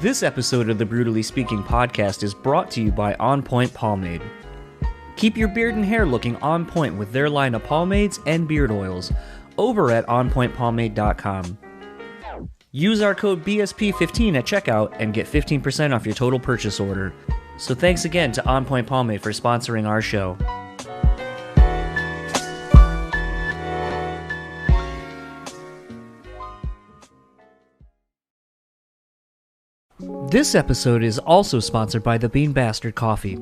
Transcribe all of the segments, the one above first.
This episode of the BREWtally Speaking Podcast is brought to you by On Point Pomade. Keep your beard and hair looking on point with their line of pomades and beard oils over at onpointpomade.com. Use our code BSP15 at checkout and get 15% off your total purchase order. So thanks again to On Point Pomade for sponsoring our show. This episode is also sponsored by the Bean Bastard Coffee.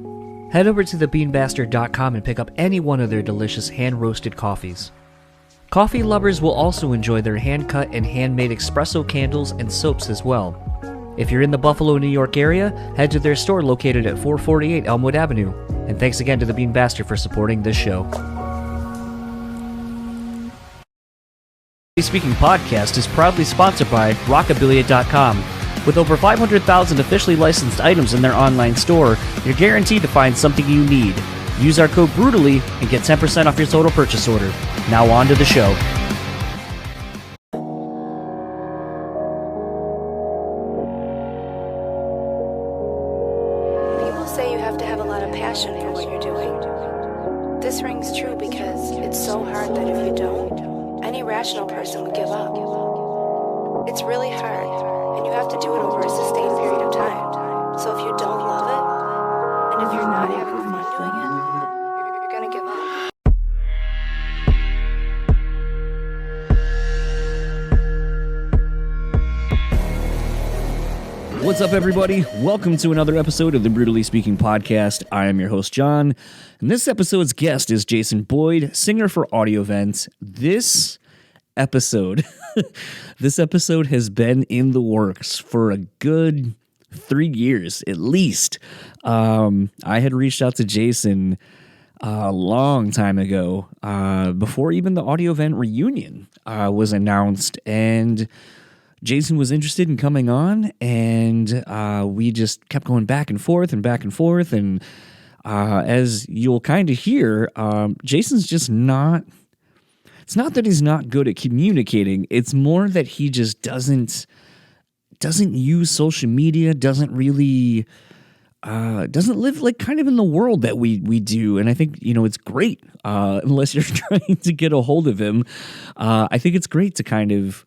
Head over to thebeanbastard.com and pick up any one of their delicious hand-roasted coffees. Coffee lovers will also enjoy their hand-cut and handmade espresso candles and soaps as well. If you're in the Buffalo, New York area, head to their store located at 448 Elmwood Avenue. And thanks again to the Bean Bastard for supporting this show. The Speaking Podcast is proudly sponsored by Rockabilia.com. With over 500,000 officially licensed items in their online store, you're guaranteed to find something you need. Use our code BREWtally and get 10% off your total purchase order. Now on to the show. People say you have to have a lot of passion for what you're doing. This rings true because it's so hard that if you don't, any rational person would give up. It's really hard, and you have to do it over a sustained period of time. So if you don't love it, and if you're not having fun doing it, you're gonna give up. What's up, everybody? Welcome to another episode of the BREWtally Speaking Podcast. I am your host, John, and this episode's guest is Jason Boyd, singer for Audiovent. This episode has been in the works for a good 3 years at least. I had reached out to Jason a long time ago, before even the Audiovent reunion was announced, and Jason was interested in coming on, and we just kept going back and forth, and as you'll kind of hear, Jason's just not. It's not that he's not good at communicating. It's more that he just doesn't use social media, doesn't live like kind of in the world that we do. And I think, it's great, unless you're trying to get a hold of him. I think it's great to kind of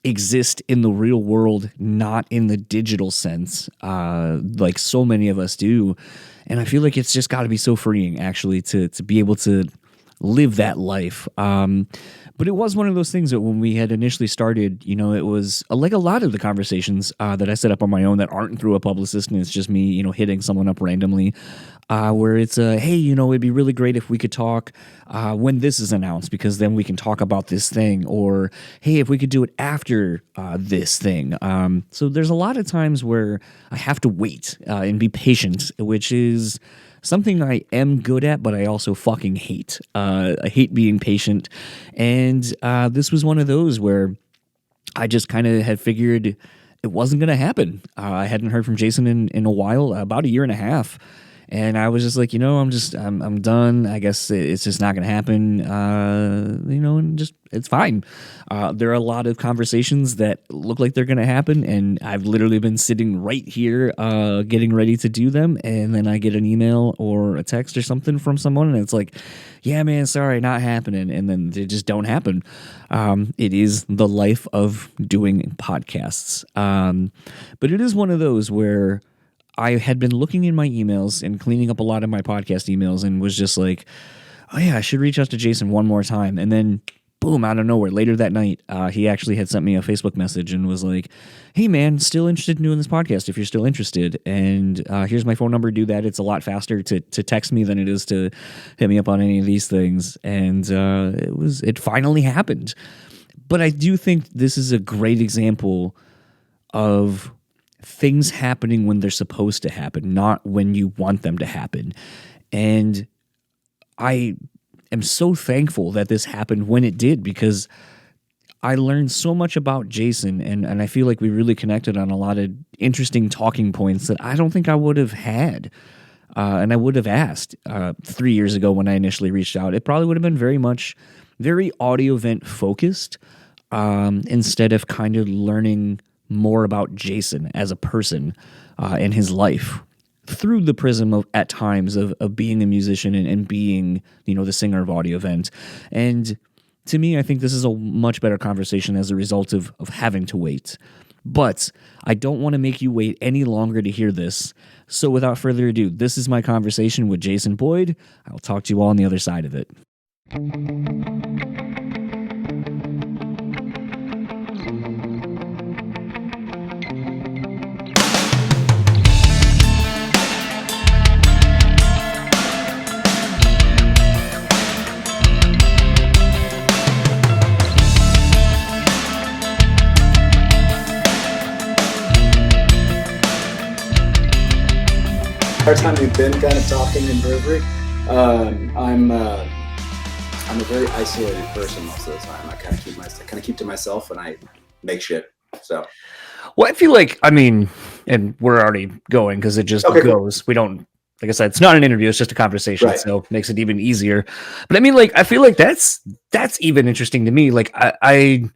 exist in the real world, not in the digital sense, like so many of us do. And I feel like it's just got to be so freeing, actually, to be able to live that life. But it was one of those things that when we had initially started, it was like a lot of the conversations that I set up on my own that aren't through a publicist, and it's just me, hitting someone up randomly, where it's hey, it'd be really great if we could talk when this is announced, because then we can talk about this thing, or hey, if we could do it after this thing. So there's a lot of times where I have to wait and be patient, which is something I am good at, but I also fucking hate. I hate being patient. And this was one of those where I just kind of had figured it wasn't going to happen. I hadn't heard from Jason in a while, about a year and a half. And I was just like, I'm done. I guess it's just not going to happen. And just, it's fine. There are a lot of conversations that look like they're going to happen, and I've literally been sitting right here, getting ready to do them. And then I get an email or a text or something from someone, and it's like, yeah, man, sorry, not happening. And then they just don't happen. It is the life of doing podcasts. But it is one of those where I had been looking in my emails and cleaning up a lot of my podcast emails, and was just like, oh yeah, I should reach out to Jason one more time. And then boom, out of nowhere, later that night, he actually had sent me a Facebook message and was like, hey man, still interested in doing this podcast if you're still interested. And here's my phone number, do that. It's a lot faster to text me than it is to hit me up on any of these things. And it finally happened. But I do think this is a great example of things happening when they're supposed to happen, not when you want them to happen. And I am so thankful that this happened when it did, because I learned so much about Jason, and I feel like we really connected on a lot of interesting talking points that I don't think I would have had, and I would have asked 3 years ago when I initially reached out. It probably would have been very Audiovent focused, instead of kind of learning more about Jason as a person and his life through the prism of, at times, of being a musician and being, the singer of Audiovent. And to me, I think this is a much better conversation as a result of having to wait. But I don't want to make you wait any longer to hear this. So without further ado, this is my conversation with Jason Boyd. I'll talk to you all on the other side of it. Our time we've been kind of talking in brewery. I'm a very isolated person most of the time. I kind of keep to myself and I make shit. So, well, I feel like, and we're already going because it just goes. We don't, like I said, it's not an interview; it's just a conversation, right. So it makes it even easier. But I feel like that's even interesting to me. Like I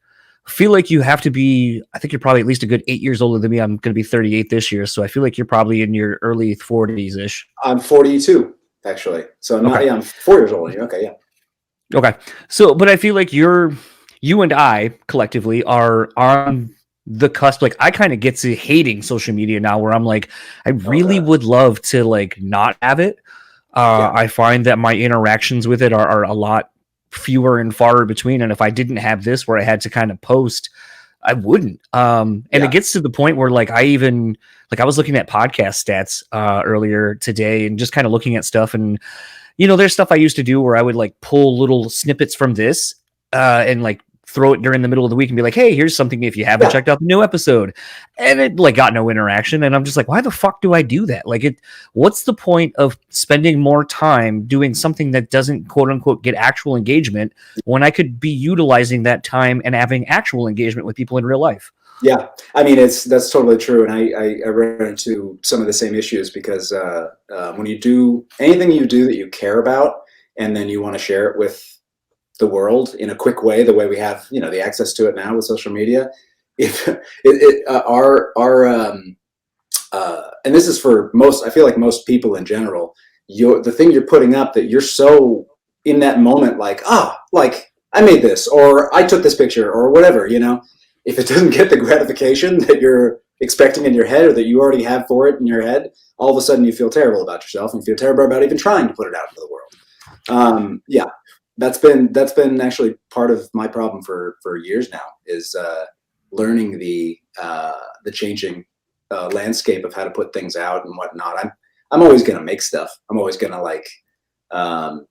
feel like you have to be, I think you're probably at least a good 8 years older than me. I'm going to be 38 this year. So I feel like you're probably in your early 40s ish. I'm 42 actually. So I'm 4 years older. Okay. Yeah. Okay. So, but I feel like you and I collectively are on the cusp. Like I kind of get to hating social media now where I'm like, I really would love to like not have it. I find that my interactions with it are a lot fewer and farther between, and if I didn't have this where I had to kind of post, I wouldn't. It gets to the point where like I was looking at podcast stats earlier today and just kind of looking at stuff, and there's stuff I used to do where I would like pull little snippets from this and like throw it during the middle of the week and be like, hey, here's something if you haven't checked out the new episode, and it like got no interaction, and I'm just like, why the fuck do I do that? Like, what's the point of spending more time doing something that doesn't quote unquote get actual engagement when I could be utilizing that time and having actual engagement with people in real life? Yeah, that's totally true, and I ran into some of the same issues because when you do anything you do that you care about and then you want to share it with the world in a quick way, the way we have, the access to it now with social media. If and this is for most, I feel like most people in general, the thing you're putting up that you're so in that moment, like I made this, or I took this picture, or whatever, if it doesn't get the gratification that you're expecting in your head or that you already have for it in your head, all of a sudden you feel terrible about yourself and feel terrible about even trying to put it out into the world. That's been actually part of my problem for years now, is learning the changing landscape of how to put things out and whatnot. I'm always gonna make stuff. I'm always gonna I'm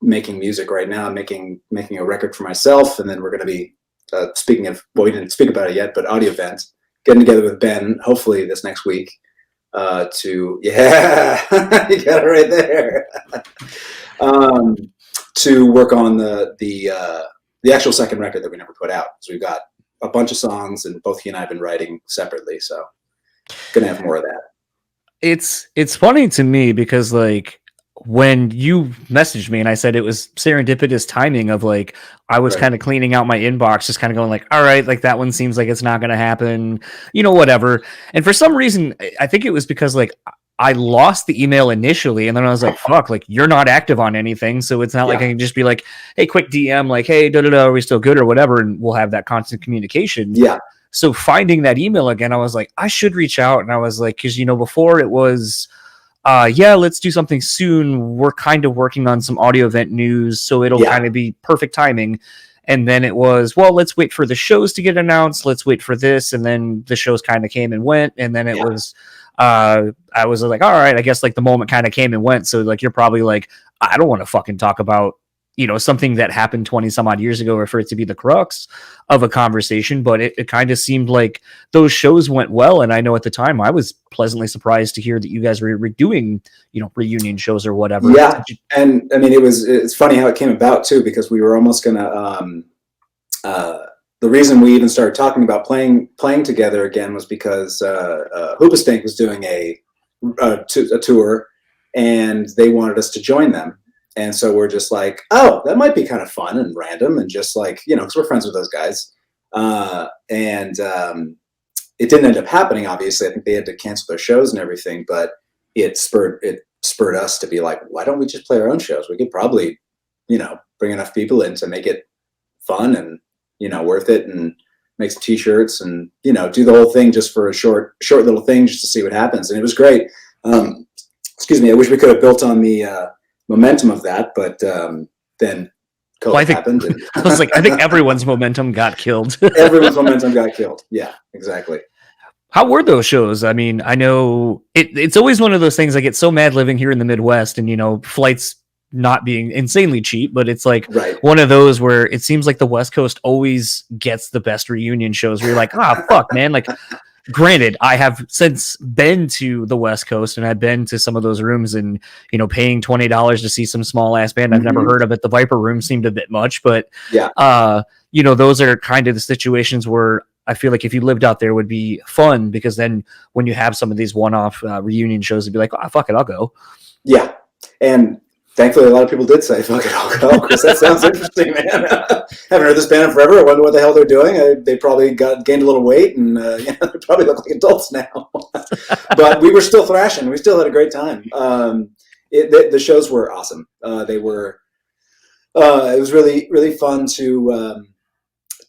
making music right now. I'm making a record for myself, and then we're gonna be speaking of, well, we didn't speak about it yet, but Audiovent, getting together with Ben hopefully this next week you got it right there. To work on the actual second record that we never put out. So we've got a bunch of songs, and both he and I have been writing separately. So gonna have more of that. It's funny to me because like when you messaged me and I said it was serendipitous timing of like I was kind of cleaning out my inbox, just kind of going like, all right, like that one seems like it's not gonna happen, whatever. And for some reason, I think it was because like I lost the email initially, and then I was like, fuck, like you're not active on anything. So it's not like I can just be like, hey, quick DM, like, hey, are we still good or whatever? And we'll have that constant communication. Yeah. So finding that email again, I was like, I should reach out. And I was like, cause before it was, let's do something soon. We're kind of working on some Audiovent news, so it'll kind of be perfect timing. And then it was, well, let's wait for the shows to get announced. Let's wait for this. And then the shows kind of came and went. And then it was, I was like, all right, I guess like the moment kind of came and went. So like, you're probably like, I don't want to fucking talk about, something that happened 20 some odd years ago, or for it to be the crux of a conversation. But it kind of seemed like those shows went well. And I know at the time I was pleasantly surprised to hear that you guys were doing, reunion shows or whatever. Yeah. And it's funny how it came about too, because we were almost going to, the reason we even started talking about playing together again was because Hoopastank was doing a tour, and they wanted us to join them. And so we're just like, oh, that might be kind of fun and random, and just like, because we're friends with those guys. it didn't end up happening. Obviously, I think they had to cancel their shows and everything, but it spurred us to be like, why don't we just play our own shows? We could probably, bring enough people in to make it fun and, worth it, and make some t-shirts and, do the whole thing just for a short little thing just to see what happens. And it was great. Excuse me. I wish we could have built on the momentum of that, but then COVID happened. And I was like, I think everyone's momentum got killed. Everyone's momentum got killed. Yeah, exactly. How were those shows? I mean, I know it's always one of those things. I get so mad living here in the Midwest and, flights not being insanely cheap, but it's like one of those where it seems like the West Coast always gets the best reunion shows where you're like, fuck, man. Like, granted, I have since been to the West Coast and I've been to some of those rooms and, paying $20 to see some small ass band I've never heard of at the Viper Room seemed a bit much, but those are kind of the situations where I feel like if you lived out there would be fun, because then when you have some of these one-off reunion shows, it'd be like, fuck it, I'll go. Yeah. And thankfully, a lot of people did say, fuck it, I'll go, because that sounds interesting, man. Haven't heard this band in forever. I wonder what the hell they're doing. They probably gained a little weight, and they probably look like adults now. But we were still thrashing. We still had a great time. The shows were awesome. It was really, really fun to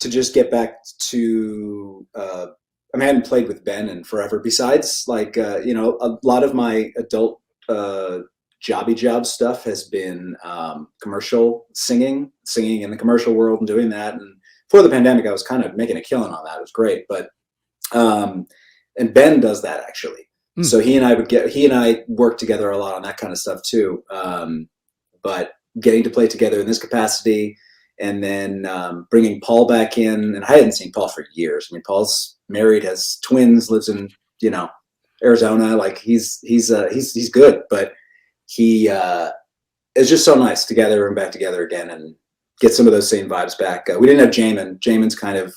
just get back to. I hadn't played with Ben in forever. Besides, a lot of my adult jobby job stuff has been commercial singing in the commercial world and doing that. And before the pandemic, I was kind of making a killing on that. It was great. But and Ben does that actually. So he and I work together a lot on that kind of stuff too. But getting to play together in this capacity, and then bringing Paul back in, and I hadn't seen Paul for years. I mean, Paul's married, has twins, lives in Arizona. Like he's good, but he it's just so nice to gather him back together again and get some of those same vibes back. We didn't have Jamin. Jamin's kind of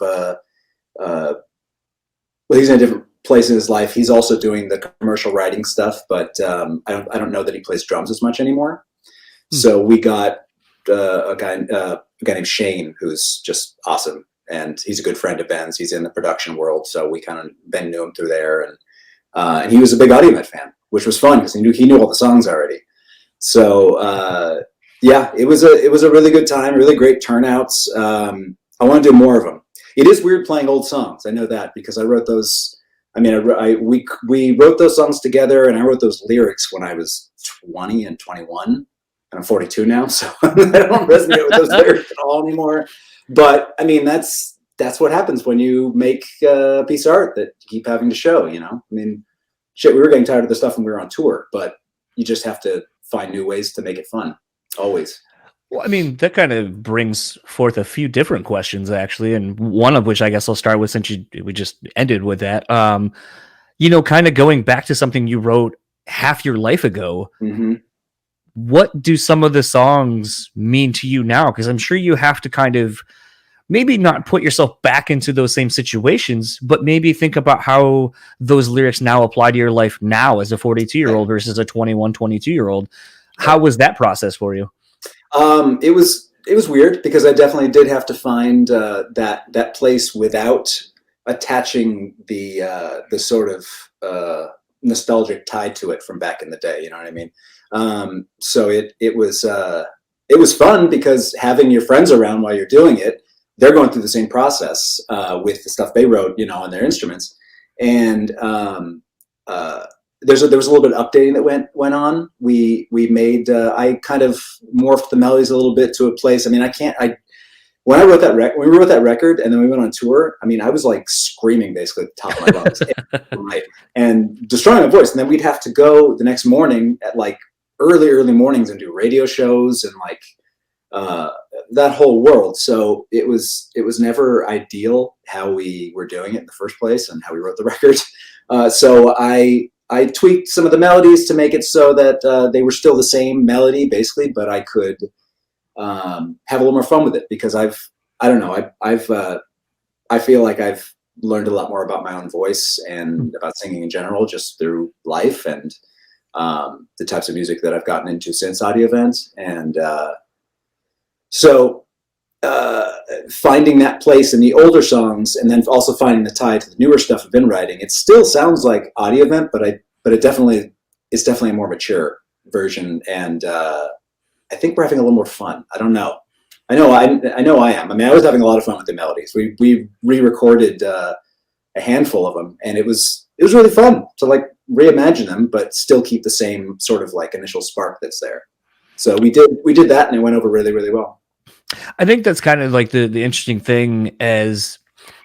he's in a different place in his life. He's also doing the commercial writing stuff, but I don't know that he plays drums as much anymore. So we got a guy named Chae, who's just awesome, and he's a good friend of Ben's. He's in the production world, so Ben knew him through there, and he was a big Audiovent fan, which was fun because he knew all the songs already. So it was a really good time, really great turnouts. I want to do more of them. It is weird playing old songs. I know that because I wrote those. I mean, we wrote those songs together, and I wrote those lyrics when I was 20 and 21. And I'm 42 now, so I don't resonate with those lyrics at all anymore. But I mean, that's what happens when you make a piece of art that you keep having to show. I mean, shit, we were getting tired of the stuff when we were on tour, but you just have to find new ways to make it fun, always. Well, I mean, that kind of brings forth a few different questions, actually, and one of which I guess I'll start with, since we just ended with that. Kind of going back to something you wrote half your life ago. Mm-hmm. What do some of the songs mean to you now? Because I'm sure you have to kind of maybe not put yourself back into those same situations, but maybe think about how those lyrics now apply to your life now as a 42-year-old versus a 21, 22-year-old. How was that process for you? It was weird because I definitely did have to find that place without attaching the sort of nostalgic tie to it from back in the day. You know what I mean? So it was fun because having your friends around while you're doing it, they're going through the same process with the stuff they wrote, on their instruments. And there was a little bit of updating that went on. We made I kind of morphed the melodies a little bit to a place. I mean, when we wrote that record and then we went on tour, I mean, I was like screaming basically at the top of my lungs and destroying my voice. And then we'd have to go the next morning at like early mornings and do radio shows and like that whole world. So it was never ideal how we were doing it in the first place and how we wrote the record. So I tweaked some of the melodies to make it so that they were still the same melody basically, but I could have a little more fun with it because I feel like I've learned a lot more about my own voice and about singing in general just through life and the types of music that I've gotten into since Audiovent. And so finding that place in the older songs, and then also finding the tie to the newer stuff I've been writing. It still sounds like Audiovent, but it's definitely a more mature version, and I think we're having a little more fun. I don't know. I know I am. I mean, I was having a lot of fun with the melodies. We re-recorded a handful of them, and it was really fun to like reimagine them, but still keep the same sort of like initial spark that's there. So we did that, and it went over really, really well. I think that's kind of like the interesting thing and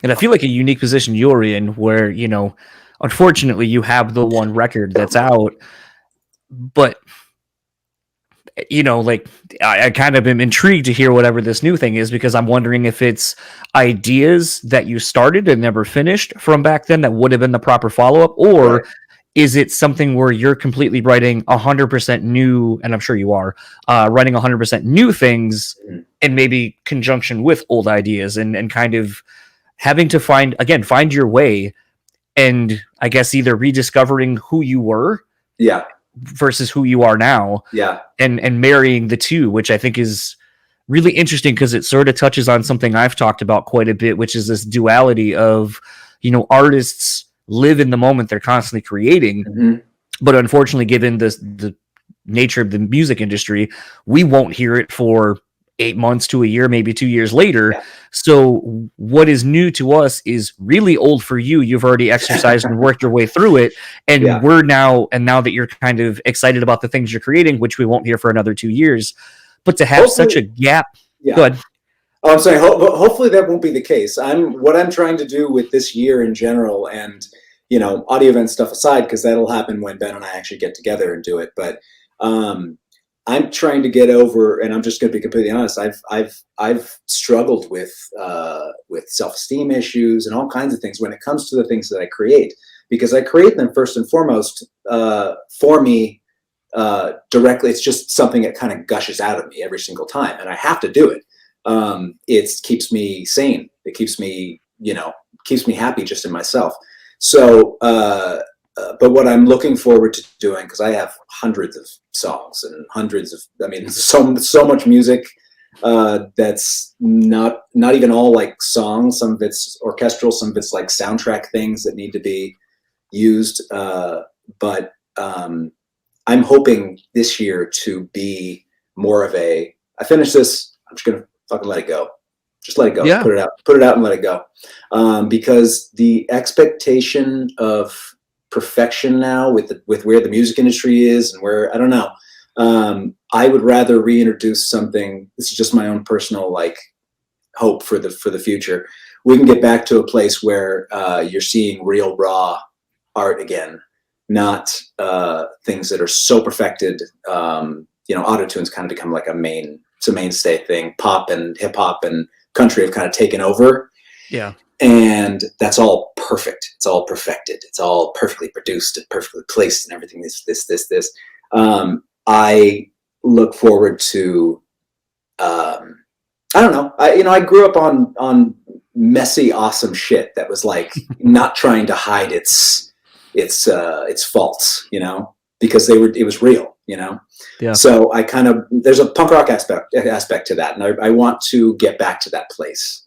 I feel like a unique position you're in where, you know, unfortunately you have the one record that's out, but you know, like I kind of am intrigued to hear whatever this new thing is, because I'm wondering if it's ideas that you started and never finished from back then that would have been the proper follow-up, or Right. is it something where you're completely writing 100% new, and I'm sure you are, writing 100% new things in maybe conjunction with old ideas and kind of having to find your way, and I guess either rediscovering who you were Yeah. versus who you are now, Yeah. and marrying the two, which I think is really interesting because it sort of touches on something I've talked about quite a bit, which is this duality of, you know, artists live in the moment they're constantly creating, Mm-hmm. but unfortunately, given the nature of the music industry, we won't hear it for 8 months to a year, maybe 2 years later. Yeah. So what is new to us is really old for you. You've already exercised and worked your way through it. And Yeah. now that you're kind of excited about the things you're creating, which we won't hear for another 2 years, but to have Hopefully- such a gap. Yeah. Good. Oh, I'm saying hopefully that won't be the case. What I'm trying to do with this year in general, and you know, Audiovent stuff aside, because that'll happen when Ben and I actually get together and do it. But I'm trying to get over, and I'm just going to be completely honest. I've struggled with self-esteem issues and all kinds of things when it comes to the things that I create, because I create them first and foremost for me directly. It's just something that kind of gushes out of me every single time, and I have to do it. It keeps me sane. It keeps me happy just in myself. So, but what I'm looking forward to doing, because I have hundreds of songs and so much music that's not even all like songs. Some of it's orchestral, some of it's like soundtrack things that need to be used. But I'm hoping this year to be more of I finish this, I'm just gonna fucking let it go. Just let it go. Yeah. Put it out and let it go. Because the expectation of perfection now with where the music industry is and where, I don't know, I would rather reintroduce something. This is just my own personal like hope for the future. We can get back to a place where you're seeing real raw art again, not things that are so perfected. Auto-tunes kind of become like it's a mainstay thing. Pop and hip hop and country have kind of taken over. Yeah. And that's all perfect. It's all perfected. It's all perfectly produced and perfectly placed and everything. This. I look forward to, I don't know. I grew up on messy, awesome shit that was like not trying to hide its faults, because it was real, Yeah. So there's a punk rock aspect to that, and I want to get back to that place.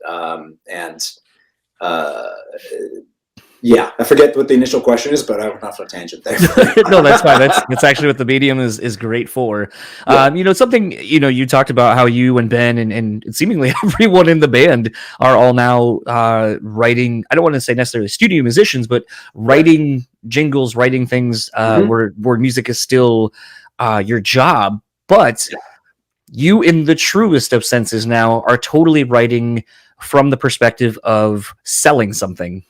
Yeah, I forget what the initial question is, but I went off on a tangent there. No, that's fine. That's actually what the medium is great for. Yeah. Something, you talked about how you and Ben and seemingly everyone in the band are all now writing, I don't want to say necessarily studio musicians, but writing jingles, writing things where music is still your job. But you, in the truest of senses now, are totally writing from the perspective of selling something.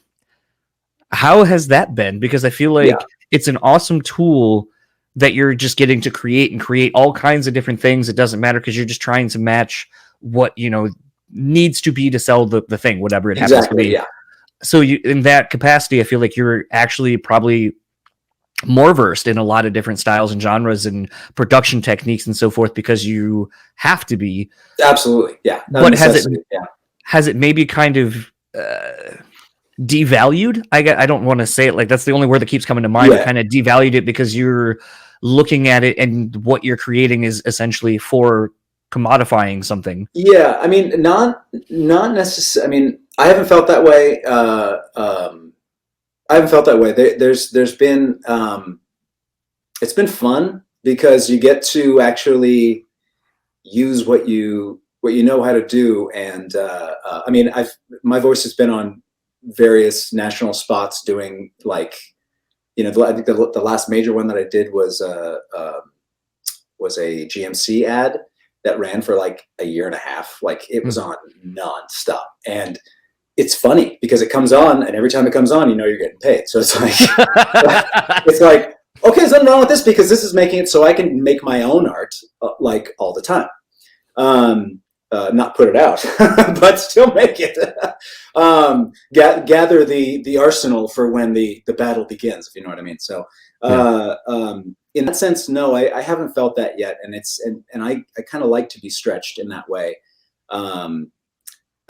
How has that been? Because I feel like it's an awesome tool that you're just getting to create all kinds of different things. It doesn't matter because you're just trying to match what, needs to be to sell the thing, whatever it happens to be. Yeah. So you, in that capacity, I feel like you're actually probably more versed in a lot of different styles and genres and production techniques and so forth, because you have to be. Absolutely. Yeah. But has it maybe kind of devalued? I don't want to say it like that's the only word that keeps coming to mind. Yeah. But kind of devalued it because you're looking at it and what you're creating is essentially for commodifying something. Yeah, I mean, not necessarily. I mean, I haven't felt that way. I haven't felt that way. There's been it's been fun because you get to actually use what you know how to do. And I mean, my voice has been on various national spots doing, like, you know, I think the last major one that I did was a GMC ad that ran for like a year and a half. Like, it was on nonstop. And it's funny because it comes on, and every time it comes on, you know you're getting paid. So it's like, it's like, okay, there's nothing wrong with this because this is making it so I can make my own art like all the time. Not put it out, but still make it. Gather the arsenal for when the battle begins, if you know what I mean. So in that sense, no, I haven't felt that yet, and I kind of like to be stretched in that way.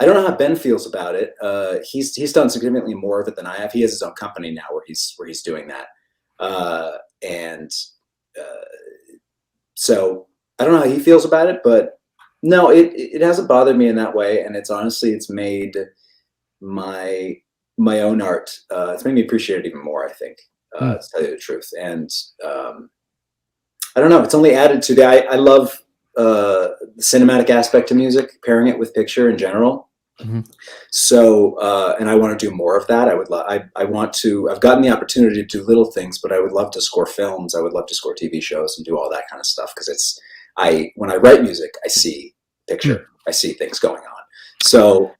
I don't know how Ben feels about it. He's done significantly more of it than I have. He has his own company now where he's doing that, so I don't know how he feels about it, but no, it hasn't bothered me in that way, and it's made my own art. It's made me appreciate it even more, I think, to tell you the truth. And I don't know. It's only added to I love the cinematic aspect of music, pairing it with picture in general. Mm-hmm. So, and I want to do more of that. I've gotten the opportunity to do little things, but I would love to score films. I would love to score TV shows and do all that kind of stuff. Cause when I write music, I see picture, I see things going on. So,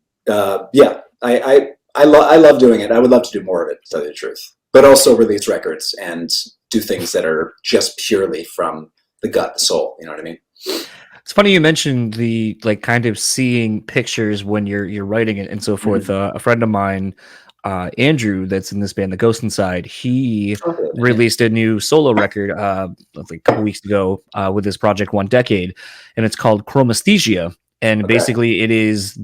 yeah, I love doing it. I would love to do more of it, to tell you the truth, but also release records and do things that are just purely from the gut, the soul. You know what I mean? It's funny you mentioned the, like, kind of seeing pictures when you're writing it and so forth. Mm-hmm. A friend of mine, Andrew, that's in this band, The Ghost Inside, he released a new solo record like a couple weeks ago with his project 1 Decade, and it's called Chromesthesia. And basically it is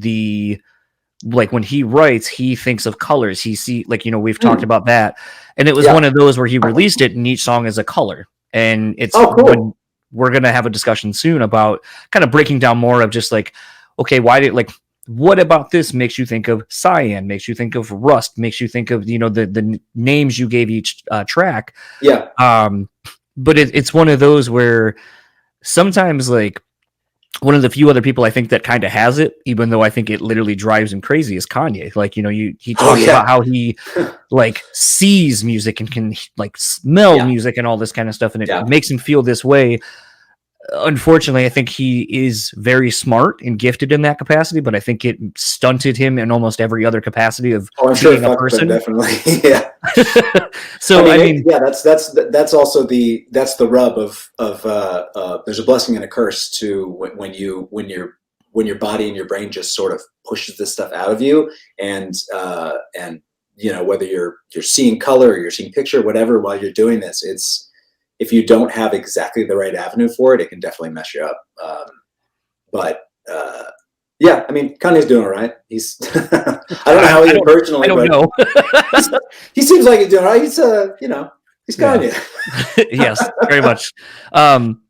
like when he writes, he thinks of colors. We've talked about that. And it was one of those where he released it and each song is a color. And it's cool. We're going to have a discussion soon about kind of breaking down more of just like, okay, what about this makes you think of cyan, makes you think of rust, makes you think of, the names you gave each track. Yeah. But it's one of those where sometimes, like, one of the few other people I think that kind of has it, even though I think it literally drives him crazy, is Kanye. Like, he talks about how he like sees music and can like smell music and all this kind of stuff. And it makes him feel this way. Unfortunately, I think he is very smart and gifted in that capacity, but I think it stunted him in almost every other capacity of being a person. Definitely. Yeah. So I mean, that's also the rub of there's a blessing and a curse to when your body and your brain just sort of pushes this stuff out of you, and whether you're seeing color or you're seeing picture, whatever, while you're doing this, if you don't have exactly the right avenue for it, it can definitely mess you up. Yeah, I mean, Kanye's doing all right. He's I don't know how he is personally. I don't know. He seems like he's doing all right. He's he's Kanye. Yes, very much.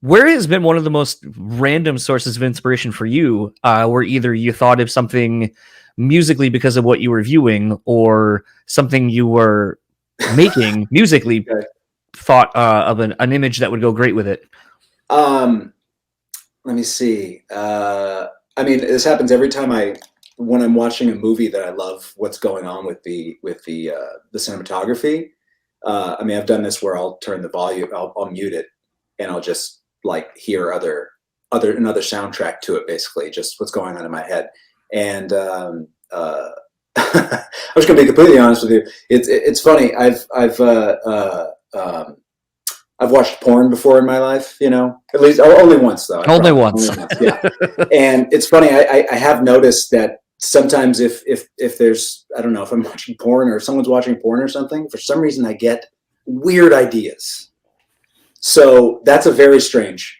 Where has been one of the most random sources of inspiration for you, where either you thought of something musically because of what you were viewing, or something you were making musically? Okay. Thought of an image that would go great with it? Let me see. I mean, this happens every time when I'm watching a movie that I love what's going on with the cinematography. I mean, I've done this where I'll turn the volume, I'll mute it, and I'll just like hear another soundtrack to it, basically just what's going on in my head. And I'm just gonna be completely honest with you. It's funny. I've watched porn before in my life, at least only once though. Only once. Yeah. And it's funny. I have noticed that sometimes if there's, I don't know, if I'm watching porn or someone's watching porn or something, for some reason I get weird ideas. So that's a very strange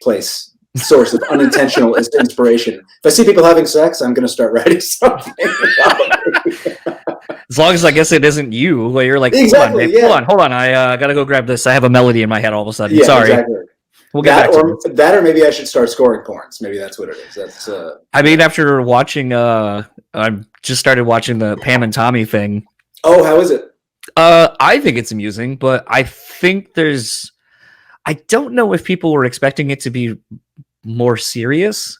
source of unintentional inspiration. If I see people having sex, I'm going to start writing something. As long as I guess it isn't you, where you're like, exactly, hold on, I got to go grab this. I have a melody in my head all of a sudden. Yeah, sorry. Exactly. We'll get back to it. That, or maybe I should start scoring porns. Maybe that's what it is. That's. I mean, after watching, I just started watching the Pam and Tommy thing. Oh, how is it? I think it's amusing, but I think I don't know if people were expecting it to be more serious.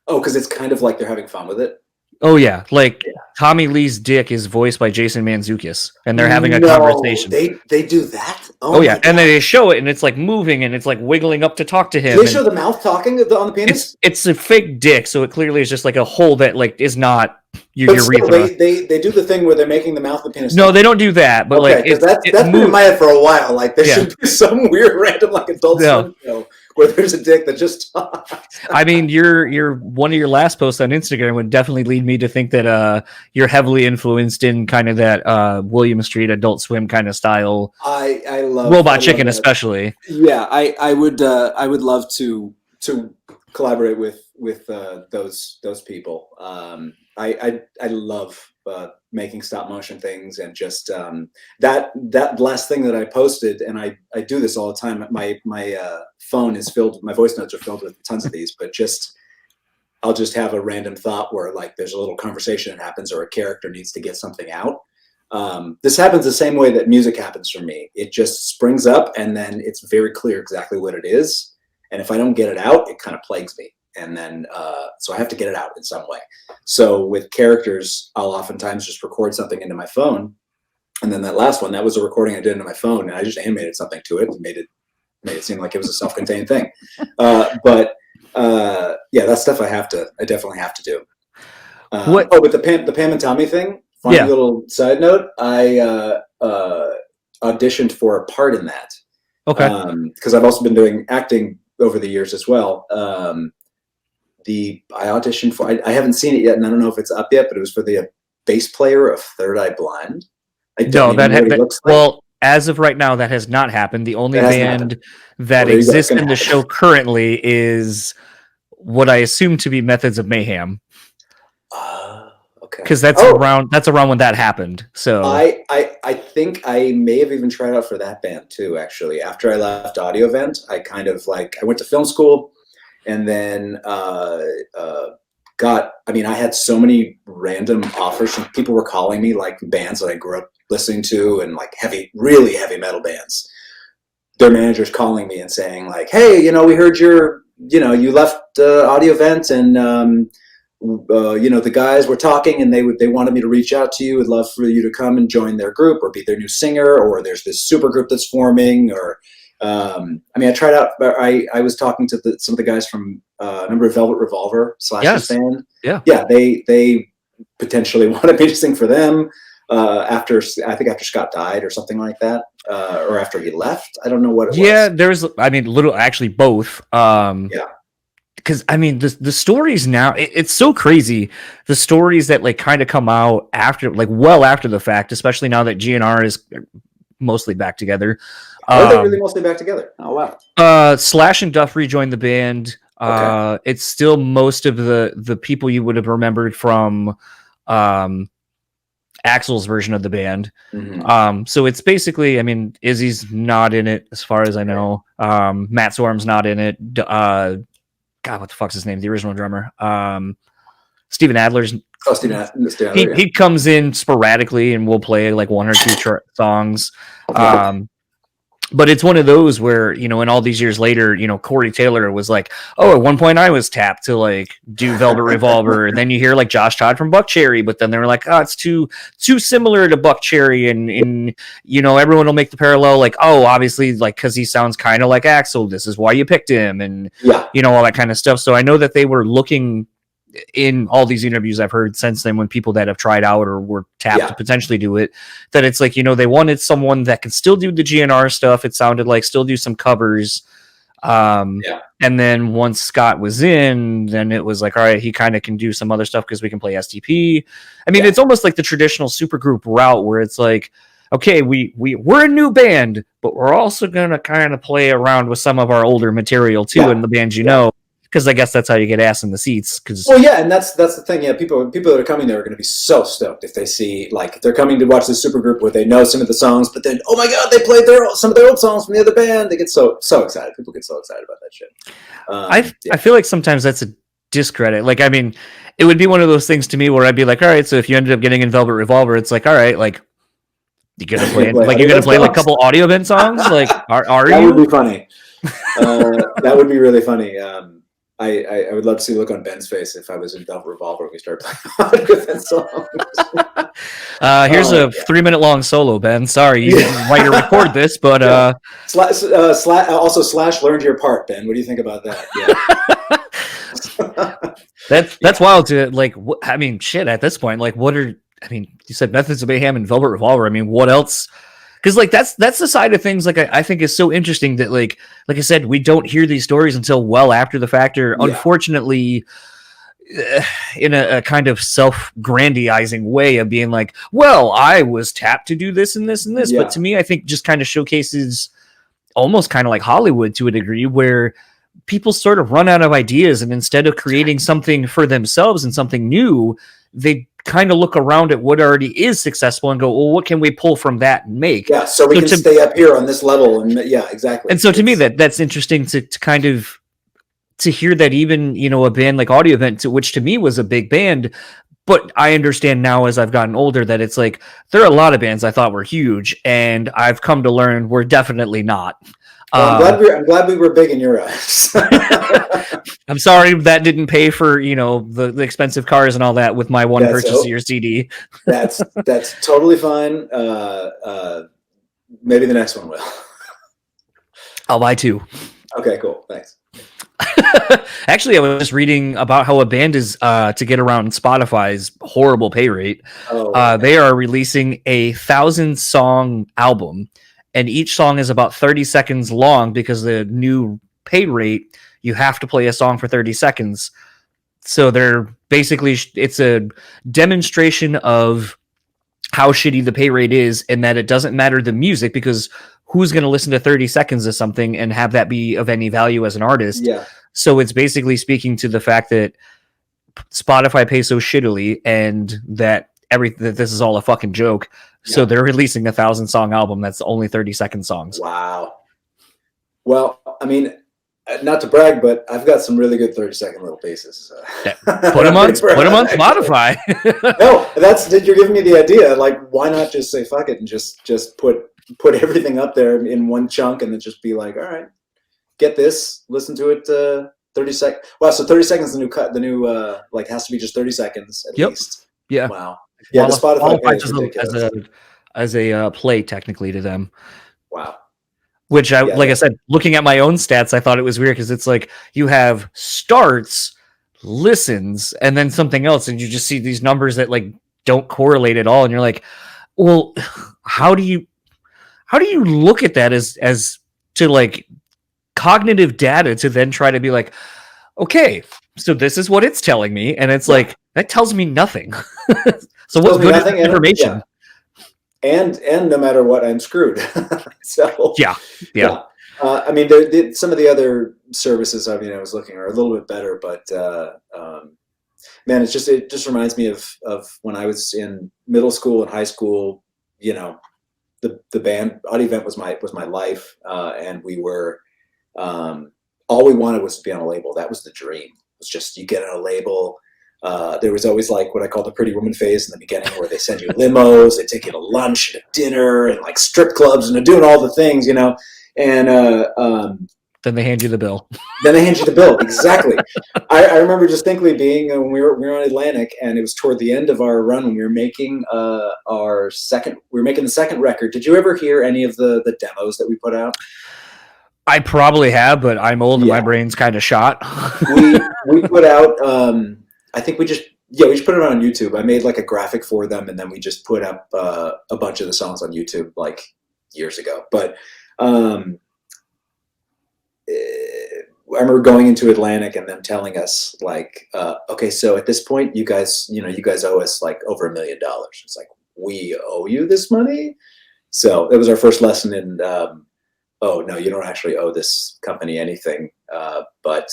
Oh, because it's kind of like they're having fun with it. Oh yeah, like Tommy Lee's dick is voiced by Jason Mantzoukas, and they're having a conversation. They do that? Oh yeah, and then they show it, and it's like moving, and it's like wiggling up to talk to him. Do they show the mouth talking on the penis? It's a fake dick, so it clearly is just like a hole that like is not your urethra. Still, they do the thing where they're making the mouth the penis. No, they don't do that, but okay, like that's been in my head for a while. Like there should be some weird random like adult swim show where there's a dick that just talks. I mean, your one of your last posts on Instagram would definitely lead me to think that you're heavily influenced in kind of that William Street Adult Swim kind of style. I love Robot Chicken, especially. Yeah, I would love to collaborate with those people. I love making stop motion things, and just that last thing that I posted, and I do this all the time. My phone is filled, my voice notes are filled with tons of these, but I'll just have a random thought where like there's a little conversation that happens or a character needs to get something out. This happens the same way that music happens for me. It just springs up, and then it's very clear exactly what it is. And if I don't get it out, it kind of plagues me. And then, so I have to get it out in some way. So with characters, I'll oftentimes just record something into my phone. And then that last one, that was a recording I did into my phone, and I just animated something to it and made it seem like it was a self-contained thing. But that stuff I definitely have to do. But the Pam and Tommy thing, funny little side note, I auditioned for a part in that. Okay. Because I've also been doing acting over the years as well. I auditioned for, I haven't seen it yet, and I don't know if it's up yet, but it was for the bass player of Third Eye Blind. Well, as of right now, that has not happened. The only band that exists in the show currently is what I assume to be Methods of Mayhem. Okay. Because that's around when that happened. So I think I may have even tried out for that band too. Actually, after I left Audiovent, I kind of I went to film school, and then I had so many random offers from people were calling me, like bands that I grew up listening to, and like really heavy metal bands. Their managers calling me and saying like, "Hey, we heard you left Audiovent, and the guys were talking, and they wanted me to reach out to you. Would love for you to come and join their group or be their new singer, or there's this super group that's forming, or I tried out. I was talking to some of the guys from remember Velvet Revolver / band. Yeah. They potentially wanted me to sing for them after Scott died or something like that, or after he left. I don't know what it was. Yeah, there's actually both. Because the stories now, it's so crazy. The stories that kind of come out after, well after the fact, especially now that GNR is mostly back together. Are they really mostly back together? Oh wow. Slash and Duff rejoined the band. Okay. It's still most of the people you would have remembered from Axl's version of the band. Mm-hmm. So it's basically, Izzy's not in it as far as I know. Matt Sorum's not in it. God, what the fuck's his name? The original drummer. Steven Adler's. Oh, Steven Adler. He comes in sporadically and will play one or two songs. But it's one of those where, and all these years later, Corey Taylor was like, oh, at one point I was tapped to do Velvet Revolver. And then you hear Josh Todd from Buck Cherry, but then they were like, oh, it's too similar to Buck Cherry. And everyone will make the parallel obviously because he sounds kind of like Axl. This is why you picked him. And, all that kind of stuff. So I know that they were looking in all these interviews I've heard since then, when people that have tried out or were tapped to potentially do it, that it's they wanted someone that could still do the GNR stuff. It sounded like still do some covers. And then once Scott was in, then it was all right, he kind of can do some other stuff because we can play STP. It's almost like the traditional supergroup route where it's okay, we're a new band, but we're also going to kind of play around with some of our older material too. And the bands, because I guess that's how you get ass in the seats. Because Well, yeah, and that's the thing. Yeah, people that are coming there are going to be so stoked if they see, like, if they're coming to watch this supergroup where they know some of the songs, but then, oh my god, they played some of their old songs from the other band. They get so excited. People get so excited about that shit. I feel like sometimes that's a discredit. Like, I mean, it would be one of those things to me where I'd be like, all right, so if you ended up getting in Velvet Revolver, it's like, all right, like, you're gonna play like a couple Audiovent songs. Like, are that you? would be funny. That would be really funny. I would love to see the look on Ben's face if I was in Velvet Revolver and we started playing Audiovent songs. Here's a 3-minute long solo, Ben. Sorry, you didn't write or record this, but also Slash learned your part, Ben. What do you think about that? Yeah. that's wild to, like. I mean, shit. At this point, like, you said Methods of Mayhem and Velvet Revolver. I mean, what else? Because, like, that's the side of things, like, I think is so interesting that, like I said, we don't hear these stories until well after the fact, or unfortunately, in a kind of self-grandizing way of being like, well, I was tapped to do this and this and this. Yeah. But to me, I think just kind of showcases almost kind of like Hollywood to a degree, where people sort of run out of ideas, and instead of creating something for themselves and something new, they kind of look around at what already is successful and go, well, what can we pull from that and make? Yeah, so we can stay up here on this level. And yeah, exactly. And so to me, that's interesting to kind of to hear that even, a band like Audiovent, which to me was a big band, but I understand now as I've gotten older that it's like, there are a lot of bands I thought were huge, and I've come to learn we're definitely not. Well, I'm glad we were big in your eyes. I'm sorry that didn't pay for the expensive cars and all that with my one purchase of your CD. That's totally fine. Maybe the next one will. I'll buy 2. Okay, cool. Thanks. Actually, I was just reading about how a band is to get around Spotify's horrible pay rate. They are releasing a 1,000-song album. And each song is about 30 seconds long because the new pay rate, you have to play a song for 30 seconds. So they're basically, it's a demonstration of how shitty the pay rate is, and that it doesn't matter the music, because who's going to listen to 30 seconds of something and have that be of any value as an artist? Yeah. So it's basically speaking to the fact that Spotify pays so shittily, and that this is all a fucking joke. Yeah. So they're releasing a 1,000-song album that's only 30-second songs. Wow. Well, I mean, not to brag, but I've got some really good 30-second little pieces. Put them on Spotify. No, you're giving me the idea. Like, why not just say fuck it and just put everything up there in one chunk, and then just be like, all right, get this, listen to it 30 seconds. Wow, so 30 seconds is the new cut. The new like has to be just 30 seconds at least. Yeah. Wow. Yeah, the Spotify is ridiculous. As a play technically to them. Wow. Which like I said, looking at my own stats, I thought it was weird, because it's like you have starts, listens, and then something else, and you just see these numbers that like don't correlate at all, and you're like, well, how do you look at that as to like cognitive data to then try to be like, okay, so this is what it's telling me, and it's like, that tells me nothing. So what's good information? And no matter what, I'm screwed. So yeah. I mean, some of the other services I was looking are a little bit better, but man, it just reminds me of when I was in middle school and high school. The band Audiovent was my life, and we were all we wanted was to be on a label. That was the dream. It was just, you get on a label. There was always like what I call the pretty woman phase in the beginning, where they send you limos, they take you to lunch and a dinner and like strip clubs, and they're doing all the things, and then they hand you the bill. Exactly. I remember distinctly being when we were on Atlantic, and it was toward the end of our run when we were making the second record. Did you ever hear any of the demos that we put out? I probably have, but I'm old and my brain's kind of shot. we put out I think we just put it on YouTube. I made like a graphic for them, and then we just put up a bunch of the songs on YouTube like years ago. But I remember going into Atlantic and them telling us like, okay, so at this point, you guys owe us like over $1 million. It's like, we owe you this money. So it was our first lesson in, oh no, you don't actually owe this company anything, but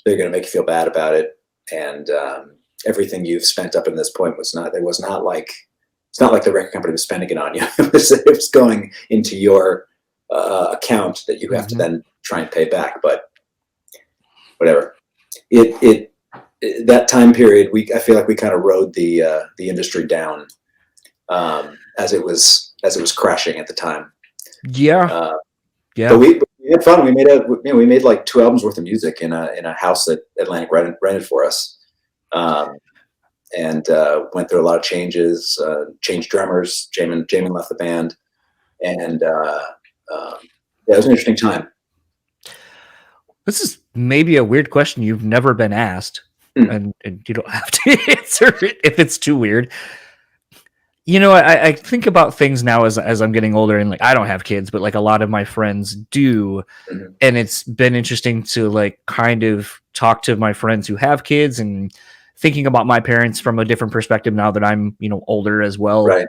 they're going to make you feel bad about it. And everything you've spent up in this point it's not like the record company was spending it on you. It was going into your account that you have to then try and pay back. But whatever. That time period, I feel like we kind of rode the industry down as it was crashing at the time. Yeah. But we had fun. We made like 2 albums worth of music in a house that Atlantic rented for us, and went through a lot of changes. Changed drummers. Jamin left the band, and it was an interesting time. This is maybe a weird question you've never been asked, and you don't have to answer it if it's too weird. You know, I think about things now as I'm getting older, and like I don't have kids, but like a lot of my friends do, and it's been interesting to like kind of talk to my friends who have kids and thinking about my parents from a different perspective now that I'm, you know, older as well. Right.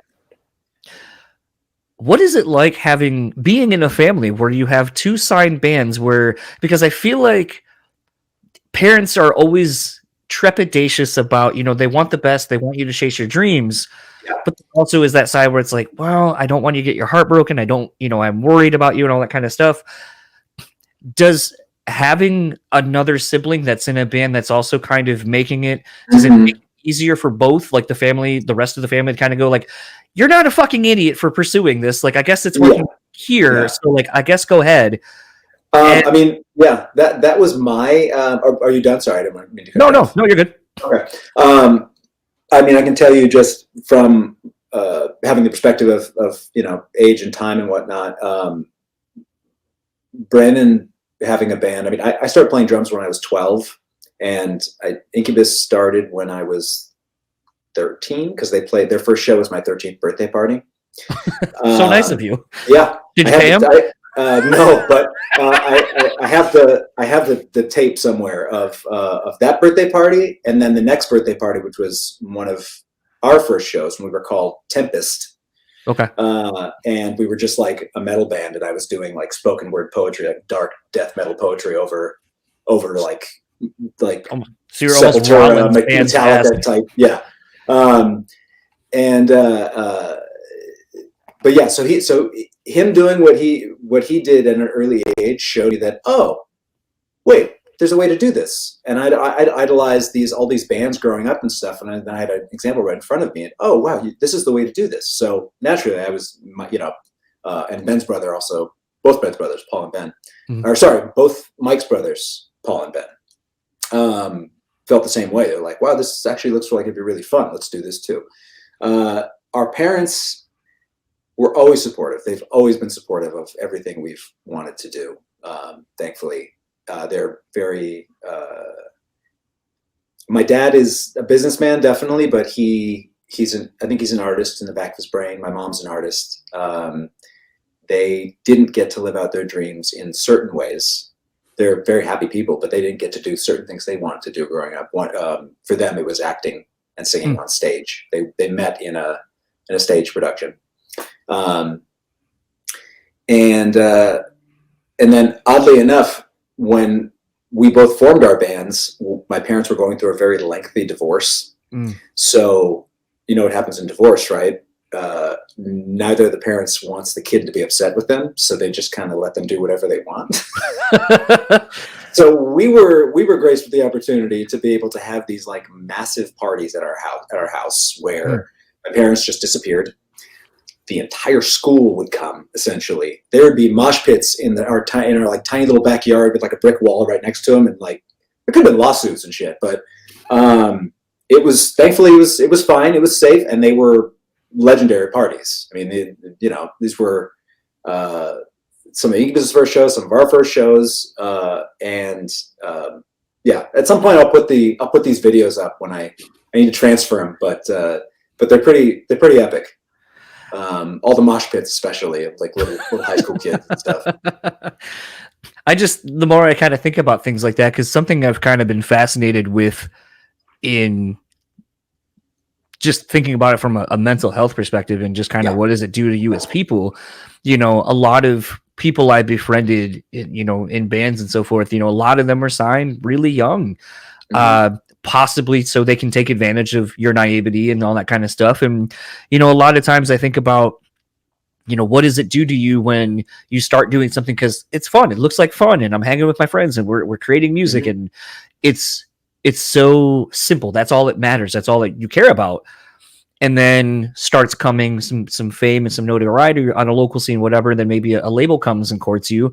What is it like being in a family where you have 2 signed bands because I feel like parents are always trepidatious about, you know, they want the best, they want you to chase your dreams. Yeah. But also is that side where it's like, well, I don't want you to get your heart broken. I'm worried about you and all that kind of stuff. Does having another sibling that's in a band that's also kind of making it, does it make it easier for both, like the rest of the family to kind of go like, you're not a fucking idiot for pursuing this. Like, I guess it's working here. Yeah. So like, I guess go ahead. I mean, yeah, that was my, are you done? Sorry, I didn't mean to. No, you're good. Okay. I mean, I can tell you just from having the perspective of you know, age and time and whatnot. Brandon having a band. I mean, I started playing drums when I was 12, and Incubus started when I was 13 because their first show was my 13th birthday party. So nice of you. Yeah. Did you pay him? No, but I have the tape somewhere of that birthday party, and then the next birthday party, which was one of our first shows when we were called Tempest. Okay. And we were just like a metal band, and I was doing like spoken word poetry, like dark death metal poetry over like so you're almost Metallica type, yeah. But yeah, so him doing what he did at an early age showed me that, oh, wait, there's a way to do this. And I'd idolized all these bands growing up and stuff, and then I had an example right in front of me, and oh wow, this is the way to do this. So naturally, I was, and Ben's brother also, both Ben's brothers, Paul and Ben, or sorry, both Mike's brothers, Paul and Ben, felt the same way. They're like, wow, this actually looks like it'd be really fun. Let's do this too. Our parents were always supportive. They've always been supportive of everything we've wanted to do. Thankfully, they're very. My dad is a businessman, definitely, but I think he's an artist in the back of his brain. My mom's an artist. They didn't get to live out their dreams in certain ways. They're very happy people, but they didn't get to do certain things they wanted to do growing up. For them, it was acting and singing on stage. They met in a stage production. And then oddly enough, when we both formed our bands, my parents were going through a very lengthy divorce. So you know what happens in divorce, right? Neither of the parents wants the kid to be upset with them, so they just kind of let them do whatever they want. So we were graced with the opportunity to be able to have these like massive parties at our house where my parents just disappeared. The entire school would come. Essentially, there would be mosh pits in our tiny little backyard with like a brick wall right next to them, and like there could have been lawsuits and shit. But it was fine. It was safe, and they were legendary parties. I mean, these were some of Incubus's first shows, some of our first shows, and at some point I'll put these videos up when I need to transfer them, but they're pretty epic. All the mosh pits, especially of like little high school kids and stuff. The more I kind of think about things like that, because something I've kind of been fascinated with in just thinking about it from a mental health perspective and just kind of what does it do to you as people? You know, a lot of people I befriended, in bands and so forth, a lot of them are signed really young, possibly so they can take advantage of your naivety and all that kind of stuff. And, a lot of times I think about, what does it do to you when you start doing something because it's fun, it looks like fun, and I'm hanging with my friends and we're creating music, and it's so simple. That's all that matters. That's all that you care about. And then starts coming some fame and some notoriety on a local scene, whatever. And then maybe a label comes and courts you.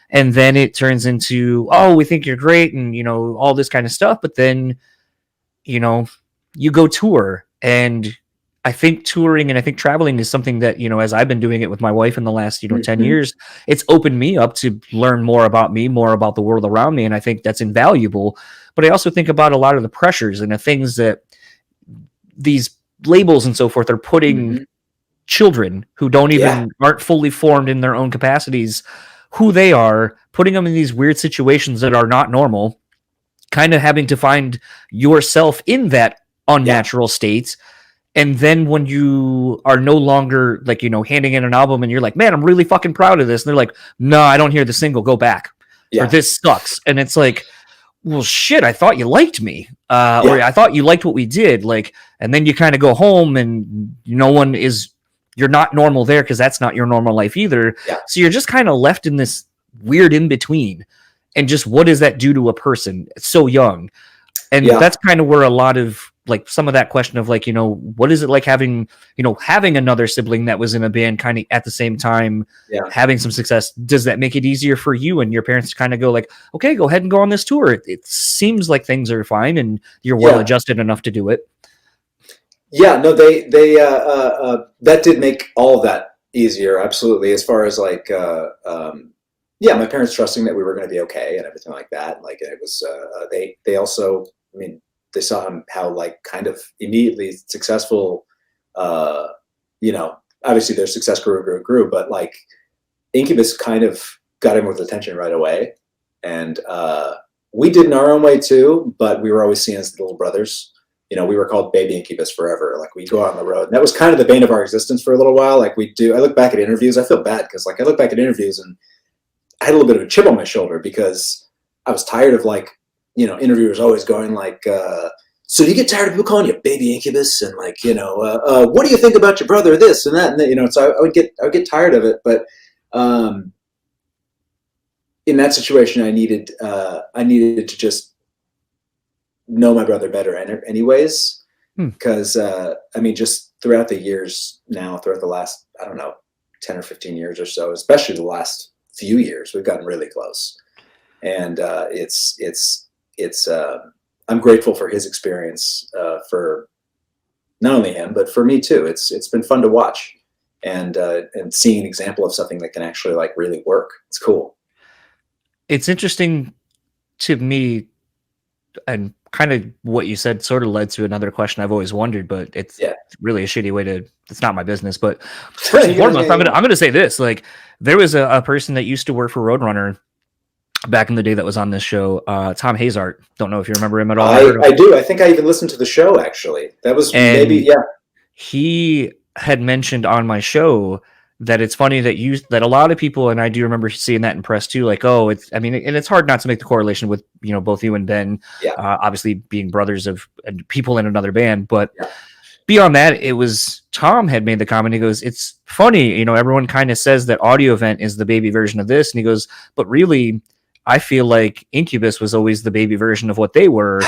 And then it turns into, oh, we think you're great and, all this kind of stuff. But then, you go tour. And I think touring and I think traveling is something that, as I've been doing it with my wife in the last, 10 years, it's opened me up to learn more about me, more about the world around me. And I think that's invaluable. But I also think about a lot of the pressures and the things that these labels and so forth are putting children who don't even aren't fully formed in their own capacities, who they are, putting them in these weird situations that are not normal, kind of having to find yourself in that unnatural state. And then when you are no longer like, handing in an album and you're like, man, I'm really fucking proud of this. And they're like, no, I don't hear the single, go back. Or this sucks. And it's like, well, shit, I thought you liked me. Or I thought you liked what we did. Like, and then you kind of go home and you're not normal there because that's not your normal life either. Yeah. So you're just kind of left in this weird in between. And just what does that do to a person so young? And that's kind of where a lot of like some of that question of like, what is it like having another sibling that was in a band kind of at the same time, having some success? Does that make it easier for you and your parents to kind of go like, okay, go ahead and go on this tour? It seems like things are fine and you're well adjusted enough to do it. Yeah, no, they that did make all of that easier. Absolutely. As far as like, my parents trusting that we were going to be okay and everything like that. Like it was, they also, I mean, they saw him how like kind of immediately successful, obviously their success grew, but like Incubus kind of got him with attention right away. And we did in our own way too, but we were always seen as the little brothers. We were called Baby Incubus forever. Like we'd go out on the road. And that was kind of the bane of our existence for a little while. Like I look back at interviews, I feel bad because like I look back at interviews and I had a little bit of a chip on my shoulder because I was tired of like, interviewers always going like, so do you get tired of people calling you Baby Incubus and like, what do you think about your brother, this and that? And so I would get tired of it. But in that situation, I needed to just know my brother better anyways. Because, just throughout the years now, throughout the last, 10 or 15 years or so, especially the last few years, we've gotten really close. And I'm grateful for his experience, for not only him, but for me too. It's been fun to watch and seeing an example of something that can actually like really work. It's cool. It's interesting to me, and kind of what you said sort of led to another question I've always wondered, but it's really a shitty way to, it's not my business, but first and foremost, I'm going to say this, like there was a person that used to work for Roadrunner back in the day that was on this show, Tom Hazart. Don't know if you remember him at all. I do. I think I even listened to the show actually. That was He had mentioned on my show that it's funny that a lot of people, and I do remember seeing that in press too, like, and it's hard not to make the correlation with, both you and Ben, obviously being brothers of people in another band. But beyond that, it was Tom had made the comment. He goes, it's funny, everyone kind of says that Audiovent is the baby version of this. And he goes, but really, I feel like Incubus was always the baby version of what they were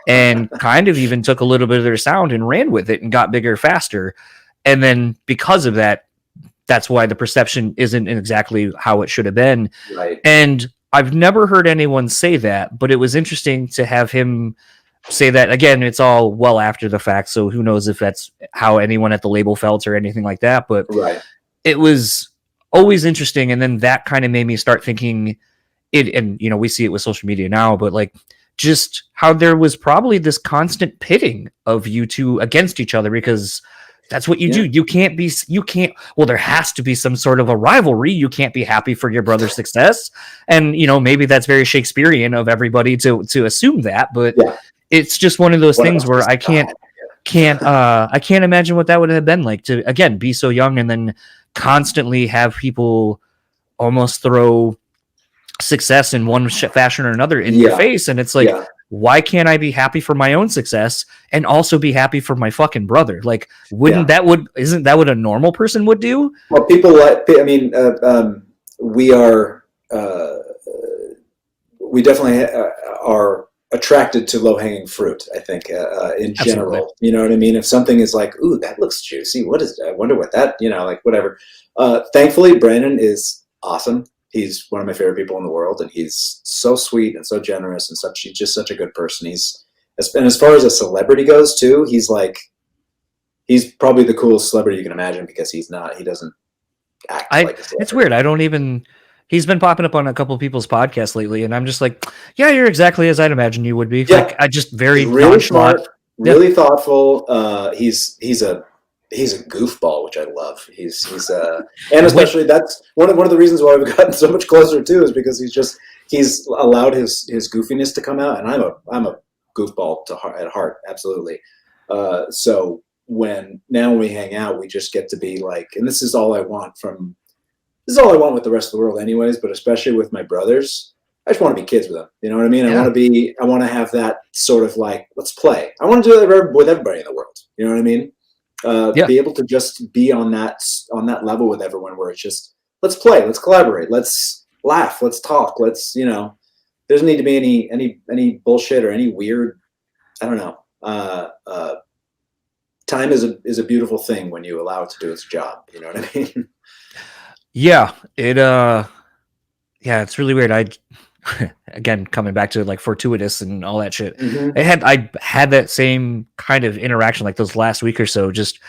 and kind of even took a little bit of their sound and ran with it and got bigger faster. And then because of that, that's why the perception isn't exactly how it should have been. Right. And I've never heard anyone say that, but it was interesting to have him say that. Again, it's all well after the fact, so who knows if that's how anyone at the label felt or anything like that. But it was always interesting. And then that kind of made me start thinking it, and we see it with social media now, but like just how there was probably this constant pitting of you two against each other because that's what you do. You can't, there has to be some sort of a rivalry. You can't be happy for your brother's success. And, maybe that's very Shakespearean of everybody to assume that, but it's just one of those things where I can't imagine what that would have been like to, again, be so young and then constantly have people almost throw success in one fashion or another in your face. And it's like, why can't I be happy for my own success and also be happy for my fucking brother? Like, isn't that what a normal person would do? Well, people we definitely are attracted to low-hanging fruit, I think, in general. Absolutely. You know what I mean? If something is like, ooh, that looks juicy. What is that? I wonder what that, like whatever. Thankfully, Brandon is awesome. He's one of my favorite people in the world, and he's so sweet and so generous and he's just such a good person. And as far as a celebrity goes too, he's probably the coolest celebrity you can imagine, because he doesn't act like a celebrity. It's weird. He's been popping up on a couple of people's podcasts lately, and I'm just like, yeah, you're exactly as I'd imagine you would be. Yeah. Like, I just very really smart, really thoughtful. He's a goofball, which I love. And especially that's one of the reasons why we've gotten so much closer too, is because he's allowed his goofiness to come out, and I'm a goofball at heart, absolutely. So when we hang out, we just get to be like, and this is all I want with the rest of the world anyways, but especially with my brothers, I just want to be kids with them. You know what I mean? Yeah. I want to have that sort of like, let's play. I want to do that with everybody in the world. You know what I mean? Be able to just be on that level with everyone, where it's just, let's play, let's collaborate, let's laugh, let's talk, let's, there doesn't need to be any bullshit or any weird, I don't know. Time is a beautiful thing when you allow it to do its job. You know what I mean? Yeah, it's really weird. Again, coming back to like fortuitous and all that shit. Mm-hmm. I had that same kind of interaction like those last week or so, just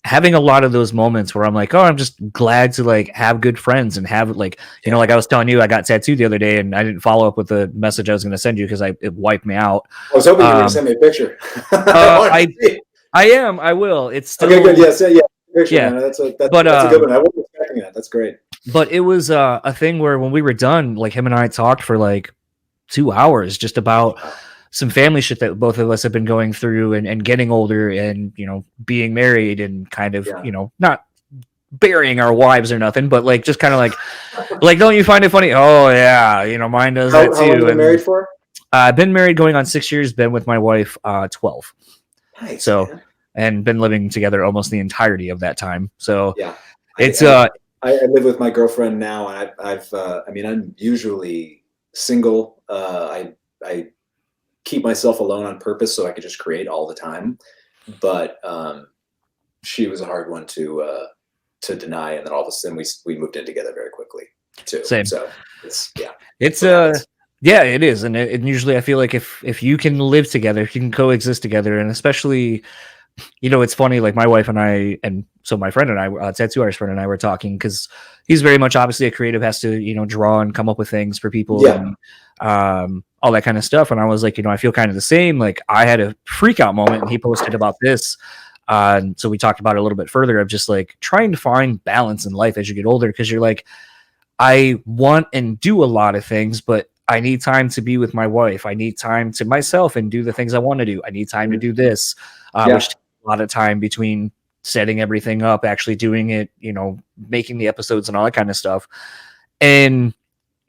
having a lot of those moments where I'm like, oh, I'm just glad to like have good friends and have like, like I was telling you, I got tattooed the other day and I didn't follow up with the message I was going to send you because it wiped me out. I was hoping you were going to send me a picture. I will. It's still okay. Good. Yes. Yeah. Picture, yeah. That's a good one. I wasn't expecting that. That's great. But it was a thing where when we were done, like him and I talked for like 2 hours just about some family shit that both of us have been going through and getting older and, being married and kind of, not burying our wives or nothing, but like, just kind of like, don't you find it funny? Oh yeah. Mine does that too. How long have you been married for? I've been married going on 6 years, been with my wife 12. Nice. So, man. And been living together almost the entirety of that time. So yeah, it's I live with my girlfriend now, and I'm usually single. I keep myself alone on purpose so I could just create all the time. But she was a hard one to deny, and then all of a sudden we moved in together very quickly too. Same. So it is, and usually I feel like if you can live together, if you can coexist together, and especially. It's funny, like my wife and I, and so my friend and I, tattoo artist friend and I were talking, because he's very much obviously a creative, has to, draw and come up with things for people and all that kind of stuff. And I was like, I feel kind of the same. Like I had a freak out moment and he posted about this. So we talked about it a little bit further of just like trying to find balance in life as you get older. Because you're like, I want and do a lot of things, but I need time to be with my wife. I need time to myself and do the things I want to do. I need time to do this, which takes a lot of time between setting everything up, actually doing it, making the episodes and all that kind of stuff. And,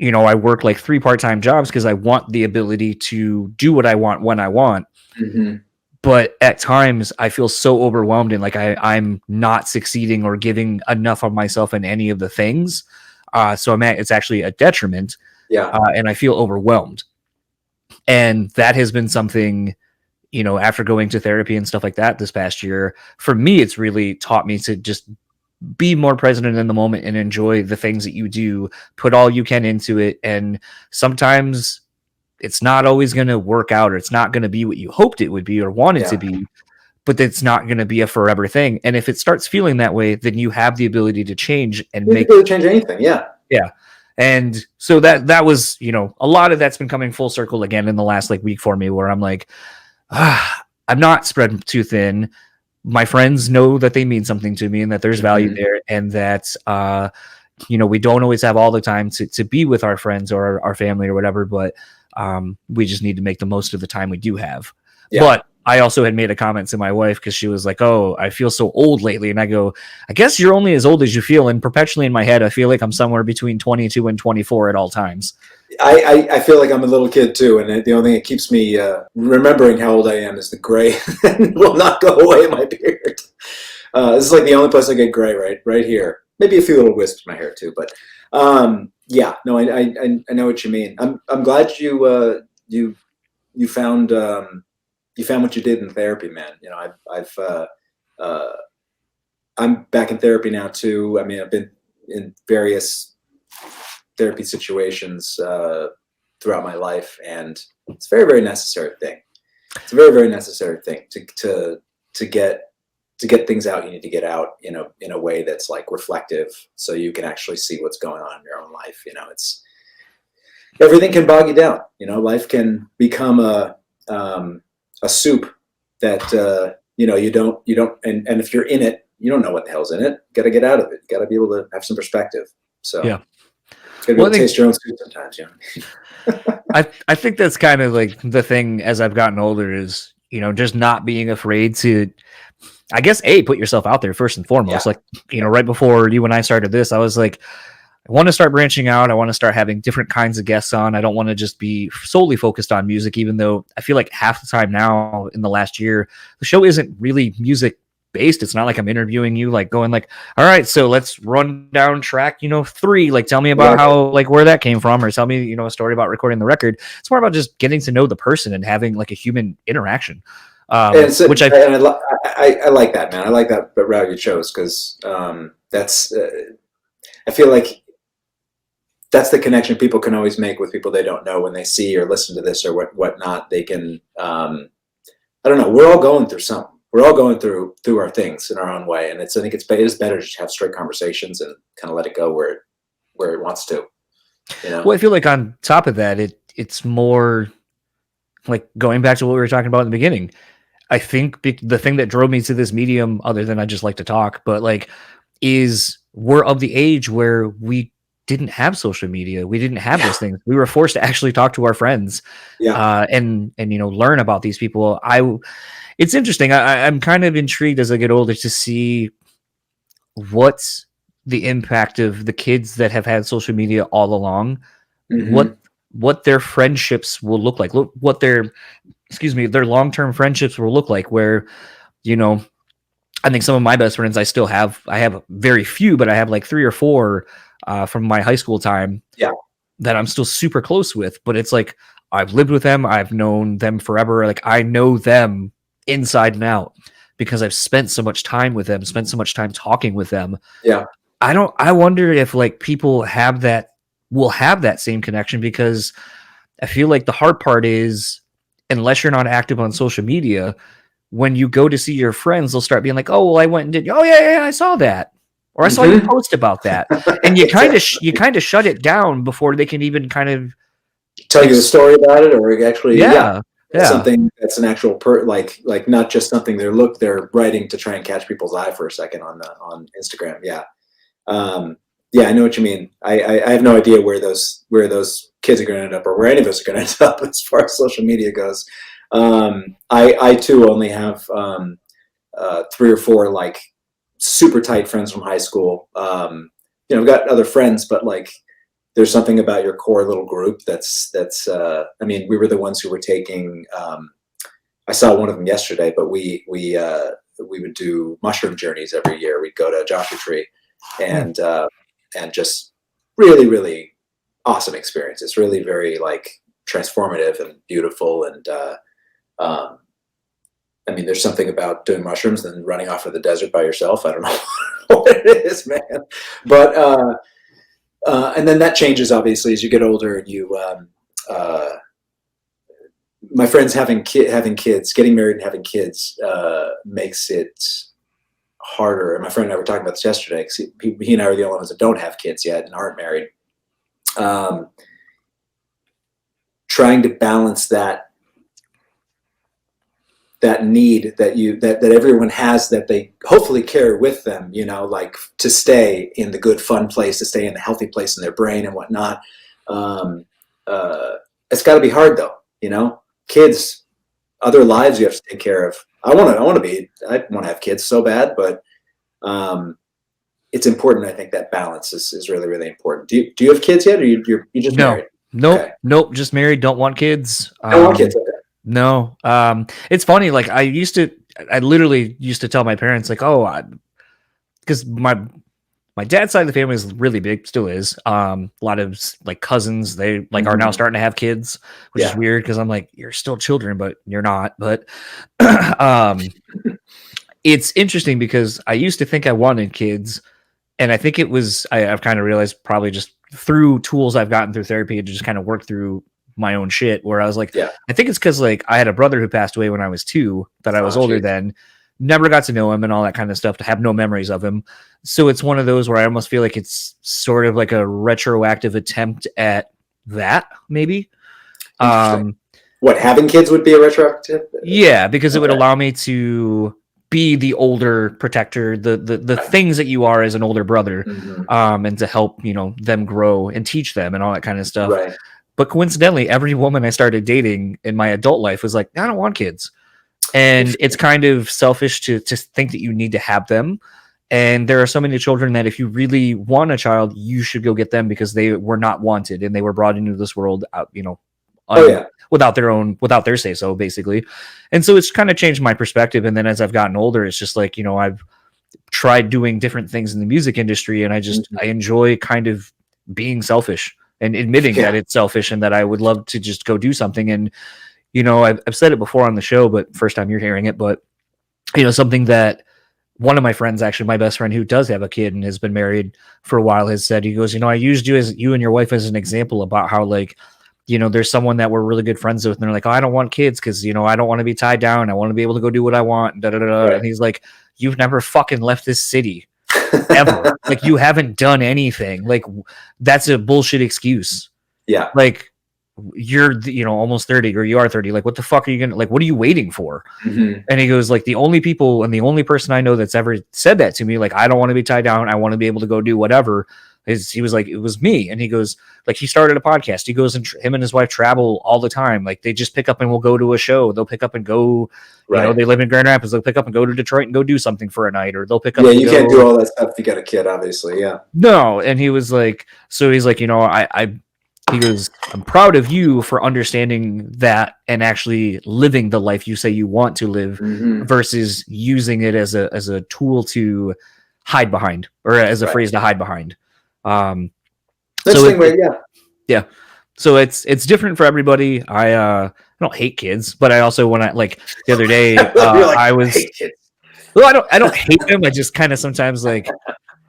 I work like 3 part-time jobs because I want the ability to do what I want when I want. Mm-hmm. But at times I feel so overwhelmed and like I'm not succeeding or giving enough of myself in any of the things. So it's actually a detriment. Yeah. And I feel overwhelmed. And that has been something, after going to therapy and stuff like that this past year, for me, it's really taught me to just be more present in the moment and enjoy the things that you do, put all you can into it. And sometimes it's not always going to work out, or it's not going to be what you hoped it would be or wanted to be, but it's not going to be a forever thing. And if it starts feeling that way, then you have the ability to change and change anything. Yeah. Yeah. And so that was, a lot of that's been coming full circle again in the last like week for me, where I'm like, I'm not spread too thin. My friends know that they mean something to me and that there's value there, and that, we don't always have all the time to be with our friends or our family or whatever, but we just need to make the most of the time we do have. Yeah. But I also had made a comment to my wife because she was like, "Oh, I feel so old lately," and I go, "I guess you're only as old as you feel." And perpetually in my head, I feel like I'm somewhere between 22 and 24 at all times. I feel like I'm a little kid too, and the only thing that keeps me remembering how old I am is the gray that will not go away in my beard. This is like the only place I get gray, right here. Maybe a few little wisps in my hair too, but yeah, no, I know what you mean. I'm glad you found what you did in therapy, man. You know, I'm back in therapy now too. I mean, I've been in various therapy situations throughout my life, and it's a very, very necessary thing. It's a very, very necessary thing to get things out. You need to get out, in a way that's like reflective, so you can actually see what's going on in your own life. You know, it's everything can bog you down. You know, life can become a soup that you don't and if you're in it, you don't know what the hell's in it. You got to get out of it. You got to be able to have some perspective. So yeah. Got to be able to taste your own soup sometimes, I think that's kind of like the thing as I've gotten older is, just not being afraid to, I guess, put yourself out there first and foremost. Yeah. Like, right before you and I started this, I was like, I want to start branching out. I want to start having different kinds of guests on. I don't want to just be solely focused on music, even though I feel like half the time now in the last year, the show isn't really music based. It's not like I'm interviewing you, like going like, all right, so let's run down track, 3, like tell me about how, like where that came from, or tell me, a story about recording the record. It's more about just getting to know the person and having like a human interaction. Which I like that, man. I like that route you chose, because that's I feel like that's the connection people can always make with people they don't know when they see or listen to this or whatnot. They can I don't know. We're all going through something. We're all going through our things in our own way, and I think it is better to have straight conversations and kind of let it go where it wants to. Well, I feel like on top of that, it's more like going back to what we were talking about in the beginning. I think the thing that drove me to this medium, other than I just like to talk, but like, is we're of the age where we didn't have social media. We didn't have those things. We were forced to actually talk to our friends, and learn about these people. It's interesting. I'm kind of intrigued as I get older to see what's the impact of the kids that have had social media all along, what their friendships will look like, what their long-term friendships will look like, where, I think some of my best friends I have very few, but I have like 3 or 4 from my high school time that I'm still super close with. But it's like, I've lived with them. I've known them forever. Like, I know them inside and out because I've spent so much time with them, spent so much time talking with them. Yeah. I wonder if like people will have that same connection, because I feel like the hard part is, unless you're not active on social media, when you go to see your friends, they'll start being like, oh, well, I went and did, oh yeah, I saw that. Or I saw you post about that. And you kind of shut it down before they can even kind of tell you the story about it, or actually, yeah. something that's an actual like not just something they're writing to try and catch people's eye for a second on Instagram. Yeah. I know what you mean. I have no idea where those kids are going to end up, or where any of us are going to end up as far as social media goes. I too only have 3 or 4 like super tight friends from high school. I've got other friends, but like, there's something about your core little group that's I mean, we were the ones who were taking I saw one of them yesterday, but we would do mushroom journeys every year. We'd go to Joshua Tree and just really, really awesome experience. It's really very like transformative and beautiful. And I mean, there's something about doing mushrooms and running off of the desert by yourself. I don't know what it is, man. But and then that changes obviously as you get older, and you my friends having kids, getting married and having kids makes it harder. And my friend and I were talking about this yesterday, because he and I are the only ones that don't have kids yet and aren't married. Trying to balance that need that everyone has, that they hopefully carry with them, like to stay in the good, fun place, to stay in the healthy place in their brain and whatnot. It's got to be hard though, kids other lives you have to take care of. I want to have kids so bad, but it's important. I think that balance is really, really important. Do you have kids yet, or you just married? Nope. Okay. Nope. Just married. Don't want kids. Don't want kids. Okay. No. It's funny. Like I literally used to tell my parents like, because my dad's side of the family is really big, still is. A lot of like cousins, they like are now starting to have kids, which is weird because I'm like, you're still children, but you're not. But it's interesting because I used to think I wanted kids, and I think it was I've kind of realized probably just through tools I've gotten through therapy to just kind of work through my own shit, where I was like, I think it's because like I had a brother who passed away when I was 2 that I was older than, never got to know him and all that kind of stuff, to have no memories of him. So it's one of those where I almost feel like it's sort of like a retroactive attempt at that, maybe. What, having kids would be a retroactive? Yeah, because it would allow me to be the older protector, the things that you are as an older brother, and to help, them grow and teach them and all that kind of stuff. Right. But coincidentally, every woman I started dating in my adult life was like, I don't want kids. And it's kind of selfish to think that you need to have them. And there are so many children that if you really want a child, you should go get them because they were not wanted and they were brought into this world, without their say so, basically. And so it's kind of changed my perspective. And then as I've gotten older, it's just like, I've tried doing different things in the music industry, and I enjoy kind of being selfish and admitting that it's selfish and that I would love to just go do something. And, I've said it before on the show, but first time you're hearing it, but, something that one of my friends, actually my best friend who does have a kid and has been married for a while, has said, he goes, I used you and your wife as an example about how, like, there's someone that we're really good friends with and they're like, oh, I don't want kids because, I don't want to be tied down. I want to be able to go do what I want. And, Right. And he's like, you've never fucking left this city ever. Like, you haven't done anything. Like, that's a bullshit excuse. Yeah. Like, you're, almost 30, or you are 30. Like, what the fuck are you going to, like, what are you waiting for? And he goes, like, the only people and the only person I know that's ever said that to me, like, I don't want to be tied down. I want to be able to go do whatever. He was like, it was me. And he goes, like, he started a podcast. He goes, and him and his wife travel all the time. Like, they just pick up and will go to a show. They'll pick up and go, they live in Grand Rapids. They'll pick up and go to Detroit and go do something for a night, or they'll pick up. Yeah, you can't do all that stuff if you got a kid, obviously. Yeah. No. And he was like, so he's like, he goes, I'm proud of you for understanding that and actually living the life you say you want to live versus using it as a tool to hide behind, or as a phrase to hide behind. Yeah. So it's different for everybody. I don't hate kids, but I also, when I, like, the other day, I hate kids. Well, I don't hate them. I just kind of sometimes, like,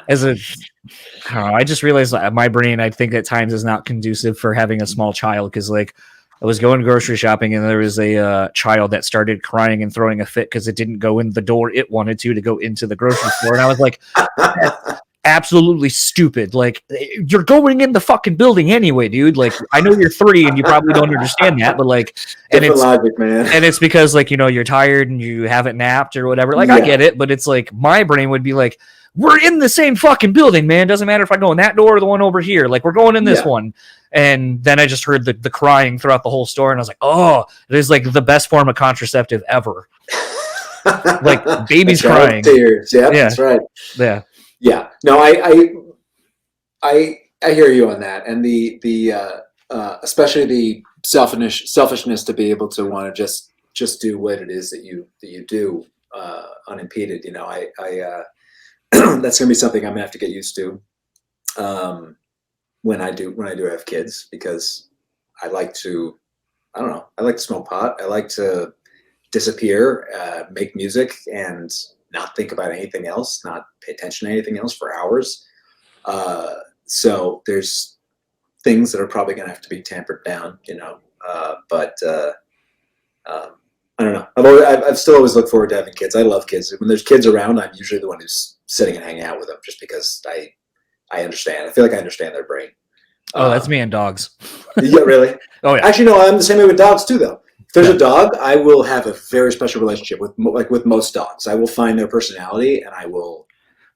I just realized my brain, I think at times, is not conducive for having a small child. Cause, like, I was going grocery shopping and there was a child that started crying and throwing a fit because it didn't go in the door it wanted to go into the grocery store. And I was like, absolutely stupid. Like, you're going in the fucking building anyway, dude. Like, I know you're 3 and you probably don't understand that, but, like, and it's logic, man. And it's because, like, you're tired and you haven't napped or whatever. Like, I get it, but it's like, my brain would be like, we're in the same fucking building, man. Doesn't matter if I go in that door or the one over here. Like, we're going in this one. And then I just heard the crying throughout the whole store, and I was like, oh, it is like the best form of contraceptive ever. Like, babies crying. Tears. Yeah, that's right. Yeah. Yeah. No, I hear you on that. And the especially the selfishness to be able to want to just do what it is that you do unimpeded. That's going to be something I'm going to have to get used to when I do have kids, because I like to smoke pot. I like to disappear, make music, and not think about anything else, not pay attention to anything else for hours. So there's things that are probably going to have to be tampered down, but I don't know. I've still always looked forward to having kids. I love kids. When there's kids around, I'm usually the one who's sitting and hanging out with them, just because I understand. I feel like I understand their brain. Oh, that's me and dogs. Yeah, really? Oh, yeah. Actually, no, I'm the same way with dogs too, though. If there's a dog, I will have a very special relationship with most dogs. I will find their personality and I will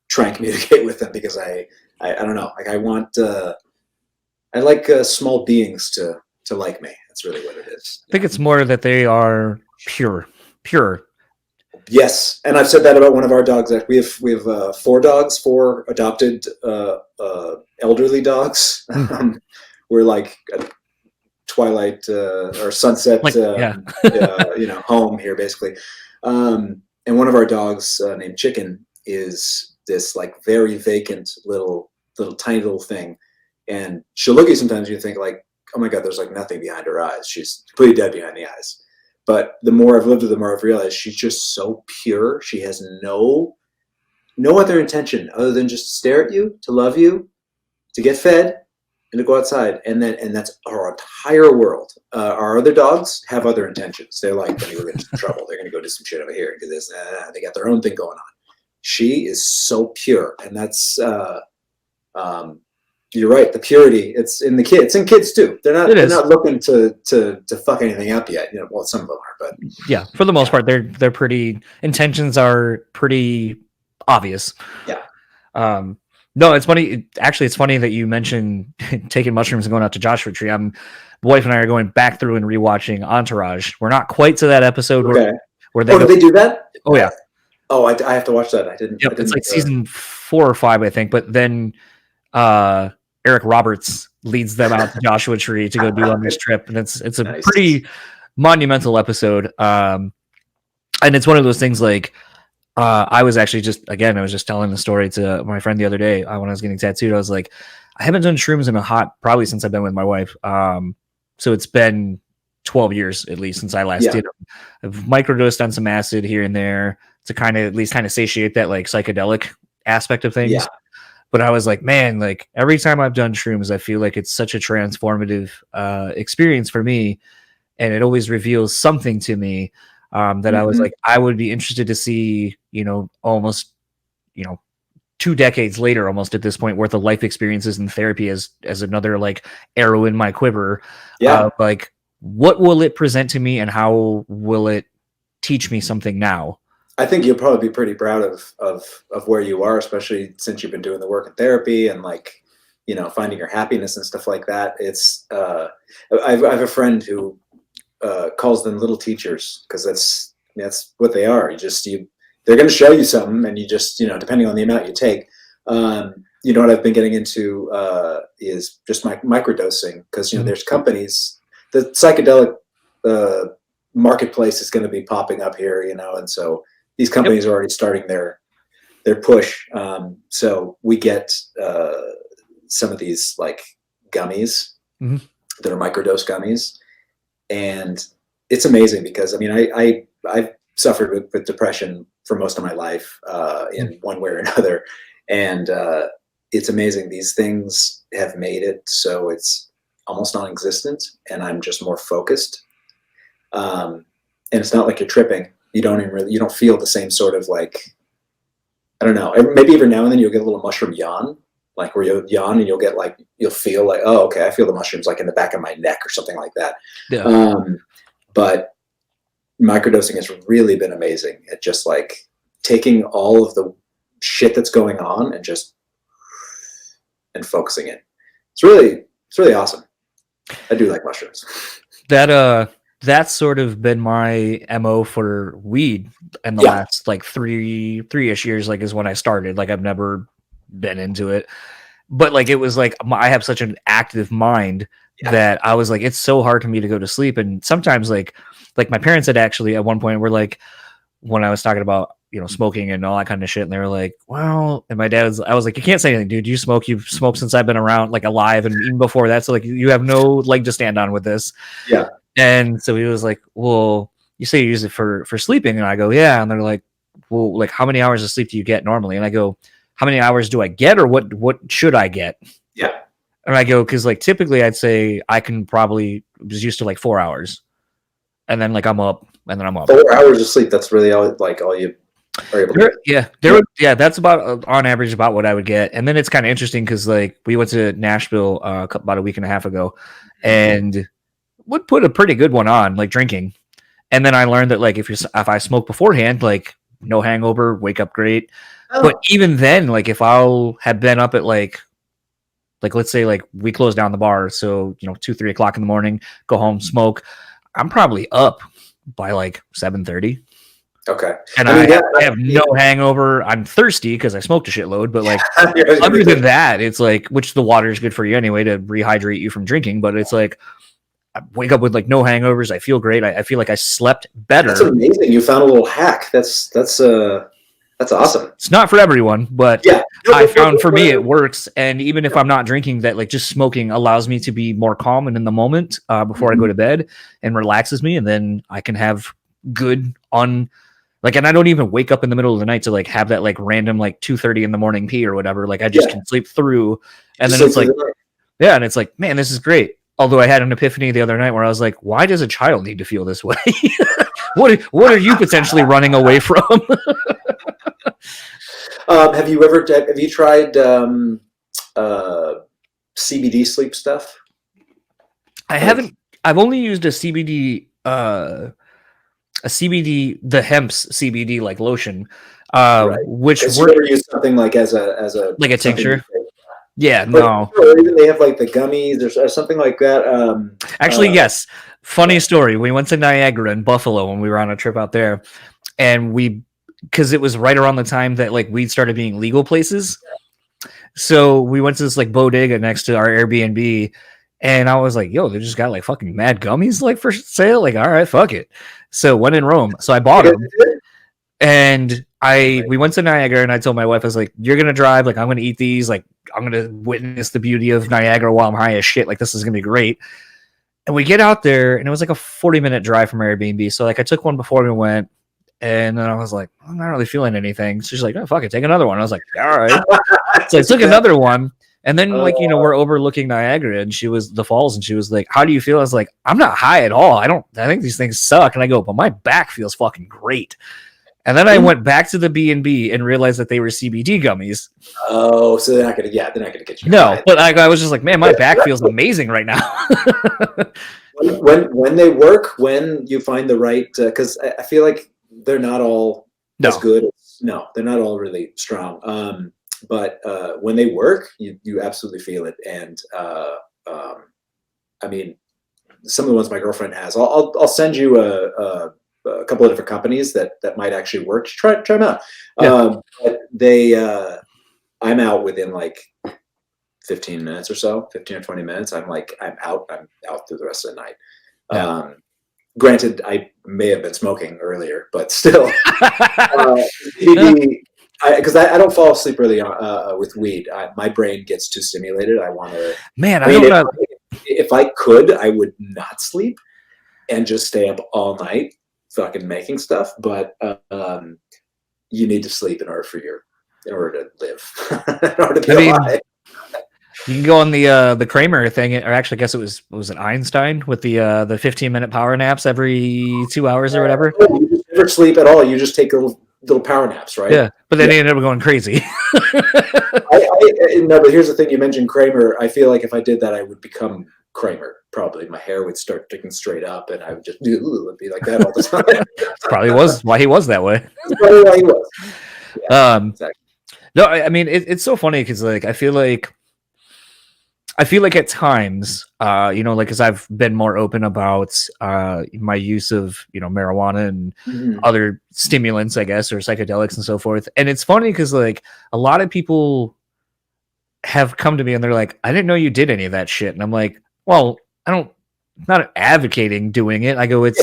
try and communicate with them, because I don't know. Like, I like small beings to like me. That's really what it is. I think it's more that they are pure. Yes, and I've said that about one of our dogs. We have 4 dogs, 4 adopted elderly dogs. We're like a twilight or sunset, home here basically. And one of our dogs named Chicken is this like very vacant little tiny little thing, and she'll look at you sometimes. You think like, oh my god, there's like nothing behind her eyes. She's completely dead behind the eyes. But the more I've lived with her, the more I've realized she's just so pure. She has no other intention other than just to stare at you, to love you, to get fed, and to go outside. And that's our entire world. Our other dogs have other intentions. They're like, when we're going to trouble, they're going to go do some shit over here and do this. They got their own thing going on. She is so pure, and that's you're right. The purity, it's in the kids. It's in kids too. They're not looking to fuck anything up yet. Well, some of them are, but yeah, for the most part, they're pretty. Intentions are pretty obvious. Yeah. No, it's funny. Actually, it's funny that you mentioned taking mushrooms and going out to Joshua Tree. My wife and I are going back through and rewatching Entourage. We're not quite to that episode where they. Did they do that? Oh yeah. Oh, I have to watch that. I didn't. Yep, I didn't it's like season 4 or 5, I think. But then Eric Roberts leads them out to Joshua Tree to go do on this trip, and it's a pretty monumental episode. And it's one of those things like I was just telling the story to my friend the other day when I was getting tattooed. I was like, I haven't done shrooms in probably since I've been with my wife. So it's been 12 years at least since I last did them. I've microdosed on some acid here and there to kind of satiate that like psychedelic aspect of things. Yeah. But I was like, man, like every time I've done shrooms, I feel like it's such a transformative experience for me. And it always reveals something to me that I was like, I would be interested to see, almost, 2 decades later, almost at this point, worth of life experiences and therapy as another like arrow in my quiver. Yeah. Like, what will it present to me and how will it teach me something now? I think you'll probably be pretty proud of where you are, especially since you've been doing the work in therapy and like, finding your happiness and stuff like that. It's I have a friend who calls them little teachers because that's what they are. They're going to show you something, and you just depending on the amount you take. What I've been getting into is just microdosing because there's companies. The psychedelic marketplace is going to be popping up here, and so these companies are already starting their push. So we get some of these like gummies that are microdose gummies, and it's amazing because I suffered with depression for most of my life in one way or another, and it's amazing. These things have made it so it's almost non-existent, and I'm just more focused. And it's not like you're tripping. You don't feel the same sort of like, I don't know, maybe every now and then you'll get a little mushroom yawn, like where you'll yawn and you'll feel like, oh, okay, I feel the mushrooms like in the back of my neck or something like that. Yeah. But microdosing has really been amazing at just like taking all of the shit that's going on and focusing it. It's really awesome. I do like mushrooms. That's sort of been my MO for weed in the last like three-ish years, like is when I started. Like I've never been into it, but like it was like I have such an active mind that I was like, it's so hard for me to go to sleep. And sometimes like my parents had actually at one point were like, when I was talking about smoking and all that kind of shit, and they were like, well, and I was like, you can't say anything, dude. You've smoked since I've been around, like alive, and even before that, so like you have no leg to stand on with this. Yeah. And so he was like, well, you say you use it for sleeping, and I go, yeah. And they're like, well, like how many hours of sleep do you get normally? And I go, how many hours do I get, or what should I get? Yeah. And I go, because like typically I'd say I can probably was used to like 4 hours, and then like I'm up, and then I'm up. 4 hours of sleep. That's really all you are able to get. That's about on average about what I would get. And then it's kind of interesting because like we went to Nashville about a week and a half ago, and would put a pretty good one on, like drinking. And then I learned that like if I smoke beforehand, like no hangover, wake up great. Oh. But even then, like if I'll have been up at like let's say like we close down the bar, so 2-3 o'clock in the morning, go home, smoke, I'm probably up by like 7:30. Okay. And I have no hangover. I'm thirsty because I smoked a shitload, but like other than that, it's like, which the water is good for you anyway to rehydrate you from drinking, but it's like I wake up with like no hangovers. I feel great. I feel like I slept better. That's amazing. You found a little hack. That's awesome. It's not for everyone, but I found for me it works. And even if I'm not drinking, that like just smoking allows me to be more calm and in the moment before I go to bed, and relaxes me, and then I can have good like, and I don't even wake up in the middle of the night to like have that like random like 2:30 in the morning pee or whatever. Like I just can sleep through, and then it's like, and it's like, man, this is great. Although I had an epiphany the other night where I was like, why does a child need to feel this way? What are you potentially running away from? Have you tried CBD sleep stuff? I haven't. I've only used a CBD, the hemp's CBD like lotion, which you ever use something like as a like a tincture. Yeah, but no. Or even they have like the gummies or something like that. Actually, yes. Funny story. We went to Niagara and Buffalo when we were on a trip out there, and because it was right around the time that like weed started being legal places. So we went to this like bodega next to our Airbnb, and I was like, yo, they just got like fucking mad gummies like for sale. Like, all right, fuck it. So when in Rome, so I bought them. And we went to Niagara, and I told my wife, I was like, you're going to drive. Like, I'm going to eat these. Like, I'm going to witness the beauty of Niagara while I'm high as shit. Like, this is going to be great. And we get out there, and it was like a 40-minute drive from Airbnb. So like I took one before we went, and then I was like, I'm not really feeling anything. So she's like, oh, fuck it, take another one. I was like, all right. So I took another one. And then like, we're overlooking Niagara, and the falls, and she was like, how do you feel? I was like, I'm not high at all. I think these things suck. And I go, but my back feels fucking great. And then I went back to the B&B and realized that they were CBD gummies. Oh, so they're not gonna get you. No, but I was just like, man, my back feels amazing right now. when they work, when you find the right, because I feel like they're not all as good. No, they're not all really strong. But when they work, you absolutely feel it. And I mean, some of the ones my girlfriend has, I'll send you a couple of different companies that might actually work. Try them out. Yeah. But I'm out within like 15 minutes or so, 15 or 20 minutes. I'm out through the rest of the night. Yeah. Granted, I may have been smoking earlier, but still, because I don't fall asleep really with weed. My brain gets too stimulated. I want to. Man, if I could, I would not sleep and just stay up all night fucking making stuff. But you need to sleep in order to live, in order to be alive. You can go on the Kramer thing, or actually, I guess it was it Einstein with the 15-minute power naps every 2 hours or whatever. You just never sleep at all. You just take little power naps, right? Yeah, but then they ended up going crazy. No, but here's the thing. You mentioned Kramer. I feel like if I did that, I would become Kramer. Probably my hair would start sticking straight up, and I would just be like that all the time. Probably was why he was that way. That's probably why he was. Yeah, exactly. No, I mean it's so funny because like I feel like at times, like because I've been more open about my use of marijuana and other stimulants, I guess, or psychedelics and so forth. And it's funny because like a lot of people have come to me and they're like, I didn't know you did any of that shit. And I'm like, well, I'm not advocating doing it. I go, it's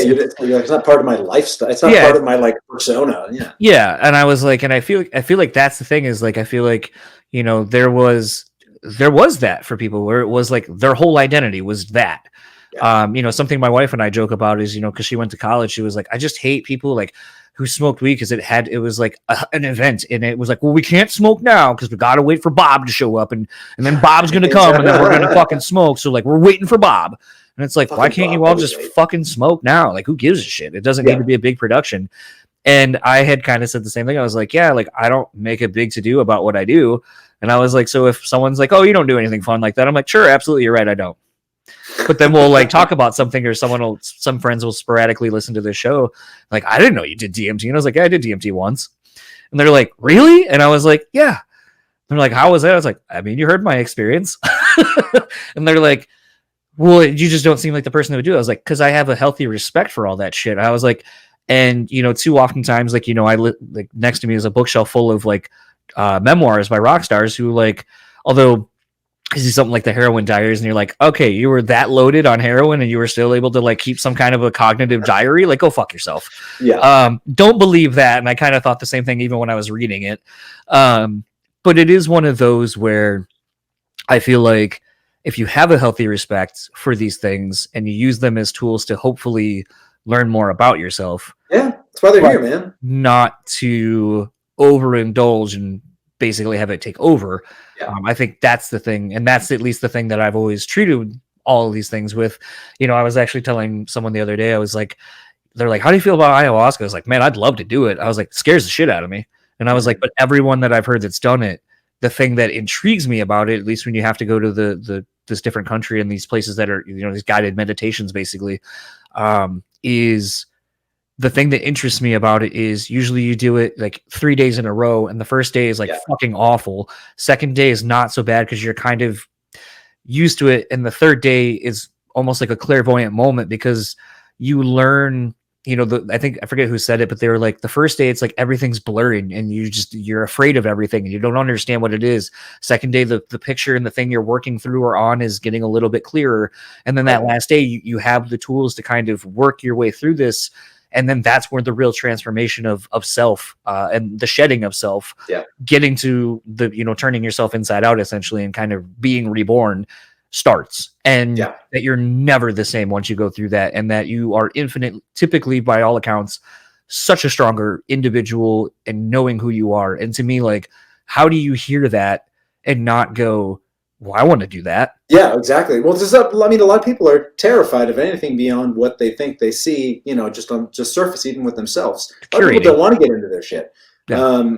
not part of my lifestyle. It's not part of my like persona. Yeah. Yeah. And I was like, and I feel like that's the thing is like, I feel like, there was that for people where it was like their whole identity was that. Yeah. Something my wife and I joke about is, because she went to college, she was like, I just hate people like who smoked weed because it was like an event, and it was like, well, we can't smoke now because we got to wait for Bob to show up, and then Bob's going to come and then we're going to fucking smoke. So like, we're waiting for Bob. And it's like, why can't you all just fucking smoke now? Like, who gives a shit? It doesn't need to be a big production. And I had kind of said the same thing. I was like, yeah, like I don't make a big to do about what I do. And I was like, so if someone's like, oh, you don't do anything fun like that, I'm like, sure, absolutely, you're right, I don't. But then we'll like talk about something, or some friends will sporadically listen to the show. Like, I didn't know you did DMT. And I was like, yeah, I did DMT once. And they're like, really? And I was like, yeah. They're like, how was that? I was like, I mean, you heard my experience. And they're like, well, you just don't seem like the person that would do it. I was like, because I have a healthy respect for all that shit. I was like, and too oftentimes, like, like next to me is a bookshelf full of like memoirs by rock stars who, like, although you see something like the Heroin Diaries and you're like, okay, you were that loaded on heroin and you were still able to like keep some kind of a cognitive diary, like, go fuck yourself. Yeah. Don't believe that. And I kind of thought the same thing even when I was reading it. But it is one of those where I feel like if you have a healthy respect for these things and you use them as tools to hopefully learn more about yourself. Yeah, that's why they're here, man. Not to overindulge and basically have it take over. Yeah. I think that's the thing. And that's at least the thing that I've always treated all of these things with. I was actually telling someone the other day, I was like, they're like, how do you feel about ayahuasca? I was like, man, I'd love to do it. I was like, it scares the shit out of me. And I was like, but everyone that I've heard that's done it, the thing that intrigues me about it, at least when you have to go to this different country and these places that are, these guided meditations basically, is the thing that interests me about it is usually you do it like 3 days in a row. And the first day is like fucking awful. Second day is not so bad because you're kind of used to it. And the third day is almost like a clairvoyant moment because you learn, I think, I forget who said it, but they were like, the first day, it's like everything's blurring and you're afraid of everything and you don't understand what it is. Second day, the picture and the thing you're working through or on is getting a little bit clearer. And then that last day, you have the tools to kind of work your way through this. And then that's where the real transformation of self and the shedding of self, getting to the, turning yourself inside out essentially and kind of being reborn starts. And that you're never the same once you go through that, and that you are infinite, typically by all accounts, such a stronger individual and knowing who you are. And to me, like, how do you hear that and not go, well, I want to do that? Yeah, exactly. Well, a lot of people are terrified of anything beyond what they think they see, just on surface, even with themselves. A lot of people don't want to get into their shit. Yeah.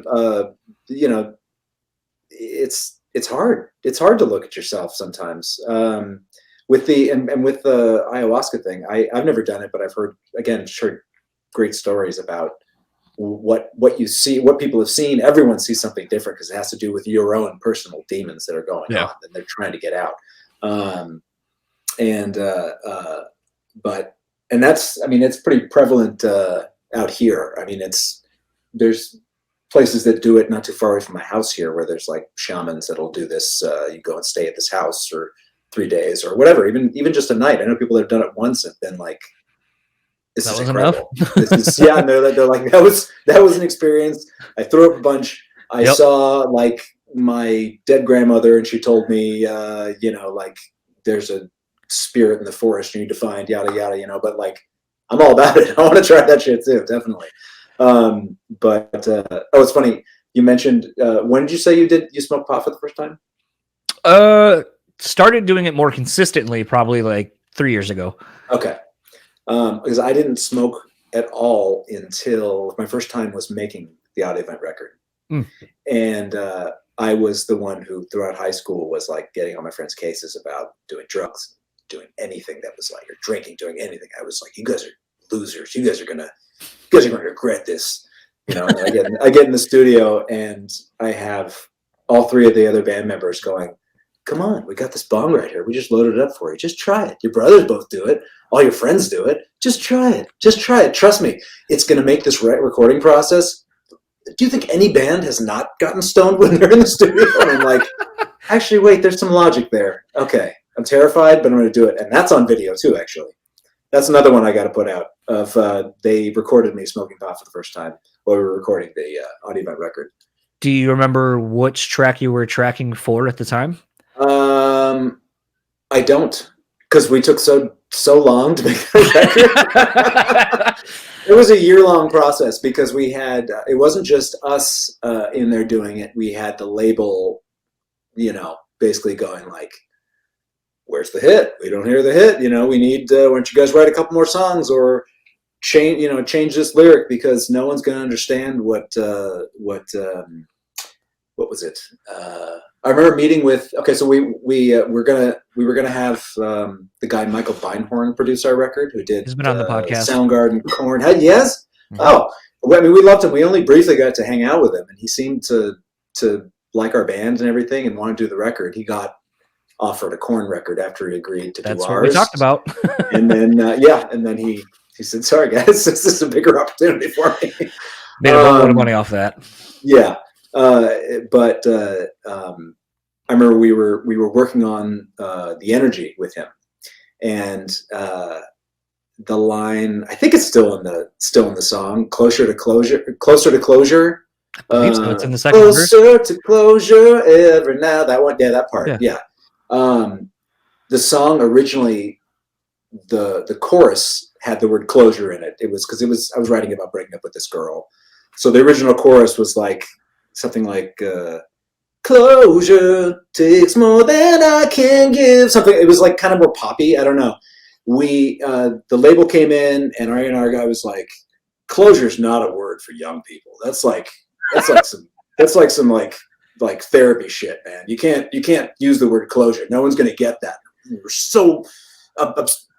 It's hard. It's hard to look at yourself sometimes. With the ayahuasca thing, I've never done it, but I've heard great stories about what you see, what people have seen. Everyone sees something different because it has to do with your own personal demons that are going on and they're trying to get out. And that's, it's pretty prevalent out here. There's places that do it not too far away from my house here, where there's like shamans that'll do this. You go and stay at this house for 3 days or whatever, even just a night. I know people that have done it once and been like, this is incredible. This is, and they're like, that was an experience. I threw up a bunch. I saw like my dead grandmother, and she told me, like, there's a spirit in the forest you need to find, yada yada, but like, I'm all about it. I want to try that shit too, definitely. It's funny you mentioned, when did you say you smoked pot for the first time? Started doing it more consistently probably like 3 years ago. Okay. Because I didn't smoke at all until my first time was making the Audiovent record. And I was the one who throughout high school was like getting on my friends' cases about doing drugs, doing anything that was like, or drinking, doing anything. I was like, you guys are losers. You guys are gonna regret this. And I get in the studio and I have all three of the other band members going, come on, we got this bong right here. We just loaded it up for you. Just try it. Your brothers both do it. All your friends do it. Just try it. Just try it. Trust me. It's going to make this recording process. Do you think any band has not gotten stoned when they're in the studio? And I'm like, actually, wait, there's some logic there. Okay. I'm terrified, but I'm going to do it. And that's on video too, actually. That's another one I got to put out of, they recorded me smoking pot for the first time while we were recording the Audiovent record. Do you remember which track you were tracking for at the time? I don't, because we took so long to make the record. It was a year-long process because we had, it wasn't just us in there doing it. We had the label, basically going like, where's the hit? We don't hear the hit. We need, why don't you guys write a couple more songs or change this lyric because no one's going to understand what was it? I remember meeting with, so we were gonna have the guy Michael Beinhorn produce our record, who did. He's been on the podcast. Soundgarden, Korn. Yes. Mm-hmm. Oh, we loved him. We only briefly got to hang out with him, and he seemed to like our band and everything, and wanted to do the record. He got offered a Korn record after he agreed to That's do what ours. we talked about. And then, and then he said, sorry, guys, this is a bigger opportunity for me. Made a lot of money off that. Yeah. But I remember we were working on The Energy with him. And the line, I think it's still in the song, closer to closure. I believe so. It's in the second verse. Closer to closure every now. That one, that part. Yeah. The song originally, the chorus had the word closure in it. It was because I was writing about breaking up with this girl. So the original chorus was like something like closure takes more than I can give. Something. It was like kind of more poppy. I don't know. The label came in and our guy was like, closure's not a word for young people. That's like some therapy shit, man. You can't use the word closure. No one's gonna get that. We were so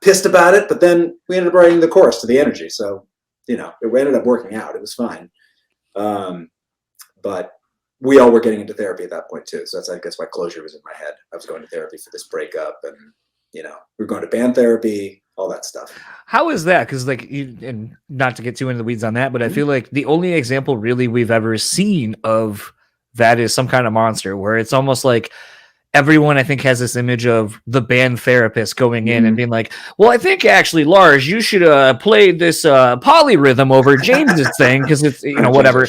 pissed about it, but then we ended up writing the chorus to The Energy. So, it ended up working out. It was fine. But we all were getting into therapy at that point too. So that's, I guess, why closure was in my head. I was going to therapy for this breakup, and we were going to band therapy, all that stuff. How is that? Because and not to get too into the weeds on that, but I feel like the only example really we've ever seen of that is Some Kind of Monster, where it's almost like everyone, I think, has this image of the band therapist going in and being like, well, I think actually, Lars, you should play this polyrhythm over James's thing because it's, whatever.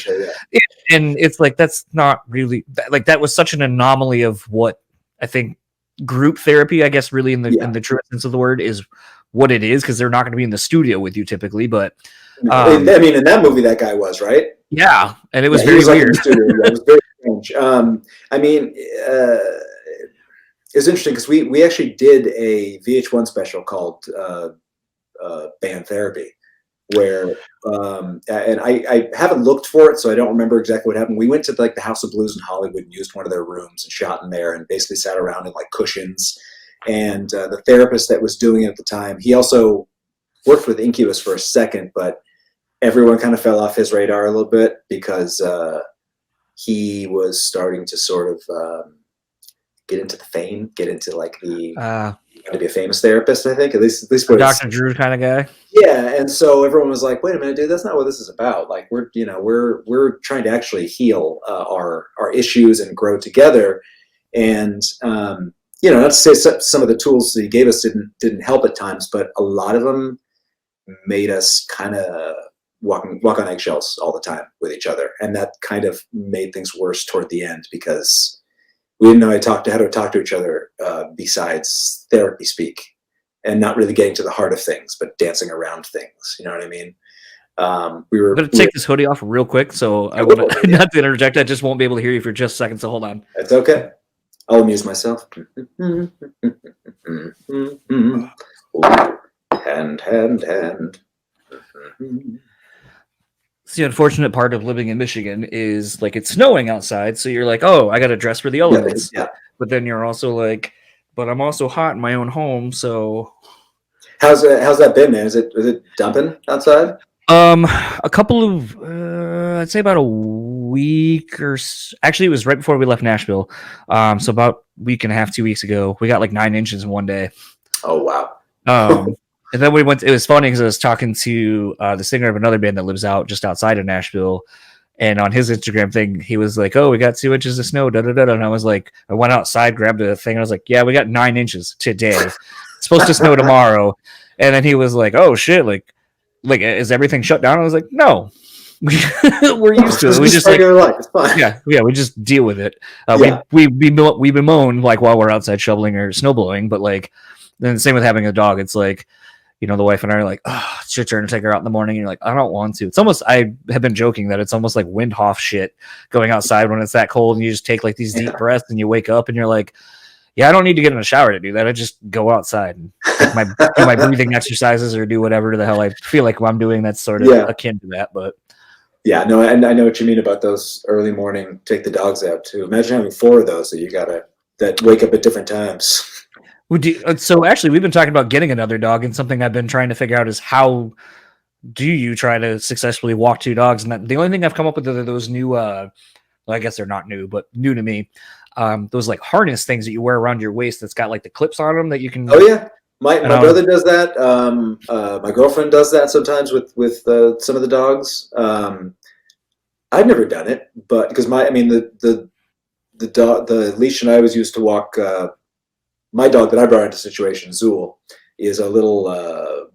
And it's like, that's not really, that was such an anomaly of what I think group therapy, I guess, really in the true sense of the word, is what it is, because they're not going to be in the studio with you typically. But I mean, in that movie, that guy was, right? Yeah, and it was very weird. It was very strange. I mean, it's interesting because we actually did a VH1 special called Band Therapy, where and I haven't looked for it, so I don't remember exactly what happened. We went to the House of Blues in Hollywood and used one of their rooms and shot in there, and basically sat around in cushions. And the therapist that was doing it at the time, he also worked with Incubus for a second, but everyone kind of fell off his radar a little bit because he was starting to sort of get into the fame, get into to be a famous therapist, I think. At least what Dr. Drew kind of guy. Yeah, and so everyone was like, "Wait a minute, dude, that's not what this is about. Like, we're trying to actually heal our issues and grow together." And not to say some of the tools that he gave us didn't help at times, but a lot of them made us kind of walk on eggshells all the time with each other, and that kind of made things worse toward the end because we didn't know how to talk to each other besides therapy speak, and not really getting to the heart of things, but dancing around things. You know what I mean? I'm going to take this hoodie off real quick, so I want to not to interject. I just won't be able to hear you for just a second, so hold on. It's okay. I'll amuse myself. Hand. The unfortunate part of living in Michigan is it's snowing outside, so you're like, oh, I got to dress for the elements. Yeah. But then you're also like, but I'm also hot in my own home, so. How's that been, man? Is it dumping outside? A couple of I'd say about a week actually it was right before we left Nashville. So about a week and a half, 2 weeks ago, we got 9 inches in one day. Oh wow. And then it was funny because I was talking to the singer of another band that lives out just outside of Nashville, and on his Instagram thing, he was like, "Oh, we got 2 inches of snow." Da da da. And I was like, I went outside, grabbed a thing, and I was like, "Yeah, we got 9 inches today. It's supposed to snow tomorrow." And then he was like, "Oh shit! Like, is everything shut down?" I was like, "No, we're used to it. We just regular life. It's fine." Yeah, we just deal with it. We bemoan while we're outside shoveling or snow blowing, but then the same with having a dog. It's the wife and I are like, oh, it's your turn to take her out in the morning. And you're like, I don't want to. It's almost, I have been joking that it's almost like Windhoff shit going outside when it's that cold and you just take these deep breaths and you wake up and you're like, yeah, I don't need to get in a shower to do that. I just go outside and do my breathing exercises or do whatever the hell I feel like I'm doing that's sort of akin to that. But yeah, no, and I know what you mean about those early morning, take the dogs out too. Imagine having 4 of those that wake up at different times. So actually, we've been talking about getting another dog, and something I've been trying to figure out is how do you try to successfully walk 2 dogs? And the only thing I've come up with are those new, I guess they're not new, but new to me, those like harness things that you wear around your waist that's got like the clips on them that you can. Oh yeah, my brother does that. My girlfriend does that sometimes with some of the dogs. I've never done it, but because the leash that I was used to walk my dog that I brought into the situation, Zool, is a little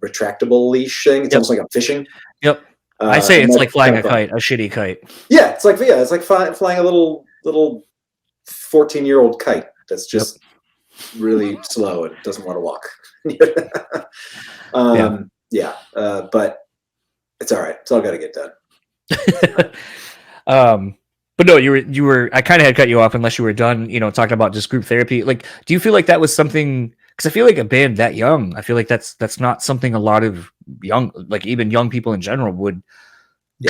retractable leash thing. It's almost like I'm fishing. Yep. I say it's like flying a kite, a shitty kite. Yeah, it's like flying a little 14-year-old kite that's just really slow and doesn't want to walk. But it's all right. It's all got to get done. But no, you were. I kind of had cut you off unless you were done. Talking about just group therapy. Like, do you feel like that was something? Because I feel like a band that young, I feel like that's not something a lot of even young people in general would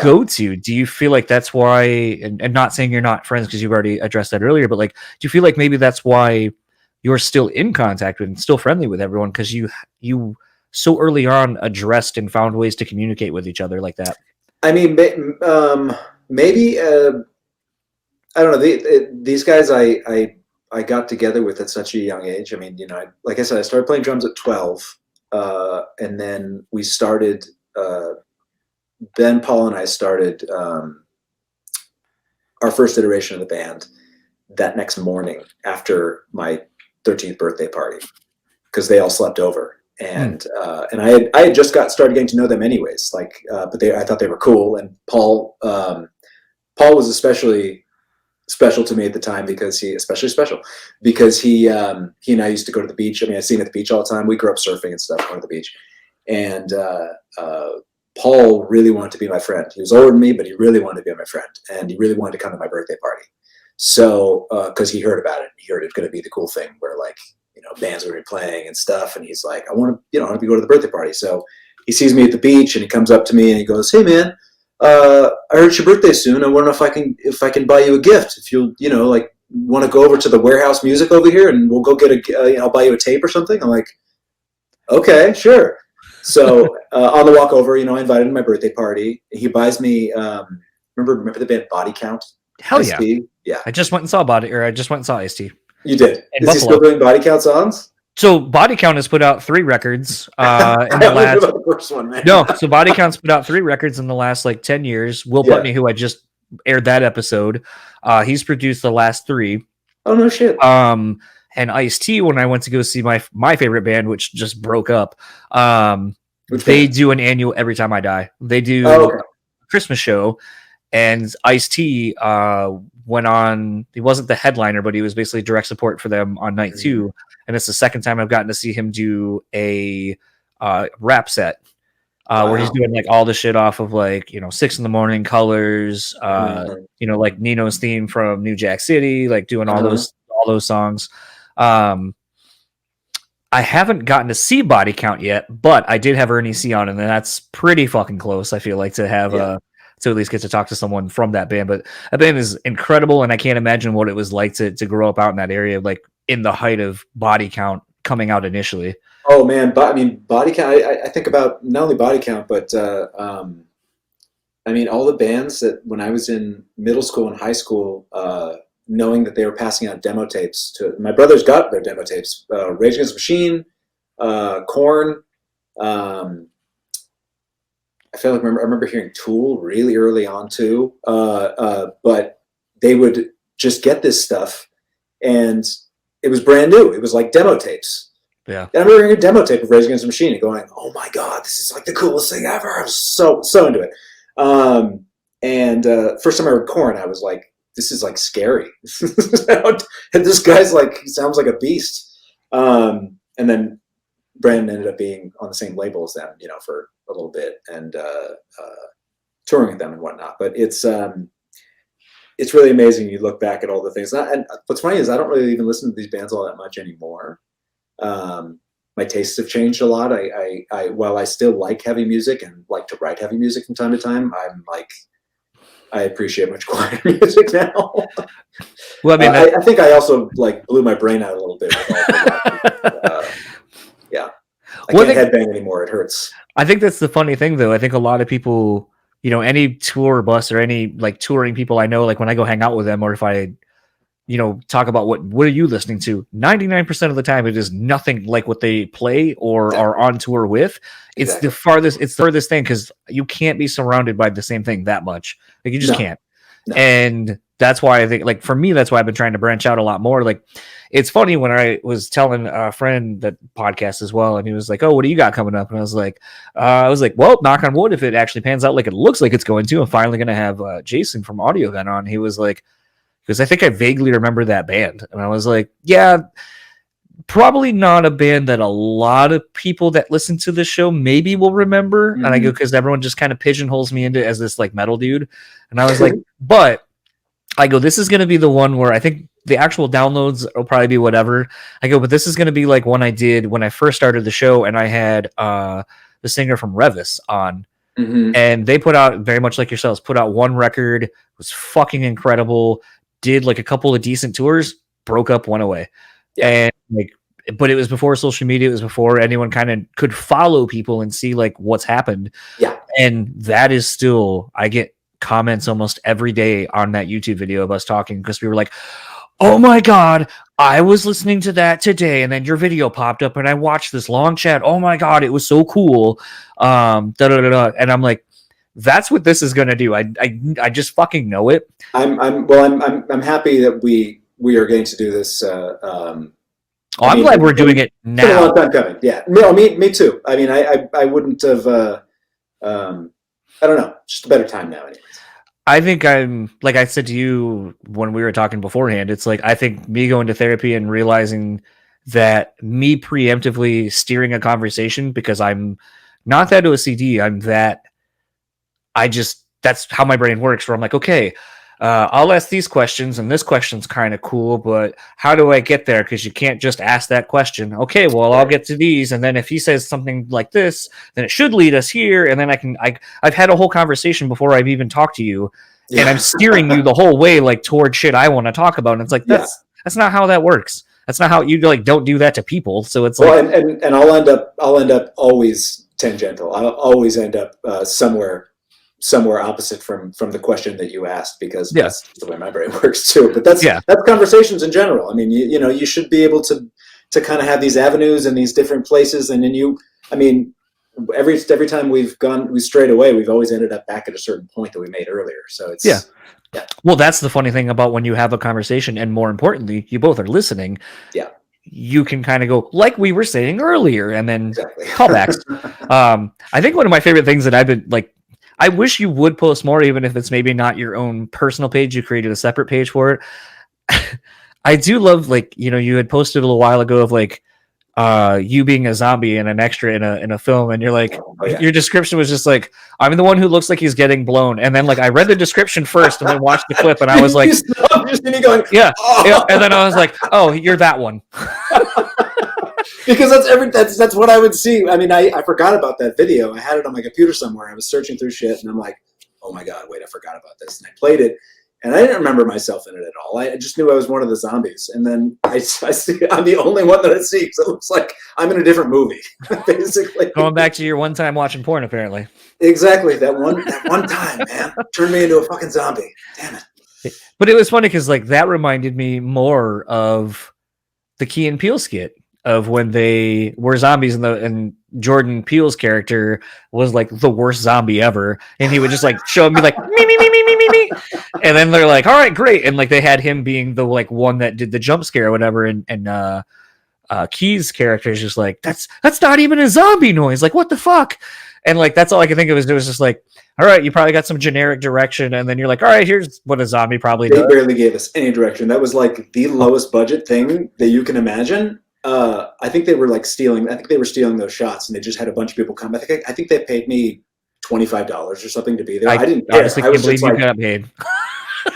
go to. Do you feel like that's why? And not saying you're not friends because you've already addressed that earlier, but like, do you feel like maybe that's why you're still in contact with and still friendly with everyone because you so early on addressed and found ways to communicate with each other like that? I mean, maybe. I don't know. These guys I got together with at such a young age. I mean, like I said, I started playing drums at 12, and then we started. Ben, Paul, and I started our first iteration of the band that next morning after my 13th birthday party because they all slept over. And I had just started getting to know them anyways. But I thought they were cool. And Paul was especially special to me at the time because he and I used to go to the beach. I mean, I seen him at the beach all the time. We grew up surfing and stuff, going to the beach. And Paul really wanted to be my friend. He was older than me, but he really wanted to be my friend, and he really wanted to come to my birthday party. So, because he heard about it, he heard it was going to be the cool thing where bands were playing and stuff, and he's like, I want to go to the birthday party. So he sees me at the beach, and he comes up to me and he goes, "Hey man, I heard it's your birthday soon. I wonder if I can buy you a gift. If you'll want to go over to the Warehouse Music over here, and we'll go get I'll buy you a tape or something." I'm like, okay, sure. So on the walk over, I invited him to my birthday party. He buys me. Remember the band Body Count? Hell yeah, Ice-T? Yeah. I just went and saw Ice-T. You did. In Is Buffalo. he still doing Body Count songs? So Body Count has put out 3 records in the last. About the first one, man. No, so Body Count's put out 3 records in the last 10 years. Will Putney, who I just aired that episode, he's produced the last 3. Oh no shit. And Ice-T, when I went to go see my favorite band, which just broke up, they do an annual Every Time I Die. They do a Christmas show, and Ice-T went on. He wasn't the headliner, but he was basically direct support for them on night 2. And it's the second time I've gotten to see him do a rap set where he's doing all the shit off of 6 in the Morning, Colors, like Nino's theme from New Jack City, doing all those songs. I haven't gotten to see Body Count yet, but I did have Ernie C on, and that's pretty fucking close. I feel like to have to at least get to talk to someone from that band. But that band is incredible, and I can't imagine what it was like to grow up out in that area, in the height of Body Count coming out initially. Oh man, Body Count. I think about not only Body Count, but all the bands that when I was in middle school and high school, knowing that they were passing out demo tapes to my brothers got their demo tapes. Rage Against the Machine, Korn. I feel like I remember hearing Tool really early on too. But they would just get this stuff, and it was brand new. It was like demo tapes. Yeah. And I remember hearing a demo tape of Rage Against the Machine and going, "Oh my god, this is the coolest thing ever!" I was so into it. First time I heard Korn, I was like, "This is scary." And this guy's he sounds like a beast. And then Brandon ended up being on the same label as them, for a little bit and touring with them and whatnot. But it's really amazing. You look back at all the things. And what's funny is I don't really even listen to these bands all that much anymore. My tastes have changed a lot. I while I still like heavy music and like to write heavy music from time to time, I appreciate much quieter music now. Well, I think I also blew my brain out a little bit. I can't headbang anymore. It hurts. I think that's the funny thing, though. I think a lot of people, any tour bus or any touring people I know, when I go hang out with them, or if I, talk about what are you listening to? 99% of the time, it is nothing like what they play or are on tour with. It's the furthest thing, because you can't be surrounded by the same thing that much. Like, you just can't. No. And that's why I think, like, for me, that's why I've been trying to branch out a lot more. Like, it's funny when I was telling a friend that podcast as well, and he was like, "Oh, what do you got coming up?" And I was like, well, knock on wood, if it actually pans out like it looks like it's going to, I'm finally going to have Jason from Audiovent on. He was like, because I think I vaguely remember that band. And I was like, yeah, probably not a band that a lot of people that listen to this show maybe will remember. Mm-hmm. And I go, because everyone just kind of pigeonholes me into as this like metal dude. And I was like, but I go, this is going to be the one where I think the actual downloads will probably be whatever. I go, but this is going to be like one I did when I first started the show, and I had the singer from Revis on. Mm-hmm. And they put out, very much like yourselves, put out one record, was fucking incredible, did like a couple of decent tours, broke up, went away. Yeah. And like, but it was before social media, it was before anyone kind of could follow people and see like what's happened. Yeah. And that is still, I get comments almost every day on that YouTube video of us talking, because we were like, oh my God, I was listening to that today, and then your video popped up and I watched this long chat. Oh my God, it was so cool. And I'm like, that's what this is going to do. I just fucking know it. I'm happy that we are going to do this. I'm glad we're doing it now. It's been a long time coming. Yeah. No, me too. I mean, I wouldn't have, I don't know, just a better time now anyways. I think I'm, like I said to you when we were talking beforehand, it's like, I think me going to therapy and realizing that me preemptively steering a conversation, because I'm not that OCD, I'm that that's how my brain works, where I'm like, okay, I'll ask these questions, and this question's kind of cool, but how do I get there? Because you can't just ask that question. Okay, well, I'll get to these, and then if he says something like this, then it should lead us here, and then I've had a whole conversation before I've even talked to you, and I'm steering you the whole way, like, toward shit I want to talk about, and it's like, that's not how that works. That's not how you, like, don't do that to people. So it's like, and I'll end up always tangential. I'll always end up somewhere opposite from the question that you asked, because that's the way my brain works too. But that's conversations in general. I mean, you should be able to kind of have these avenues and these different places, and then every time we strayed away, we've always ended up back at a certain point that we made earlier. So it's yeah. Well, that's the funny thing about when you have a conversation, and more importantly, you both are listening. Yeah. You can kind of go, like we were saying earlier, and then callbacks. I think one of my favorite things that I've been like, I wish you would post more, even if it's maybe not your own personal page. You created a separate page for it. I do love, like, you had posted a little while ago of like you being a zombie and an extra in a film, and you're like, your description was just like, I'm the one who looks like he's getting blown, and then like I read the description first and then watched the clip, and I was like, going, yeah, and then I was like, oh, you're that one. Because that's what I would see. I mean, I forgot about that video. I had it on my computer somewhere. I was searching through shit, and I'm like, oh my God, wait, I forgot about this. And I played it, and I didn't remember myself in it at all. I just knew I was one of the zombies. And then I see I'm the only one that I see, so it looks like I'm in a different movie, basically. Going back to your one time watching porn, apparently. Exactly. That one time, man, turned me into a fucking zombie. Damn it. But it was funny because like that reminded me more of the Key and Peele skit of when they were zombies, and Jordan Peele's character was like the worst zombie ever, and he would just like show me like me, and then they're like, all right, great, and like they had him being the like one that did the jump scare or whatever, and Key's character is just like, that's not even a zombie noise, like what the fuck, and like that's all I could think of is it was just like, all right, you probably got some generic direction, and then you're like, all right, here's what a zombie probably does. They barely gave us any direction. That was like the lowest budget thing that you can imagine. I think they were like stealing. I think they were stealing those shots, and they just had a bunch of people come. I think they paid me $25 or something to be there. I didn't care. Honestly, I was just like, got paid.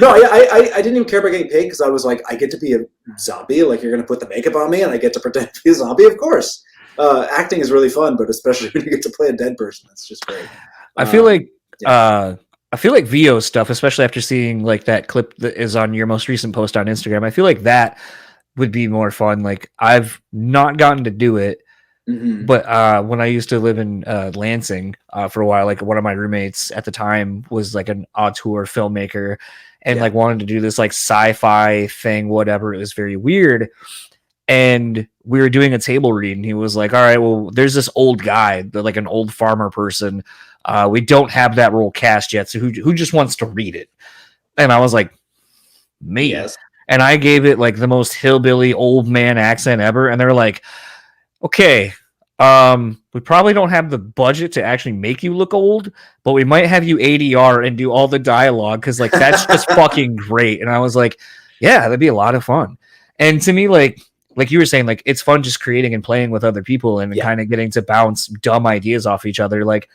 No, I didn't even care about getting paid, because I was like, I get to be a zombie. Like, you're going to put the makeup on me, and I get to pretend to be a zombie. Of course, acting is really fun, but especially when you get to play a dead person, that's just great. I feel like VO stuff, especially after seeing like that clip that is on your most recent post on Instagram. I feel like that would be more fun. Like, I've not gotten to do it, but when I used to live in Lansing for a while, like one of my roommates at the time was like an auteur filmmaker, and like wanted to do this like sci-fi thing, whatever. It was very weird. And we were doing a table read, and he was like, all right, well, there's this old guy, like an old farmer person. We don't have that role cast yet. So who just wants to read it? And I was like, me. Yes. And I gave it like the most hillbilly old man accent ever. And they're like, okay, we probably don't have the budget to actually make you look old, but we might have you ADR and do all the dialogue, because like that's just fucking great. And I was like, yeah, that'd be a lot of fun. And to me, like you were saying, like it's fun just creating and playing with other people and kind of getting to bounce dumb ideas off each other. Like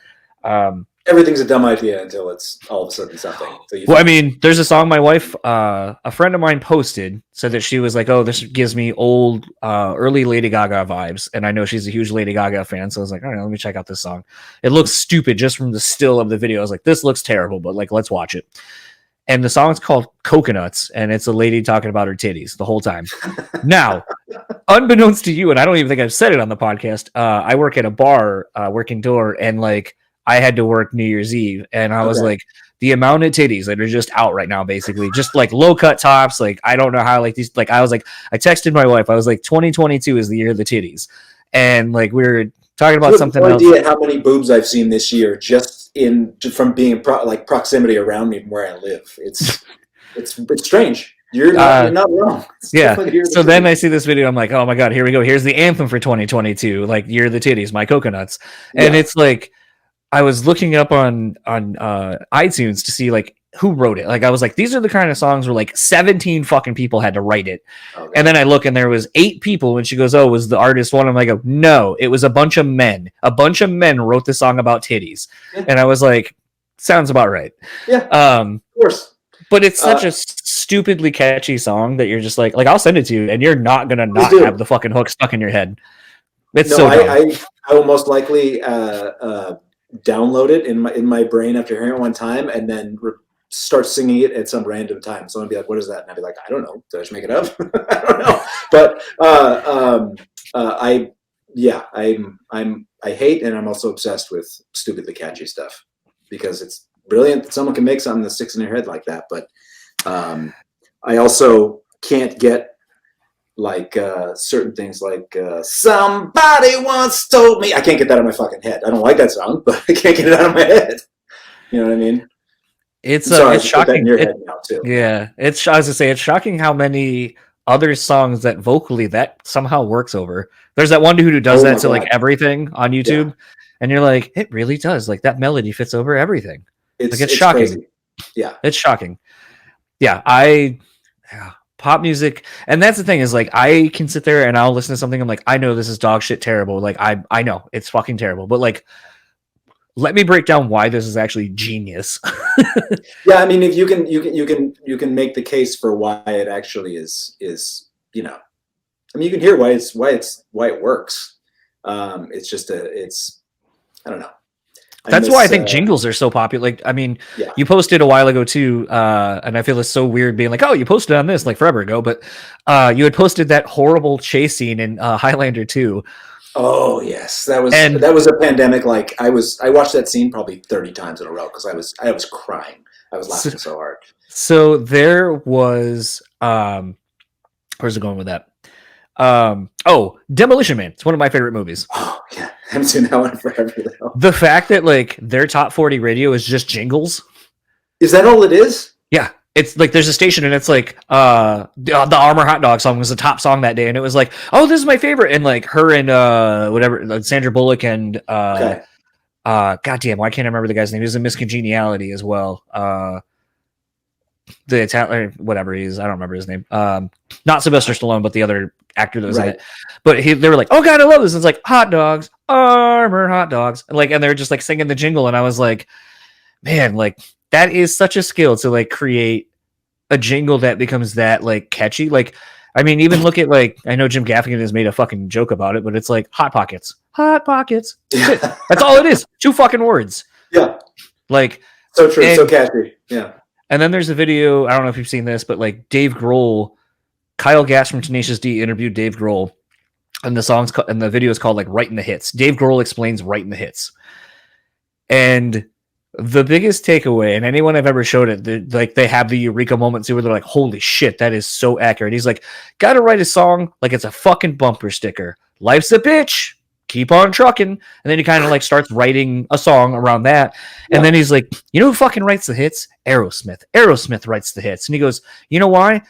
everything's a dumb idea until it's all of a sudden something. So well, I mean, there's a song my wife, a friend of mine posted, said that she was like, oh, this gives me old, early Lady Gaga vibes. And I know she's a huge Lady Gaga fan. So I was like, all right, let me check out this song. It looks stupid just from the still of the video. I was like, this looks terrible, but like, let's watch it. And the song's called Coconuts, and it's a lady talking about her titties the whole time. Now, unbeknownst to you, and I don't even think I've said it on the podcast, I work at a bar, working door, and like I had to work New Year's Eve, and I was like, the amount of titties that are just out right now, basically, just like low cut tops. Like, I don't know how, like these, like, I was like, I texted my wife, I was like, 2022 is the year of the titties. And like, we were talking about something else. I have no idea how many boobs I've seen this year just from being in proximity around me from where I live. It's strange. You're not wrong. So then I see this video. I'm like, oh my God, here we go. Here's the anthem for 2022. Like, Year of the Titties, My Coconuts. And it's like, I was looking up on iTunes to see like who wrote it. Like, I was like, these are the kind of songs where like 17 fucking people had to write it. Okay. And then I look and there was 8 people, and she goes, oh, was the artist one? I'm like, oh, no, it was a bunch of men. A bunch of men wrote the song about titties. Yeah. And I was like, sounds about right. Yeah. Of course. But it's such a stupidly catchy song that you're just like I'll send it to you, and you're not gonna not have the fucking hook stuck in your head. It's I will most likely download it in my brain after hearing it one time, and then start singing it at some random time. Someone will be like, "What is that?" And I'll be like, "I don't know. Did I just make it up? I don't know." But I hate, and I'm also obsessed with stupidly catchy stuff, because it's brilliant that someone can make something that sticks in your head like that. But I also can't get like certain things like somebody once told me. I can't get that out of my fucking head. I don't like that song, but I can't get it out of my head. You know what I mean? It's shocking. In your head now too. Yeah, I was gonna say, it's shocking how many other songs that vocally that somehow works over. There's that one dude who does that to like everything on YouTube, and you're like, it really does. Like, that melody fits over everything. It's shocking. Crazy. Yeah, it's shocking. Yeah, pop music, and that's the thing, is like, I can sit there and I'll listen to something, I'm like, I know this is dog shit terrible. Like, I know it's fucking terrible, but like, let me break down why this is actually genius. Yeah, I mean, if you can make the case for why it actually is, you know, I mean, you can hear why it works. It's just I don't know. That's why I think jingles are so popular. Like, I mean, you posted a while ago too, and I feel it's so weird being like, oh, you posted on this like forever ago, but you had posted that horrible Chae scene in Highlander 2. Oh yes, that was a pandemic. Like, I watched that scene probably 30 times in a row because I was crying. I was laughing so hard. So there was where's it going with that? Demolition Man. It's one of my favorite movies. Oh yeah, I haven't seen that one forever though. The fact that like their top 40 radio is just jingles. Is that all it is? Yeah. It's like there's a station and it's like the Armour Hot Dog song was the top song that day, and it was like, oh, this is my favorite, and like her and whatever, Sandra Bullock and goddamn, why can't I remember the guy's name? He was in Miss Congeniality as well. The Italian, whatever he is, I don't remember his name. Not Sylvester Stallone, but the other actor that was in it. But they were like, oh god, I love this. And it's like hot dogs, Armour Hot Dogs, and like, and they're just like singing the jingle, and I was like, man, like, that is such a skill to like create a jingle that becomes that like catchy. Like, I mean, even look at like, I know Jim Gaffigan has made a fucking joke about it, but it's like Hot Pockets. That's all it is. 2 fucking words. Yeah. Like, so true. So catchy. Yeah. And then there's a video, I don't know if you've seen this, but like Dave Grohl, Kyle Gass from Tenacious D interviewed Dave Grohl, and the video is called like Writing the Hits. Dave Grohl explains Writing the Hits. And The biggest takeaway, and anyone I've ever showed it, they have the eureka moment too, where they're like, "Holy shit, that is so accurate." He's like, "Gotta write a song like it's a fucking bumper sticker. Life's a bitch. Keep on trucking." And then he kind of like starts writing a song around that. And then he's like, "You know who fucking writes the hits? Aerosmith. Aerosmith writes the hits." And he goes, "You know why?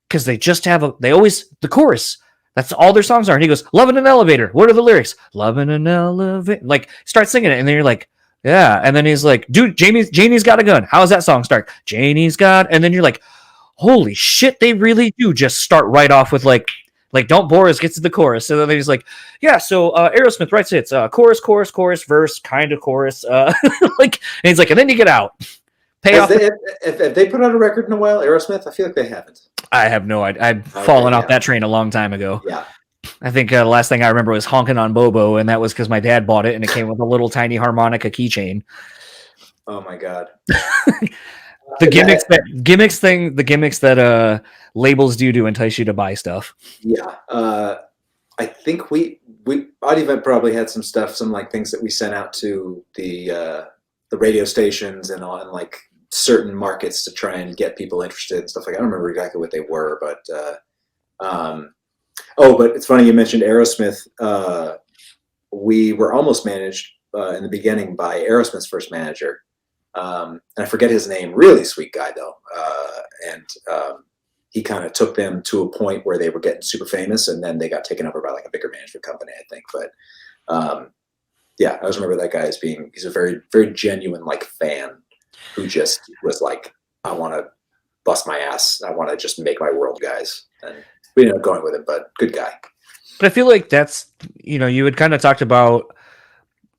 Because they just have the chorus. That's all their songs are." And he goes, "Love in an elevator. What are the lyrics? Love in an elevator." Like, start singing it, and then you're like, yeah. And then he's like, "Dude, Janie's got a gun. How does that song start? Janie's got," and then you're like, holy shit, they really do just start right off with like "Don't Bore Us" gets to the chorus. And then he's like, "Yeah, so Aerosmith writes hits, chorus, verse, kind of chorus." Like, and he's like, "And then you get out." Have they put out a record in a while, Aerosmith? I feel like they haven't. I have no idea. I've fallen off that train a long time ago. Yeah. I think the last thing I remember was "Honkin' on Bobo," and that was because my dad bought it, and it came with a little tiny harmonica keychain. Oh my god! The gimmicks that labels do to entice you to buy stuff. Yeah, I think we Audiovent probably had some stuff, some like things that we sent out to the radio stations and all, and like certain markets to try and get people interested and stuff like. I don't remember exactly what they were, but. But it's funny you mentioned Aerosmith. We were almost managed in the beginning by Aerosmith's first manager. And I forget his name, really sweet guy though. He kind of took them to a point where they were getting super famous, and then they got taken over by like a bigger management company, I think. But I always remember that guy as he's a very, very genuine like fan who just was like, "I want to bust my ass. I want to just make my world, guys." And we ended up going with him, but good guy. But I feel like that's, you had kind of talked about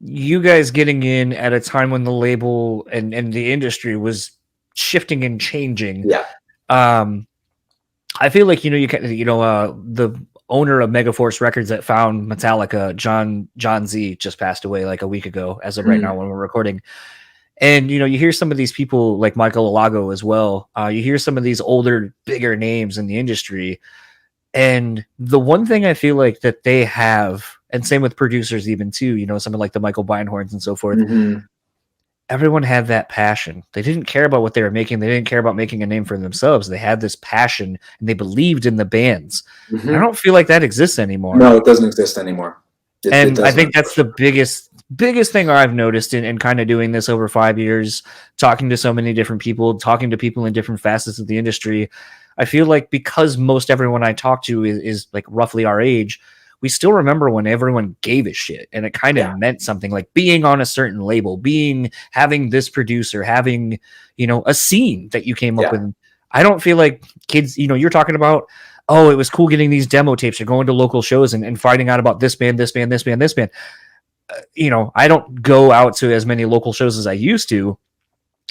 you guys getting in at a time when the label and the industry was shifting and changing. Yeah. I feel like, the owner of Megaforce Records that found Metallica, John Z, just passed away like a week ago as of right now when we're recording. And, you hear some of these people like Michael Alago as well. You hear some of these older, bigger names in the industry. And the one thing I feel like that they have, and same with producers even too, something like the Michael Beinhorns and so forth, everyone had that passion. They didn't care about what they were making. They didn't care about making a name for themselves. They had this passion and they believed in the bands. I don't feel like that exists anymore. No, it doesn't exist anymore. I think that's the biggest thing I've noticed in kind of doing this over 5 years, talking to so many different people, talking to people in different facets of the industry. I feel like because most everyone I talk to is like roughly our age, we still remember when everyone gave a shit and it kind of meant something, like being on a certain label, having this producer, having, a scene that you came up with. I don't feel like kids, you're talking about, oh, it was cool getting these demo tapes or going to local shows and finding out about this band. I don't go out to as many local shows as I used to,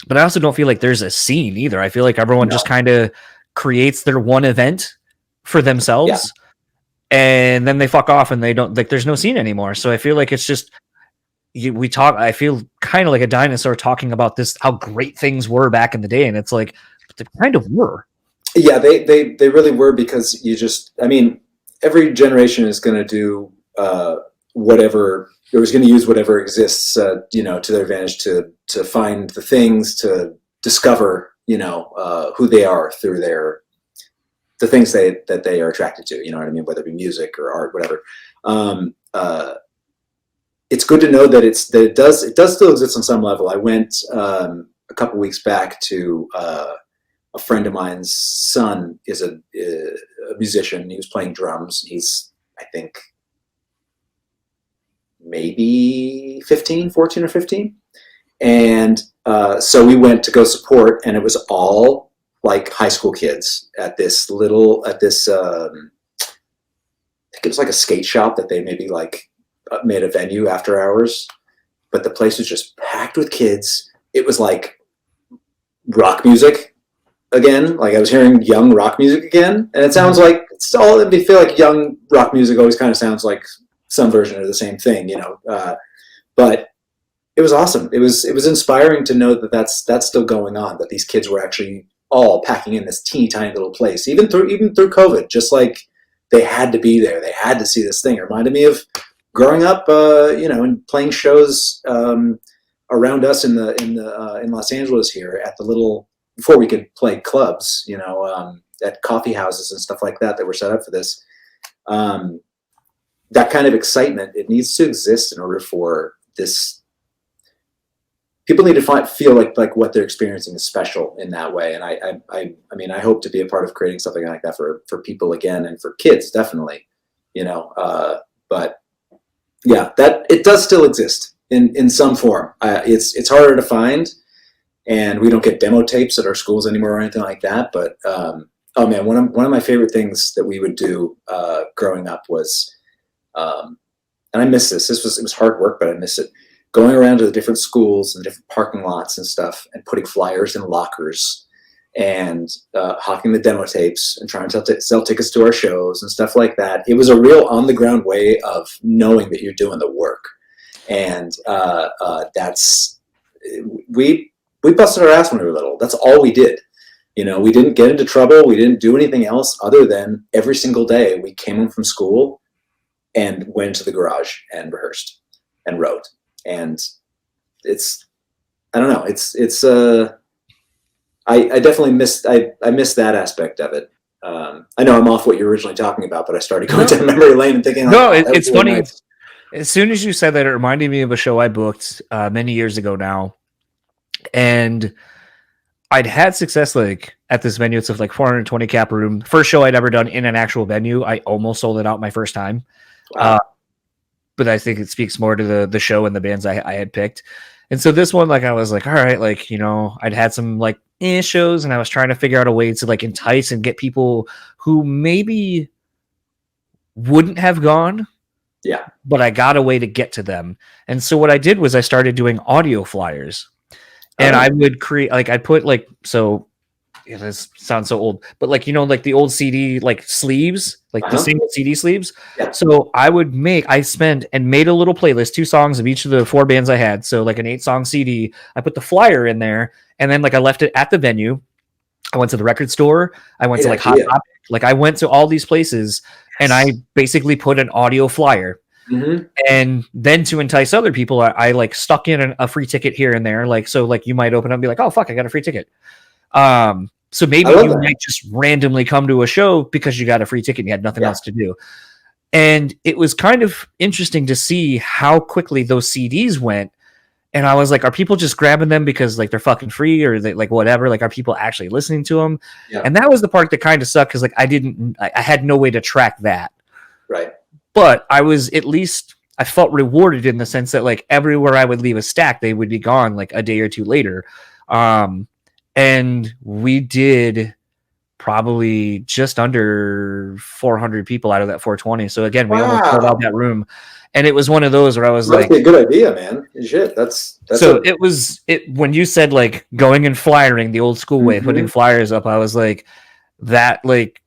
but I also don't feel like there's a scene either. I feel like everyone just kind of creates their one event for themselves and then they fuck off and they don't, like, there's no scene anymore. So I feel like it's just, I feel kind of like a dinosaur talking about this, how great things were back in the day. And it's like, they kind of were. Yeah, they really were, because every generation is going to do whatever, or is going to use whatever exists, to their advantage to find the things, to discover, who they are through the things that they are attracted to, whether it be music or art, whatever. It's good to know that it does still exist on some level. I went a couple weeks back to a friend of mine's son is a musician. He was playing drums. He's, I think, maybe 14 or 15. And so we went to go support, and it was all like high school kids at this I think it was like a skate shop that they maybe like made a venue after hours, but the place was just packed with kids. It was like rock music again. Like I was hearing young rock music again, and it sounds like I feel like young rock music always kind of sounds like some version of the same thing, but it was awesome. It was inspiring to know that that's still going on, that these kids were actually all packing in this teeny tiny little place, even through COVID, just like they had to be there. They had to see this thing. It reminded me of growing up, and playing shows around us in Los Angeles here at the little, before we could play clubs, at coffee houses and stuff like that were set up for this. That kind of excitement, it needs to exist in order for this. People need to feel like what they're experiencing is special in that way. And I mean, I hope to be a part of creating something like that for people again, and for kids, definitely, but yeah, that it does still exist in some form. It's harder to find, and we don't get demo tapes at our schools anymore or anything like that. But, oh man, one of my favorite things that we would do growing up was, and I miss this. It was hard work, but I miss it. Going around to the different schools and different parking lots and stuff, and putting flyers in lockers, and hawking the demo tapes and trying to sell tickets to our shows and stuff like that. It was a real on the ground way of knowing that you're doing the work, and we busted our ass when we were little. That's all we did. We didn't get into trouble. We didn't do anything else other than every single day we came home from school and went to the garage and rehearsed and wrote. And I don't know. I definitely missed that aspect of it. I know I'm off what you were originally talking about, but I started going down memory lane and thinking, it's really funny. Nice. As soon as you said that, it reminded me of a show I booked many years ago now. And I'd had success at this venue. It's like 420 cap room. First show I'd ever done in an actual venue. I almost sold it out my first time. Wow. But I think it speaks more to the show and the bands I had picked. And so this one, I was like, all right, I'd had some shows, and I was trying to figure out a way to entice and get people who maybe wouldn't have gone. Yeah. But I got a way to get to them. And so what I did was I started doing audio flyers. And I would create, I'd put this sounds so old, but the old CD, sleeves, the single CD sleeves. Yeah. So I made a little playlist, 2 songs of each of the 4 bands I had. So an 8-song CD, I put the flyer in there, and then I left it at the venue. I went to the record store. I went to Hot Topic. I went to all these places, and I basically put an audio flyer. Mm-hmm. And then to entice other people, I stuck in a free ticket here and there. You might open up and be like, oh, fuck, I got a free ticket. So maybe you might just randomly come to a show because you got a free ticket and you had nothing else to do. And it was kind of interesting to see how quickly those CDs went. And I was like, are people just grabbing them because they're fucking free, or they whatever? Are people actually listening to them? Yeah. And that was the part that kind of sucked, because I had no way to track that. Right. But I felt rewarded in the sense that everywhere I would leave a stack, they would be gone a day or two later. And we did probably just under 400 people out of that 420. So again, we almost filled out that room. And it was one of those where I was That's a good idea, man. Shit, that's so it was when you said going and flyering the old school way, putting flyers up, I was that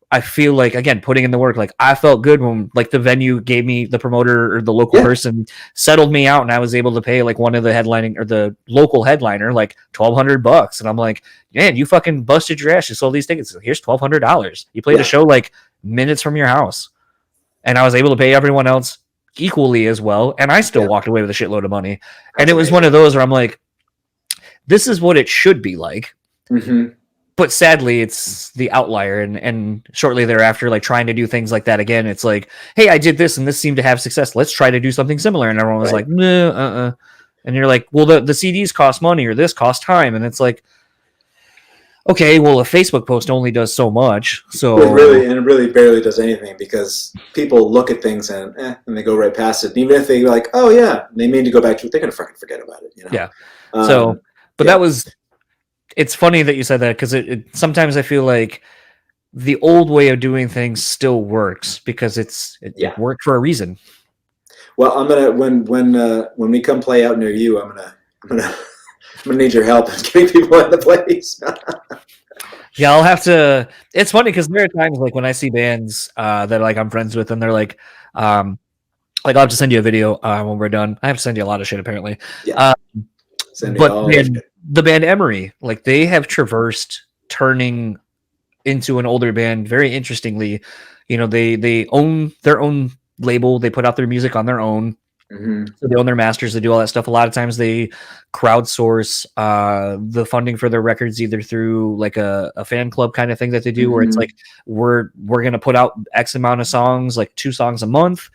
I feel again, putting in the work, I felt good when the venue gave me, the promoter or the local person settled me out, and I was able to pay one of the headlining or the local headliner $1,200, and I'm like, man, you fucking busted your ass, you sold these tickets, here's $1,200, you played a show minutes from your house. And I was able to pay everyone else equally as well, and I still walked away with a shitload of money. And it was one of those where I'm like, this is what it should be like. But sadly, it's the outlier, and shortly thereafter, trying to do things like that again, it's hey, I did this, and this seemed to have success. Let's try to do something similar. And everyone was like, no, And you're like, well, the CDs cost money, or this costs time. And it's okay, well, a Facebook post only does so much. So it really barely does anything, because people look at things and they go right past it. And even if they oh yeah, they mean to go back to it, they're going to fucking forget about it. Yeah. That was... It's funny that you said that, because it sometimes I feel the old way of doing things still works, because it worked for a reason. Well, I'm gonna when we come play out near you, I'm gonna need your help in getting people in the place. Yeah, I'll have to. It's funny because there are times when I see bands that I'm friends with, and they're I'll have to send you a video when we're done. I have to send you a lot of shit apparently. Yeah. The band Emery, they have traversed turning into an older band very interestingly. They own their own label. They put out their music on their own. So they own their masters, they do all that stuff. A lot of times they crowdsource the funding for their records either through like a fan club kind of thing that they do, where it's like we're gonna put out X amount of songs, like 2 songs a month.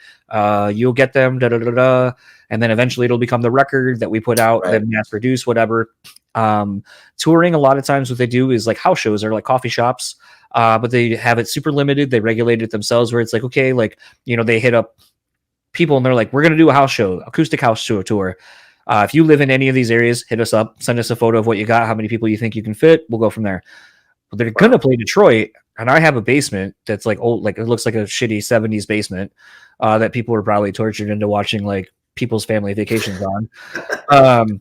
You'll get them, and then eventually it'll become the record that we put out, then mass produce, whatever. Touring, a lot of times what they do is like house shows or like coffee shops, but they have it super limited. They regulate it themselves, where it's like, okay, like, you know, they hit up people and they're like, we're going to do a house show, acoustic house tour. If you live in any of these areas, hit us up, send us a photo of what you got, how many people you think you can fit. We'll go from there. But they're going to play Detroit. And I have a basement that's like old, like it looks like a shitty 70s basement that people were probably tortured into watching like people's family vacations on.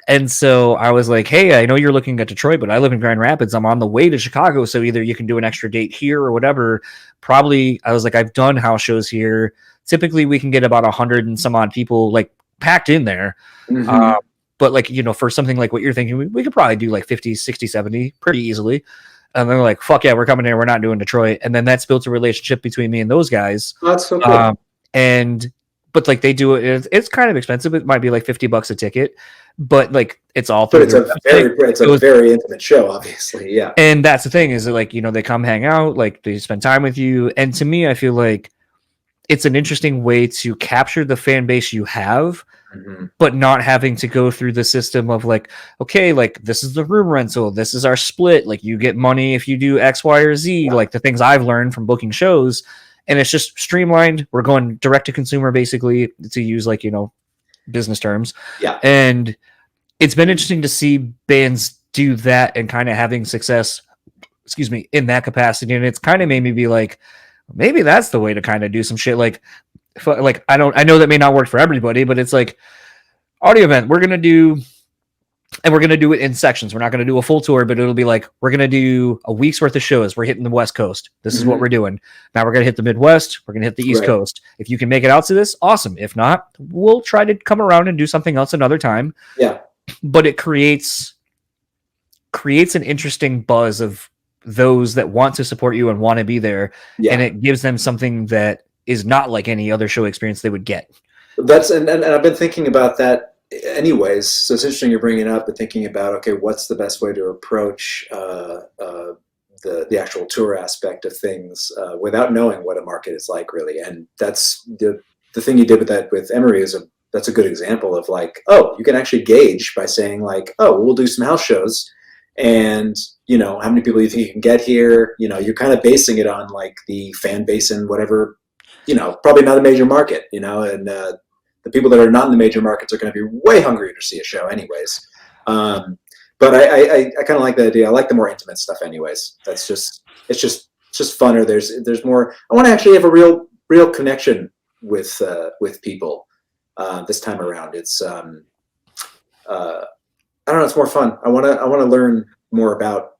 And so I was like, hey, I know you're looking at Detroit, but I live in Grand Rapids. I'm on the way to Chicago. So either you can do an extra date here or whatever. Probably, I was like, I've done house shows here. Typically we can get about 100 and some odd people like packed in there. But like, you know, for something like what you're thinking, we could probably do like 50, 60, 70 pretty easily. And they're like, fuck yeah, we're coming here. We're not doing Detroit. And then that's built a relationship between me and those guys. Oh, that's so cool. But like they do it, it's kind of expensive. It might be like $50 a ticket, but like it's all through. But it's a very intimate show, obviously. Yeah. And that's the thing is that, like, you know, they come hang out, like they spend time with you. And to me, I feel like it's an interesting way to capture the fan base you have, but not having to go through the system of like, okay, like this is the room rental, this is our split. Like you get money if you do X, Y, or Z, like the things I've learned from booking shows. And it's just streamlined. We're going direct to consumer, basically, to use like, you know, business terms. Yeah. And it's been interesting to see bands do that and kind of having success, in that capacity. And it's kind of made me be like, maybe that's the way to kind of do some shit. Like I know that may not work for everybody, but it's like Audiovent, we're going to do it in sections. We're not going to do a full tour, but it'll be like, we're going to do a week's worth of shows. We're hitting the West Coast. This is what we're doing. Now we're going to hit the Midwest. We're going to hit the East Coast. If you can make it out to this, awesome. If not, we'll try to come around and do something else another time. Yeah. But it creates an interesting buzz of those that want to support you and want to be there. Yeah. And it gives them something that is not like any other show experience they would get. That's, and I've been thinking about that anyways, so it's interesting you're bringing it up and thinking about, okay, what's the best way to approach the actual tour aspect of things without knowing what a market is like, really. And that's the thing you did with Emery that's a good example of like, oh, you can actually gauge by saying like, oh, we'll do some house shows, and you know, how many people you think you can get here. You know, you're kind of basing it on like the fan base in whatever, you know, probably not a major market, you know, and the people that are not in the major markets are going to be way hungrier to see a show anyways. But I kind of like the idea. I like the more intimate stuff anyways. It's just funner. There's more. I want to actually have a real connection with people this time around. It's I don't know. It's more fun. I want to learn more about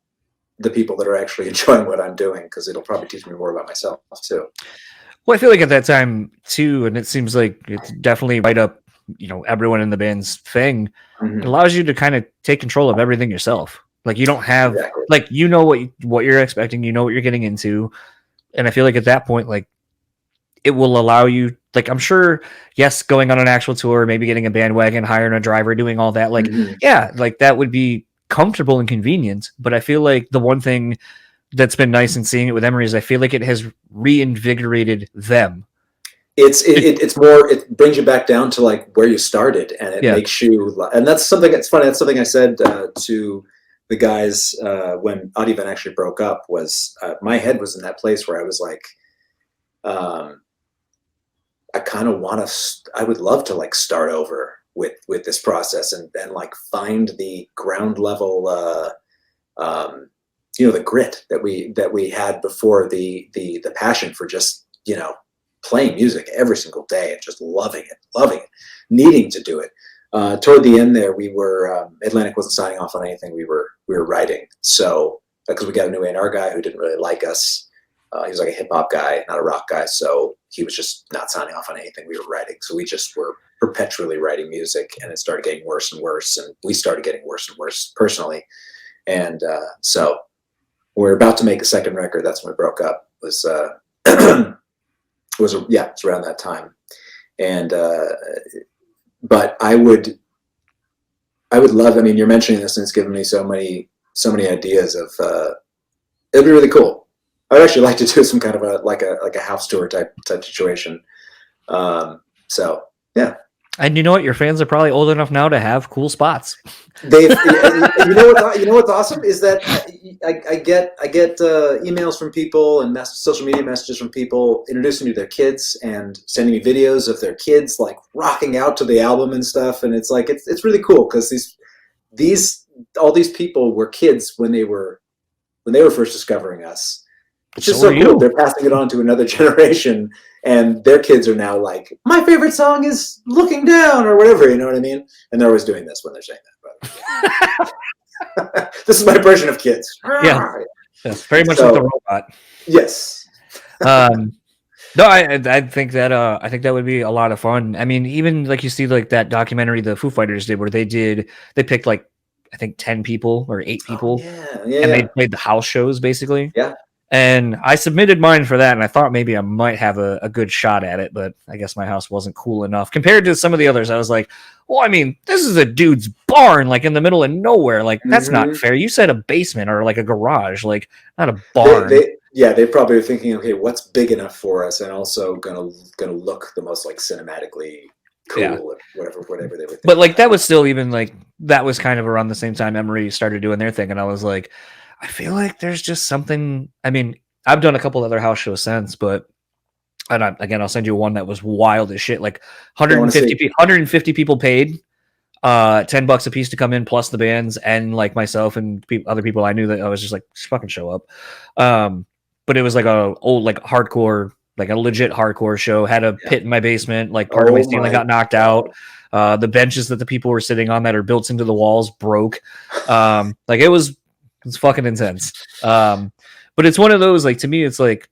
the people that are actually enjoying what I'm doing, because it'll probably teach me more about myself too. Well, I feel like at that time too, and it seems like it's definitely right up, you know, everyone in the band's thing. It allows you to kind of take control of everything yourself. Like you don't have, like, you know what you're expecting, you know what you're getting into, and I feel like at that point, like, it will allow you, like, I'm sure, yes, going on an actual tour, maybe getting a bandwagon, hiring a driver, doing all that, like, yeah, like that would be comfortable and convenient. But I feel like the one thing that's been nice in seeing it with Emery is I feel like it has reinvigorated them. It's more, it brings you back down to like where you started, and it makes you, and that's something that's funny. That's something I said to the guys when Audiovent actually broke up, was my head was in that place where I was like, I kind of I would love to like start over with this process and like find the ground level, you know, the grit that we had before, the passion for just, you know, playing music every single day and just loving it, needing to do it. Toward the end there, we were, Atlantic wasn't signing off on anything. We were writing. So, because we got a new A&R guy who didn't really like us. He was like a hip hop guy, not a rock guy. So he was just not signing off on anything we were writing. So we just were perpetually writing music, and it started getting worse and worse. And we started getting worse and worse personally. And so we're about to make a second record. That's when we broke up. It was around that time. And but I would love. I mean, you're mentioning this, and it's given me so many ideas of. It'd be really cool. I'd actually like to do some kind of a house tour type situation. So yeah. And you know what? Your fans are probably old enough now to have cool spots. You know what's awesome is that I get emails from people and social media messages from people introducing me to their kids and sending me videos of their kids like rocking out to the album and stuff. And it's like it's really cool because all these people were kids when they were first discovering us. It's just so cool. They're passing it on to another generation, and their kids are now like, my favorite song is Looking Down or whatever, you know what I mean? And they're always doing this when they're saying that. This is my impression of kids. Yeah. Yes, very much like the robot. Yes. No, I think that would be a lot of fun. I mean, even like you see like that documentary the Foo Fighters did where they picked like I think 10 people or 8 people. And they played the house shows basically. Yeah. And I submitted mine for that, and I thought maybe I might have a good shot at it, but I guess my house wasn't cool enough. Compared to some of the others, I was like, well, I mean, this is a dude's barn, like in the middle of nowhere. Like, that's not fair. You said a basement or like a garage, like not a barn. They probably are thinking, okay, what's big enough for us and also gonna look the most like cinematically cool or whatever they were thinking. But like that was still even like, that was kind of around the same time Emery started doing their thing, and I was like, I feel like there's just something. I mean, I've done a couple other house shows since, but I'll send you one that was wild as shit. Like 150 people paid $10 a piece to come in, plus the bands and like myself and other people I knew that I was just like, just fucking show up. But it was like a old like hardcore, like a legit hardcore show. Had a pit in my basement. Like part of my ceiling got knocked out. The benches that the people were sitting on that are built into the walls broke. Like it's fucking intense. But it's one of those, like, to me, it's like,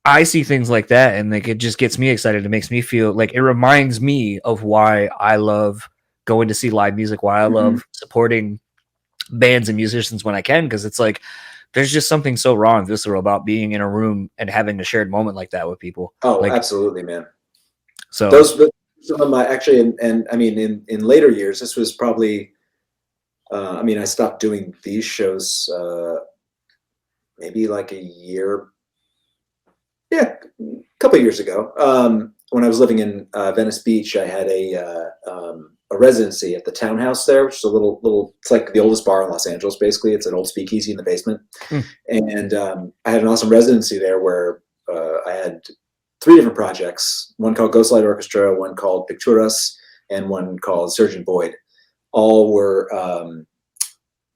I see things like that and like, it just gets me excited. It makes me feel like it reminds me of why I love going to see live music, why I love supporting bands and musicians when I can. Cause it's like, there's just something so raw and visceral about being in a room and having a shared moment like that with people. Oh, like, absolutely, man. So some of my actually, and I mean, in later years, this was probably, I mean, I stopped doing these shows maybe like a couple of years ago. When I was living in Venice Beach, I had a residency at the Townhouse there, which is a little. It's like the oldest bar in Los Angeles. Basically, it's an old speakeasy in the basement. And I had an awesome residency there where I had 3 different projects: one called Ghostlight Orchestra, one called Picturas, and one called Surgeon Boyd. All were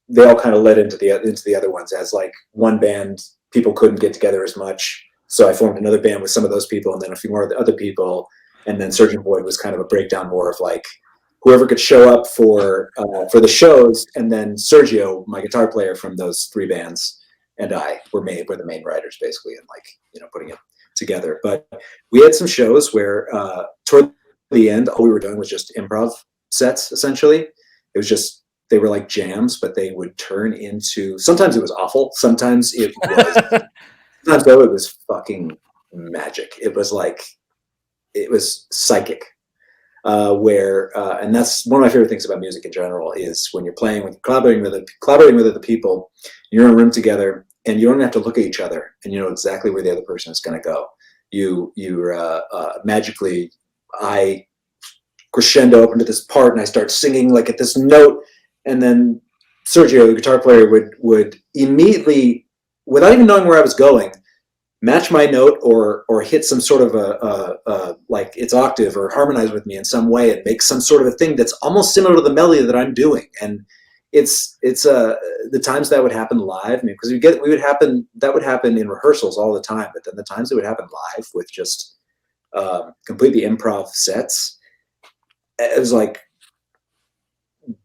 they all kind of led into the other ones as like one band. People couldn't get together as much, so I formed another band with some of those people, and then a few more of the other people. And then Surgeon Boyd was kind of a breakdown more of like whoever could show up for the shows, and then Sergio, my guitar player from those 3 bands, and I were the main writers basically, and like putting it together. But we had some shows where toward the end, all we were doing was just improv sets essentially. It was just, they were like jams, but they would turn into, sometimes it was awful. Sometimes it was fucking magic. It was psychic, and that's one of my favorite things about music in general is when you're collaborating with other people, you're in a room together and you don't have to look at each other and you know exactly where the other person is going to go. You're magically, I crescendo up into this part and I start singing like at this note, and then Sergio, the guitar player, would immediately, without even knowing where I was going, match my note or hit some sort of a like its octave or harmonize with me in some way and make some sort of a thing that's almost similar to the melody that I'm doing. And it's the times that would happen live, because that would happen in rehearsals all the time, but then the times it would happen live with just completely improv sets, it was like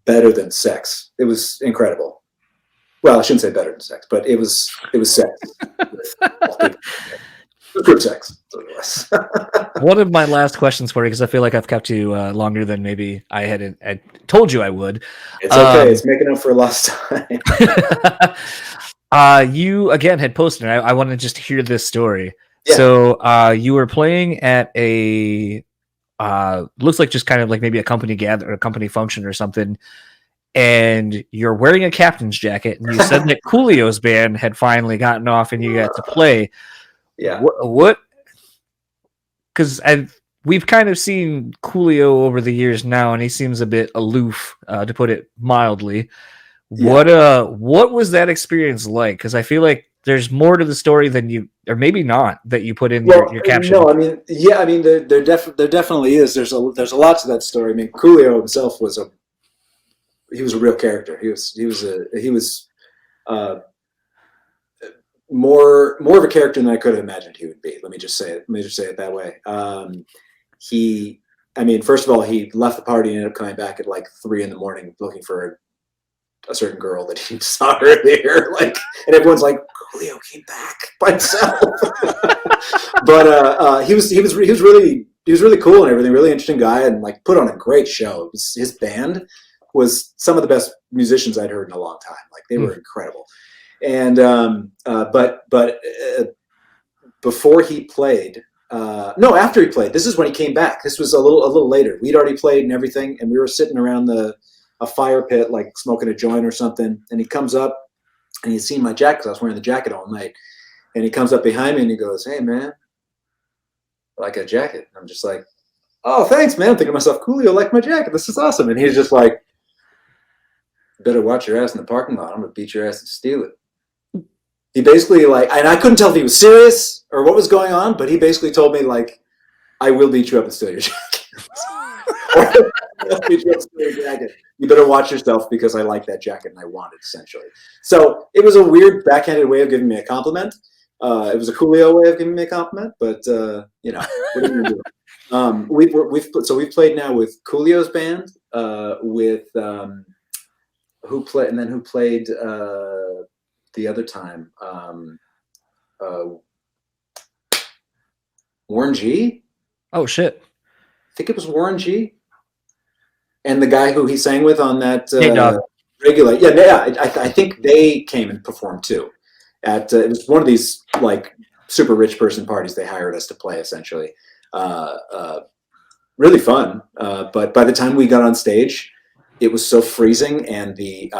better than sex. It was incredible. Well, I shouldn't say better than sex, but it was sex. Group sex. One of my last questions for you, because I feel like I've kept you longer than maybe I told you I would. It's okay. It's making up for lost time. You again had posted, and I want to just hear this story. Yeah. So you were playing at a looks like just kind of like maybe a company gather, a company function or something. And you're wearing a captain's jacket, and you said that Coolio's band had finally gotten off, and you got to play. Yeah. What? Because we've kind of seen Coolio over the years now, and he seems a bit aloof, to put it mildly. Yeah. What was that experience like? Because I feel like there's more to the story than you, or maybe not, that you put in your caption. No, I mean, yeah, I mean, there definitely is. There's a lot to that story. I mean, Coolio himself was a real character. He was more of a character than I could have imagined he would be. Let me just say it that way. First of all, he left the party and ended up coming back at like 3 a.m. looking for a certain girl that he saw earlier. Like, and everyone's like, Coolio came back by himself. But he was really cool and everything. Really interesting guy, and like put on a great show. His band was some of the best musicians I'd heard in a long time. Like, they were incredible. And but before he played, after he played, this is when he came back. This was a little later. We'd already played and everything, and we were sitting around a fire pit, like smoking a joint or something. And he comes up, and he'd seen my jacket, because I was wearing the jacket all night. And he comes up behind me and he goes, "Hey man, I like a jacket." I'm just like, "Oh, thanks, man." I'm thinking to myself, Coolio liked my jacket. This is awesome. And he's just like, "Better watch your ass in the parking lot. I'm gonna beat your ass and steal it." He basically, like, and I couldn't tell if he was serious or what was going on, but he basically told me, like, "I will beat you up and steal your jacket." You better watch yourself, because I like that jacket and I want it, essentially. So it was a weird backhanded way of giving me a compliment. It was a Coolio way of giving me a compliment, but what are you gonna do? We've played now with Coolio's band, with who played the other time, Warren G. Oh shit! I think it was Warren G. And the guy who he sang with on that regular, I think they came and performed too. It was one of these like super rich person parties. They hired us to play, essentially. Really fun. But by the time we got on stage, it was so freezing, and the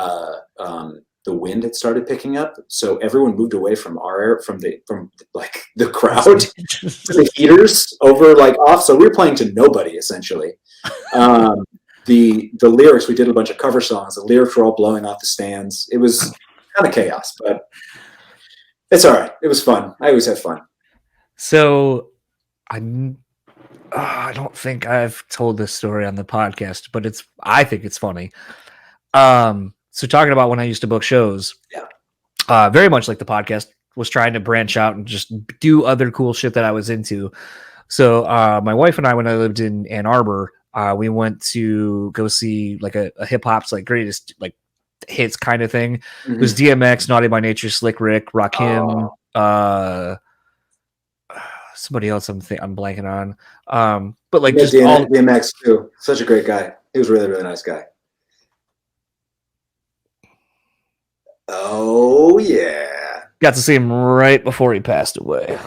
wind had started picking up, so everyone moved away from the crowd to the heaters over like off. So we were playing to nobody, essentially. The lyrics, we did a bunch of cover songs. The lyrics were all blowing off the stands. It was kind of chaos, but it's all right. It was fun. I always have fun. So I don't think I've told this story on the podcast, but I think it's funny. So talking about when I used to book shows, very much like the podcast, was trying to branch out and just do other cool shit that I was into. So my wife and I, when I lived in Ann Arbor, we went to go see like a hip hop's like greatest like hits kind of thing. Mm-hmm. It was DMX, Naughty by Nature, Slick Rick, Rakim, somebody else I'm blanking on. But like just all DMX too. Such a great guy. He was a really, really nice guy. Oh yeah. Got to see him right before he passed away.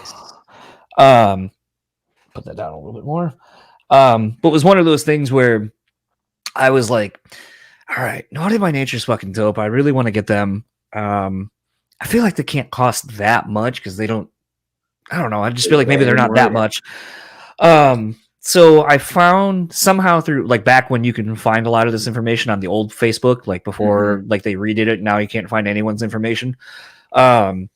Put that down a little bit more. But it was one of those things where I was like, all right, Naughty by Nature's fucking dope. I really want to get them. I feel like they can't cost that much, because they don't, I don't know. I just feel like maybe they're not that much. So I found somehow through, like, back when you can find a lot of this information on the old Facebook, like before, like they redid it. Now you can't find anyone's information. I'd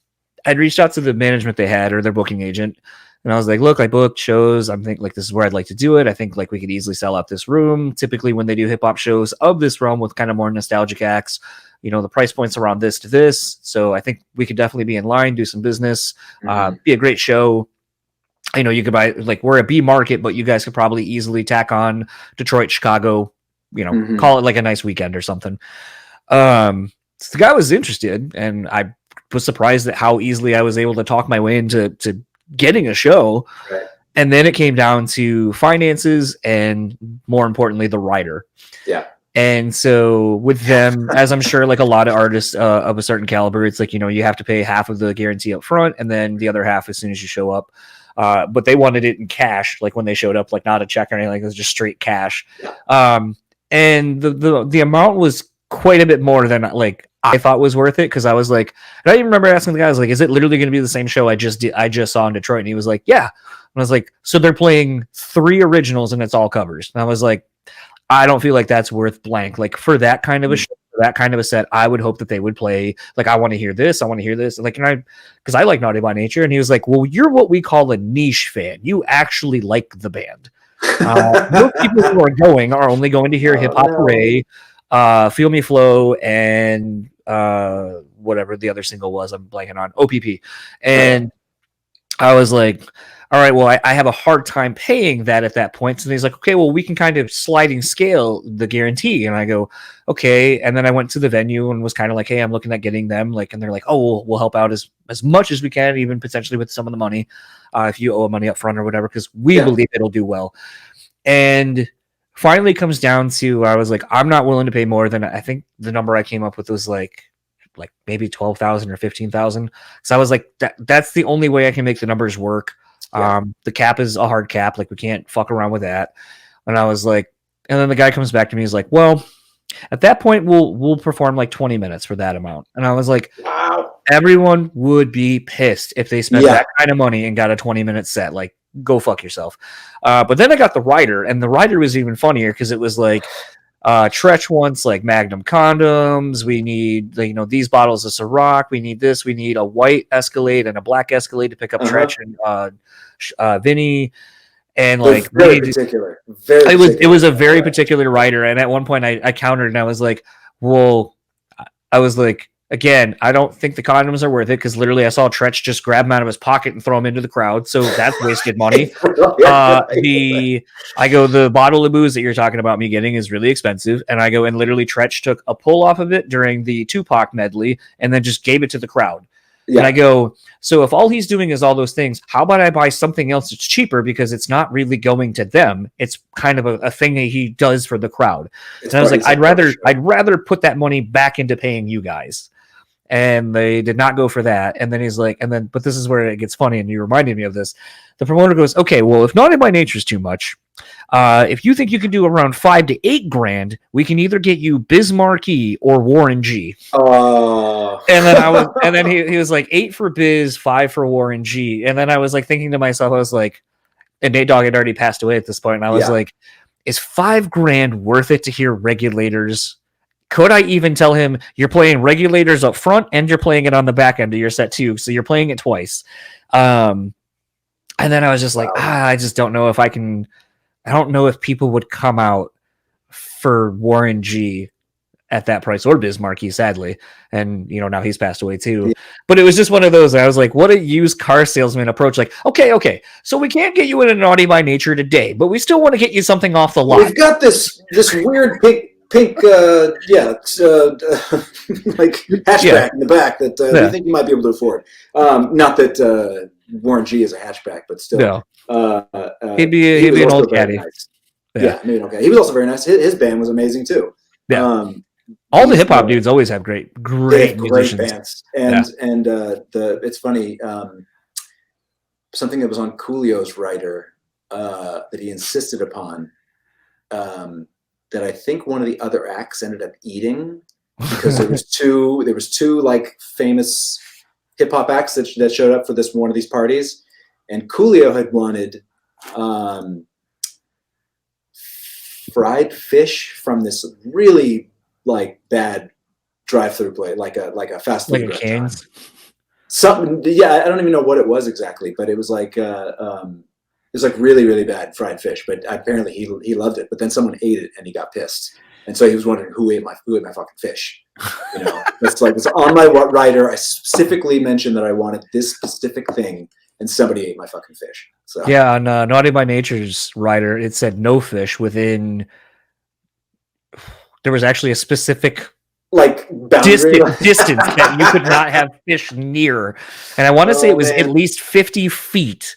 reached out to the management they had, or their booking agent. And I was like, look, I booked shows. I'm thinking like this is where I'd like to do it. I think like we could easily sell out this room. Typically when they do hip hop shows of this realm with kind of more nostalgic acts, the price point's around this to this. So I think we could definitely be in line, do some business, be a great show. You could buy, like, we're a B market, but you guys could probably easily tack on Detroit, Chicago, call it like a nice weekend or something. So the guy was interested, and I was surprised at how easily I was able to talk my way into getting a show. Right. And then it came down to finances and, more importantly, the writer. Yeah. And so with them, as I'm sure like a lot of artists of a certain caliber, it's like, you have to pay half of the guarantee up front and then the other half as soon as you show up. but they wanted it in cash, like when they showed up, like not a check or anything. It was just straight cash. And the amount was quite a bit more than like I thought was worth it, because I was like, and I even remember asking the guy, I was like, is it literally going to be the same show I just saw in Detroit? And he was like, yeah. And I was like, so they're playing 3 originals and it's all covers. And I was like, I don't feel like that's worth blank. Like for that kind of a show, that kind of a set, I would hope that they would play, like, I want to hear this. I want to hear this. Like, because I like Naughty by Nature. And he was like, well, you're what we call a niche fan. You actually like the band. Most people who are going are only going to hear Hip Hop Hooray, Feel Me Flow, and whatever the other single was, I'm blanking on, OPP. And I was like, all right, well, I have a hard time paying that at that point. So he's like, okay, well, we can kind of sliding scale the guarantee. And I go, okay. And then I went to the venue and was kind of like, hey, I'm looking at getting them. Like, and they're like, oh, we'll help out as much as we can, even potentially with some of the money, if you owe money up front or whatever, because we believe it'll do well. And finally comes down to, I was like, I'm not willing to pay more than, I think the number I came up with was like maybe 12,000 or 15,000. So I was like, that's the only way I can make the numbers work. The cap is a hard cap. Like, we can't fuck around with that. And I was like, and then the guy comes back to me. He's like, well, at that point, we'll perform like 20 minutes for that amount. And I was like, wow, everyone would be pissed if they spent that kind of money and got a 20-minute set. Like, go fuck yourself. But then I got the rider, and the rider was even funnier because it was like, Tretch wants like Magnum condoms. We need, these bottles of Ciroc. We need this. We need a white Escalade and a black Escalade to pick up Tretch and Vinny. And like, very particular. It was a very particular rider. And at one point I countered and I was like, well, again, I don't think the condoms are worth it, because literally I saw Tretch just grab them out of his pocket and throw them into the crowd. So that's wasted money. I go, the bottle of booze that you're talking about me getting is really expensive. And I go, and literally Tretch took a pull off of it during the Tupac medley and then just gave it to the crowd. Yeah. And I go, so if all he's doing is all those things, how about I buy something else that's cheaper, because it's not really going to them. It's kind of a thing that he does for the crowd. And I was like, I'd rather put that money back into paying you guys. And they did not go for that. And then he's like, but this is where it gets funny, and you reminded me of this. The promoter goes, okay, well, if Naughty by Nature is too much, if you think you can do around $5,000 to $8,000, we can either get you Biz Markie or Warren G. And then he was like, 8 for Biz, 5 for Warren G. And then I was like thinking to myself, I was like, and Nate Dogg had already passed away at this point, and I was like, is $5,000 worth it to hear Regulators? Could I even tell him, you're playing Regulators up front and you're playing it on the back end of your set too, so you're playing it twice? And then I was just like, I just don't know if I can. I don't know if people would come out for Warren G at that price, or Biz Markie, sadly. And now he's passed away too. Yeah. But it was just one of those. I was like, what a used car salesman approach. Like, okay, so we can't get you in a Naughty by Nature today, but we still want to get you something off the lot. We've got this weird pink like hatchback in the back that we think you might be able to afford. Not that Warren G is a hatchback, but still. No. He'd be an old caddy. Nice. Maybe an okay. He was also very nice. His band was amazing too. Yeah. All the hip hop dudes always have great musicians. Bands. And it's funny, something that was on Coolio's writer that he insisted upon, that I think one of the other acts ended up eating, because there was two like famous hip hop acts that showed up for this one of these parties, and Coolio had wanted fried fish from this really like bad drive-through place, like a fast food like restaurant. Something, I don't even know what it was exactly, but it was like it was like really, really bad fried fish, but apparently he loved it. But then someone ate it and he got pissed, and so he was wondering who ate my fucking fish. It's like, it's on my rider. I specifically mentioned that I wanted this specific thing, and somebody ate my fucking fish. So yeah, on Naughty by Nature's rider, it said no fish within. There was actually a specific like distance that you could not have fish near, and I want to say it was at least 50 feet.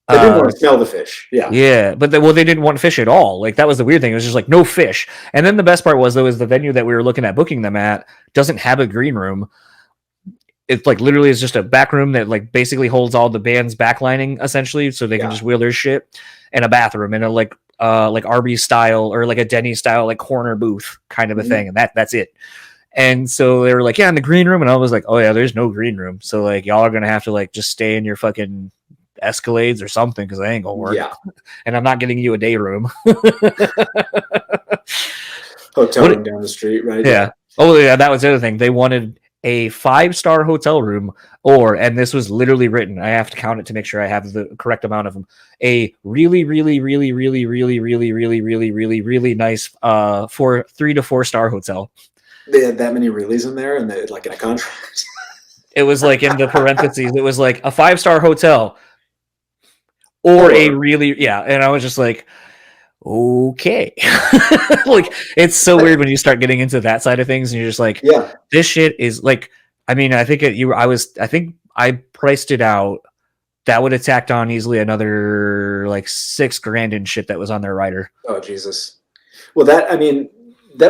They didn't want to smell the fish. Yeah, but they didn't want fish at all. Like, that was the weird thing. It was just like no fish. And then the best part was, though, is the venue that we were looking at booking them at doesn't have a green room. it's like literally is just a back room that like basically holds all the band's backlining essentially, so they can just wheel their shit, and a bathroom and a like Arby's style or like a Denny's style like corner booth kind of a thing, and that's it. And so they were like, yeah, in the green room, and I was like, oh yeah, there's no green room, so like y'all are gonna have to like just stay in your fucking Escalades or something because they ain't gonna work. Yeah. And I'm not getting you a day room. Hotel room down the street, right? Yeah. Oh yeah, that was the other thing. They wanted a 5-star hotel room, and this was literally written, I have to count it to make sure I have the correct amount of them, a really, really, really, really, really, really, really, really, really, really nice 3 to 4 star hotel. They had that many reallys in there, and they like in a contract. It was like in the parentheses, it was like a 5-star hotel or a really, and I was just like, okay. Like, it's so weird when you start getting into that side of things and you're just like, this shit is like, I mean, I think I priced it out. That would have tacked on easily another like $6,000 in shit that was on their rider. Oh Jesus. Well, that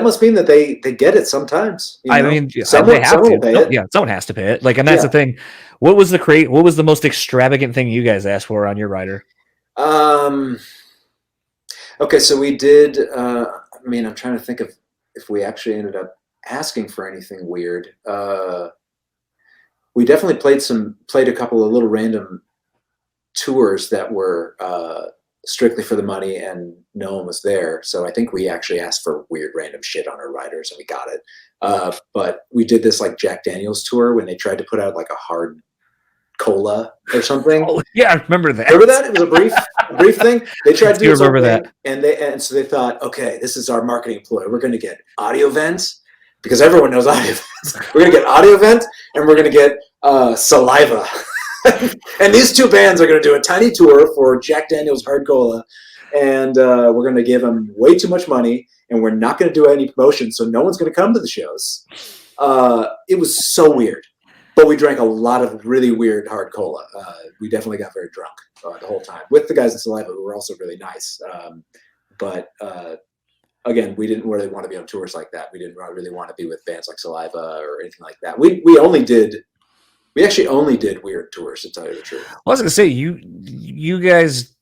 must mean that they get it sometimes. I mean, someone will pay it. Yeah, someone has to pay it. Like, and that's the thing. What was the most extravagant thing you guys asked for on your rider? Okay, so we did. I'm trying to think of if we actually ended up asking for anything weird. We definitely played a couple of little random tours that were strictly for the money, and no one was there. So I think we actually asked for weird random shit on our riders, and we got it. But we did this like Jack Daniels tour when they tried to put out like a hard cola or something. Oh yeah, I remember that. Remember that? It was a brief thing. They tried to do remember that, and so they thought, okay, this is our marketing ploy. We're going to get Audiovent because everyone knows Audiovent. We're going to get Audiovent, and we're going to get Saliva. And these two bands are going to do a tiny tour for Jack Daniels Hard Cola, and we're going to give them way too much money, and we're not going to do any promotion, so no one's going to come to the shows. It was so weird. But we drank a lot of really weird hard cola. We definitely got very drunk the whole time with the guys in Saliva, who were also really nice. But again, we didn't really want to be on tours like that. We didn't really want to be with bands like Saliva or anything like that. We actually only did weird tours, to tell you the truth. Well, I was going to say, you guys,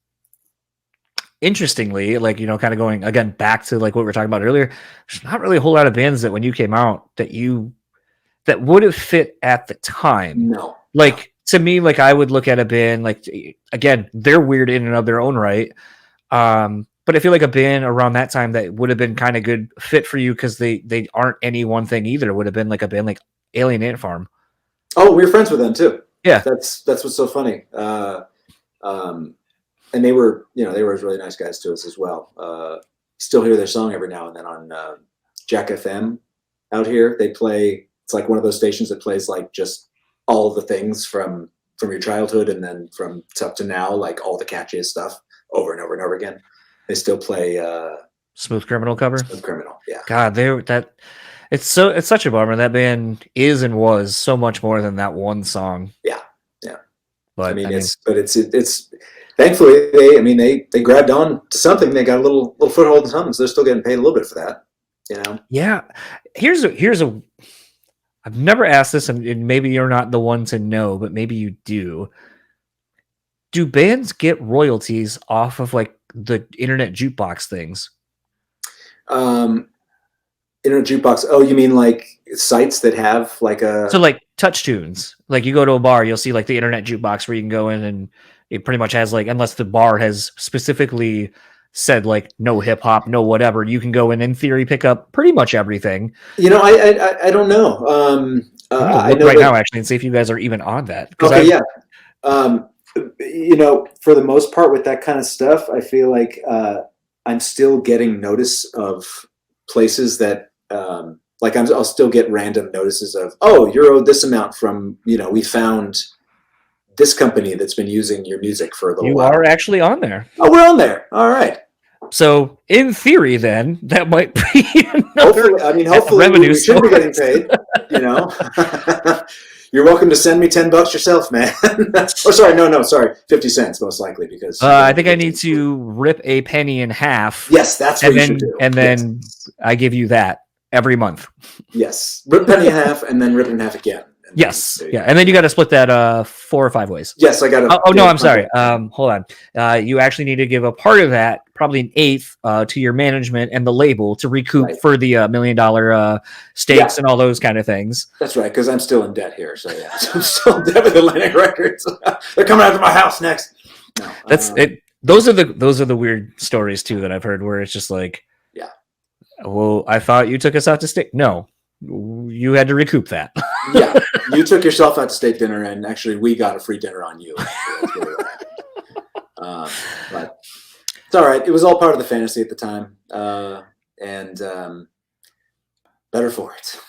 interestingly, like, you know, kind of going again back to like what we were talking about earlier, there's not really a whole lot of bands that when you came out that would have fit at the time. No. Like, to me, like, I would look at a band, like, again, they're weird in and of their own right. But I feel like a band around that time that would have been kind of good fit for you because they aren't any one thing either would have been like a band like Alien Ant Farm. Oh, we were friends with them too. Yeah. That's what's so funny. And they were really nice guys to us as well. Still hear their song every now and then on Jack FM out here. They play. It's like one of those stations that plays like just all of the things from your childhood and then from up to now, like all the catchiest stuff over and over and over again. They still play Smooth Criminal cover. Smooth Criminal, yeah. God, it's such a bummer. That band is and was so much more than that one song. Yeah. But it's thankfully they grabbed on to something. They got a little foothold in something, so they're still getting paid a little bit for that. You know. Yeah. Here's a. I've never asked this, and maybe you're not the one to know, but maybe you do. Do bands get royalties off of like the internet jukebox things? Internet jukebox. Oh, you mean like sites that have like a... So like Touch Tunes. Like you go to a bar, you'll see like the internet jukebox where you can go in and it pretty much has like, unless the bar has specifically said like no hip hop, no whatever, you can go in theory pick up pretty much everything. You know, I don't know. I know right now actually and see if you guys are even on that. Okay, yeah. You know, for the most part with that kind of stuff, I feel like I'm still getting notice of places that like I'll still get random notices of, oh, you're owed this amount from, you know, we found this company that's been using your music for a little while. You are actually on there. Oh, we're on there. All right. So in theory, then that might be another hopefully we should be getting paid. You know, you're welcome to send me $10 yourself, man. Sorry, 50 cents most likely because I think I need to rip a penny in half. Yes, that's what you should do. And then I give you that every month. Yes, rip a penny in half and then rip it in half again. Yes. Yeah. And then you got to split that 4 or 5 ways. Yes, I got to. Oh, no, I'm sorry. Hold on. You actually need to give a part of that, probably an eighth, to your management and the label to recoup for the $1 million stakes and all those kind of things. That's right, because I'm still in debt here. So yeah, I'm still in debt with Atlantic Records. They're coming after my house next. No, that's it. Those are the weird stories too that I've heard where it's just like, well, I thought you took us out to steak. No, you had to recoup that. Yeah, you took yourself out to steak dinner, and actually, we got a free dinner on you. That's really what happened. But it's all right. It was all part of the fantasy at the time, and better for it.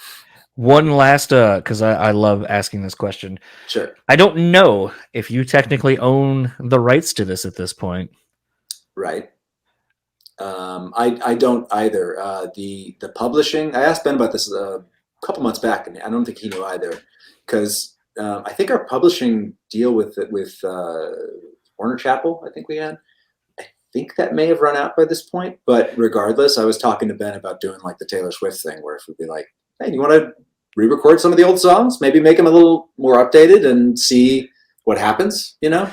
One last, because I love asking this question. Sure. I don't know if you technically own the rights to this at this point. Right. I don't either. The publishing. I asked Ben about this a couple months back, and I don't think he knew either, because I think our publishing deal with Warner Chappell, I think we had. I think that may have run out by this point, but regardless, I was talking to Ben about doing like the Taylor Swift thing, where if we'd be like, hey, you want to re-record some of the old songs, maybe make them a little more updated and see what happens, you know?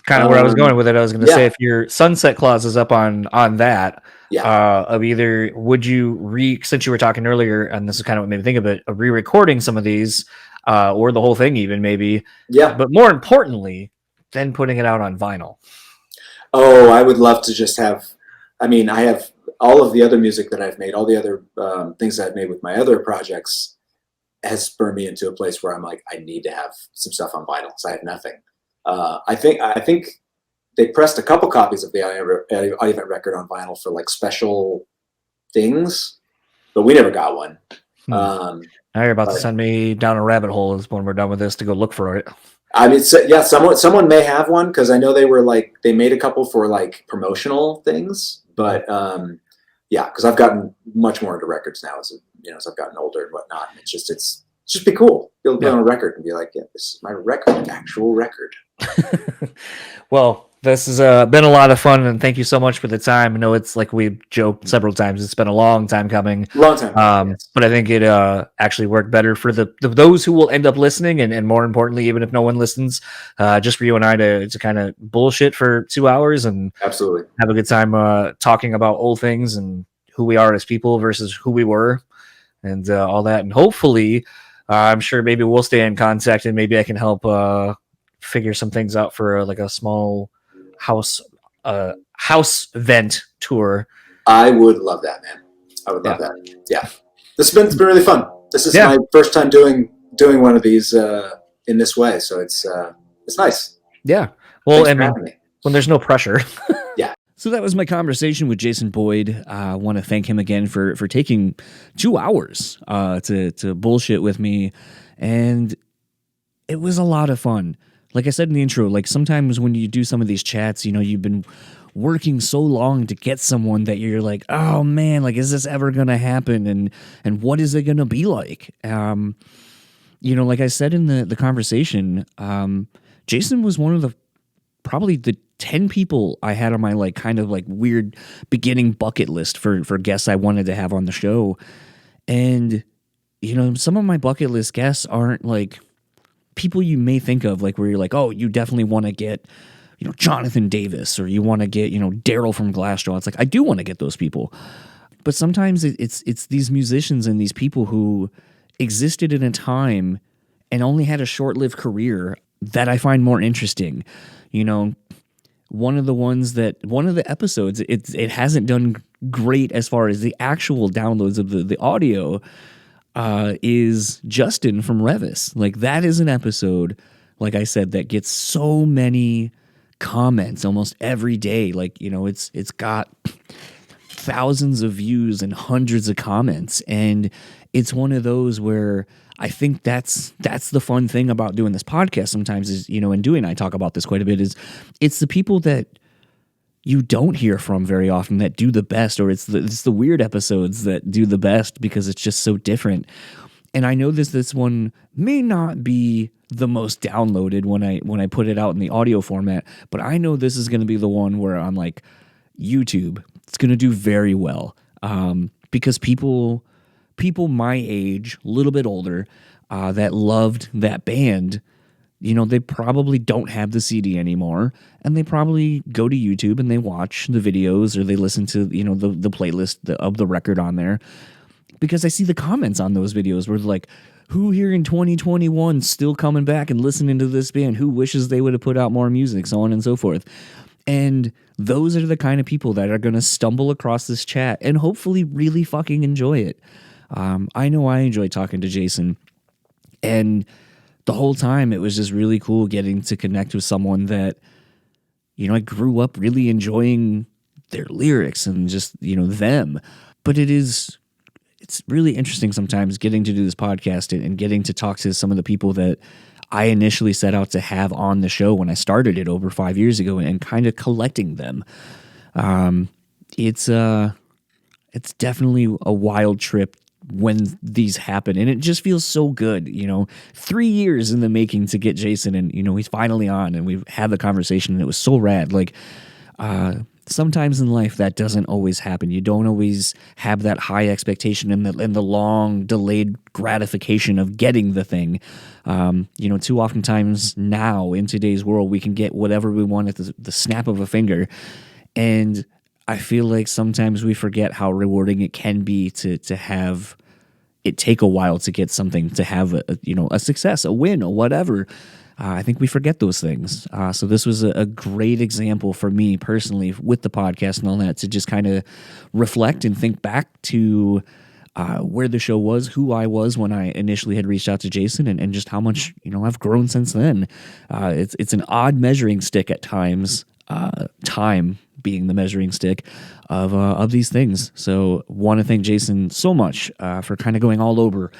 Kind of where I was going with it. I was going to say, if your sunset clause is up on that, of either would you since you were talking earlier, and this is kind of what made me think of it, of re-recording some of these, or the whole thing even maybe. Yeah. But more importantly, then putting it out on vinyl. Oh, I would love to just have, I mean, I have all of the other music that I've made, all the other things that I've made with my other projects has spurred me into a place where I'm like, I need to have some stuff on vinyl, so I have nothing. I think they pressed a couple copies of the Audiovent record on vinyl for like special things, but we never got one. Now you're about to send me down a rabbit hole when we're done with this to go look for it. I mean, yeah, someone may have one, because I know they made a couple for like promotional things, but yeah, because I've gotten much more into records now as I've gotten older and whatnot. And it's just be cool. You'll be on a record and be like, yeah, this is my record, actual record. Well, this has been a lot of fun, and thank you so much for the time. I know it's like we've joked several times. It's been a long time coming. Long time. Yes. But I think it actually worked better for those who will end up listening, and more importantly, even if no one listens, just for you and I to kind of bullshit for 2 hours and absolutely have a good time talking about old things and who we are as people versus who we were, and all that. And hopefully, I'm sure maybe we'll stay in contact, and maybe I can help figure some things out for like a small house vent tour. I would love that, man. I would love that. Yeah, it's been really fun. This is my first time doing one of these in this way, so it's nice. Yeah. Well, I mean, when there's no pressure. Yeah. So that was my conversation with Jason Boyd. I want to thank him again for taking 2 hours to bullshit with me, and it was a lot of fun. Like I said in the intro, like sometimes when you do some of these chats, you've been working so long to get someone that you're like, oh man, like, is this ever going to happen? And what is it going to be like? Like I said in the conversation, Jason was one of probably the 10 people I had on my like kind of like weird beginning bucket list for guests I wanted to have on the show. And, some of my bucket list guests aren't like people you may think of, like where you're like, oh, you definitely want to get, Jonathan Davis, or you want to get, Daryl from Glassjaw. It's like, I do want to get those people. But sometimes it's these musicians and these people who existed in a time and only had a short-lived career that I find more interesting. One of the episodes, it hasn't done great as far as the actual downloads of the audio, is Justin from Revis. Like, that is an episode, like I said, that gets so many comments almost every day. Like, it's got thousands of views and hundreds of comments, and it's one of those where I think that's the fun thing about doing this podcast sometimes is, and I talk about this quite a bit, is it's the people that you don't hear from very often that do the best, or it's the weird episodes that do the best because it's just so different. And I know this one may not be the most downloaded when I put it out in the audio format, but I know this is going to be the one where I'm like, YouTube, it's going to do very well, because people people my age, a little bit older, that loved that band, they probably don't have the CD anymore, and they probably go to YouTube and they watch the videos or they listen to, the playlist of the record on there, because I see the comments on those videos where they're like, who here in 2021 still coming back and listening to this band? Who wishes they would have put out more music, so on and so forth. And those are the kind of people that are going to stumble across this chat and hopefully really fucking enjoy it. I know I enjoy talking to Jason, and the whole time it was just really cool getting to connect with someone that, I grew up really enjoying their lyrics and just, them. But it's really interesting sometimes getting to do this podcast and getting to talk to some of the people that I initially set out to have on the show when I started it over 5 years ago, and kind of collecting them. It's definitely a wild trip when these happen, and it just feels so good. 3 years in the making to get Jason, and he's finally on, and we've had the conversation, and it was so rad. Like, sometimes in life that doesn't always happen. You don't always have that high expectation and the long delayed gratification of getting the thing. Too oftentimes now in today's world, we can get whatever we want at the snap of a finger. And I feel like sometimes we forget how rewarding it can be to have it take a while to get something, to have a success, a win, or whatever. I think we forget those things. So this was a great example for me personally with the podcast and all that, to just kind of reflect and think back to where the show was, who I was when I initially had reached out to Jason, and just how much I've grown since then. It's an odd measuring stick at times, time being the measuring stick of these things. So want to thank Jason so much for kind of going all over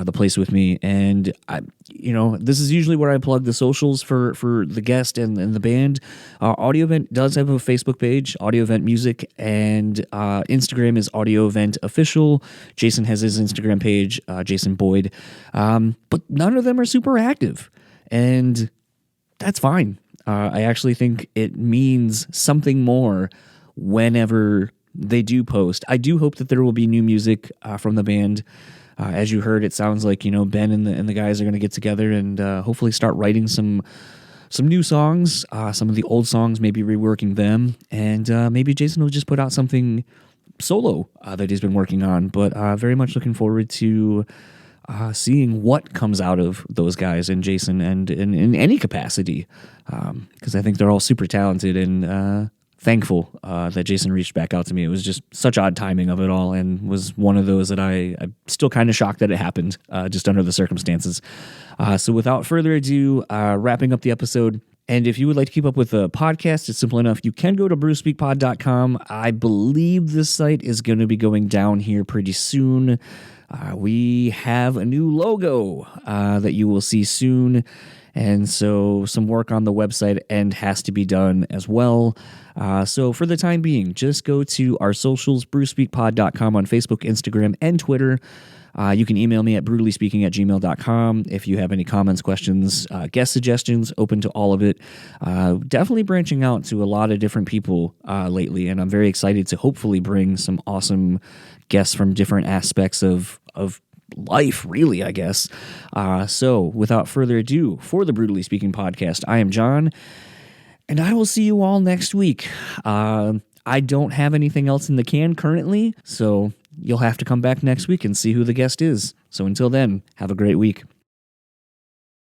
the place with me. And this is usually where I plug the socials for the guest and the band. Audiovent does have a Facebook page, Audiovent Music, and Instagram is Audiovent Official. Jason has his Instagram page, Jason Boyd, but none of them are super active, and that's fine. I actually think it means something more whenever they do post. I do hope that there will be new music from the band. As you heard, it sounds like Ben and the guys are going to get together and hopefully start writing some new songs. Some of the old songs, maybe reworking them, and maybe Jason will just put out something solo that he's been working on. But very much looking forward to seeing what comes out of those guys and Jason, and in any capacity, because I think they're all super talented, and thankful that Jason reached back out to me. It was just such odd timing of it all, and was one of those that I'm still kind of shocked that it happened, just under the circumstances. So without further ado, wrapping up the episode. And if you would like to keep up with the podcast, it's simple enough. You can go to brewspeakpod.com. I believe this site is going to be going down here pretty soon. We have a new logo that you will see soon, and so some work on the website end has to be done as well. So for the time being, just go to our socials, brewspeakpod.com on Facebook, Instagram, and Twitter. You can email me at brewtallyspeaking@gmail.com if you have any comments, questions, guest suggestions, open to all of it. Definitely branching out to a lot of different people lately, and I'm very excited to hopefully bring some awesome guests from different aspects of life, really, I guess. So without further ado, for the Brewtally Speaking Podcast, I am John, and I will see you all next week. I don't have anything else in the can currently, so you'll have to come back next week and see who the guest is. So until then, have a great week.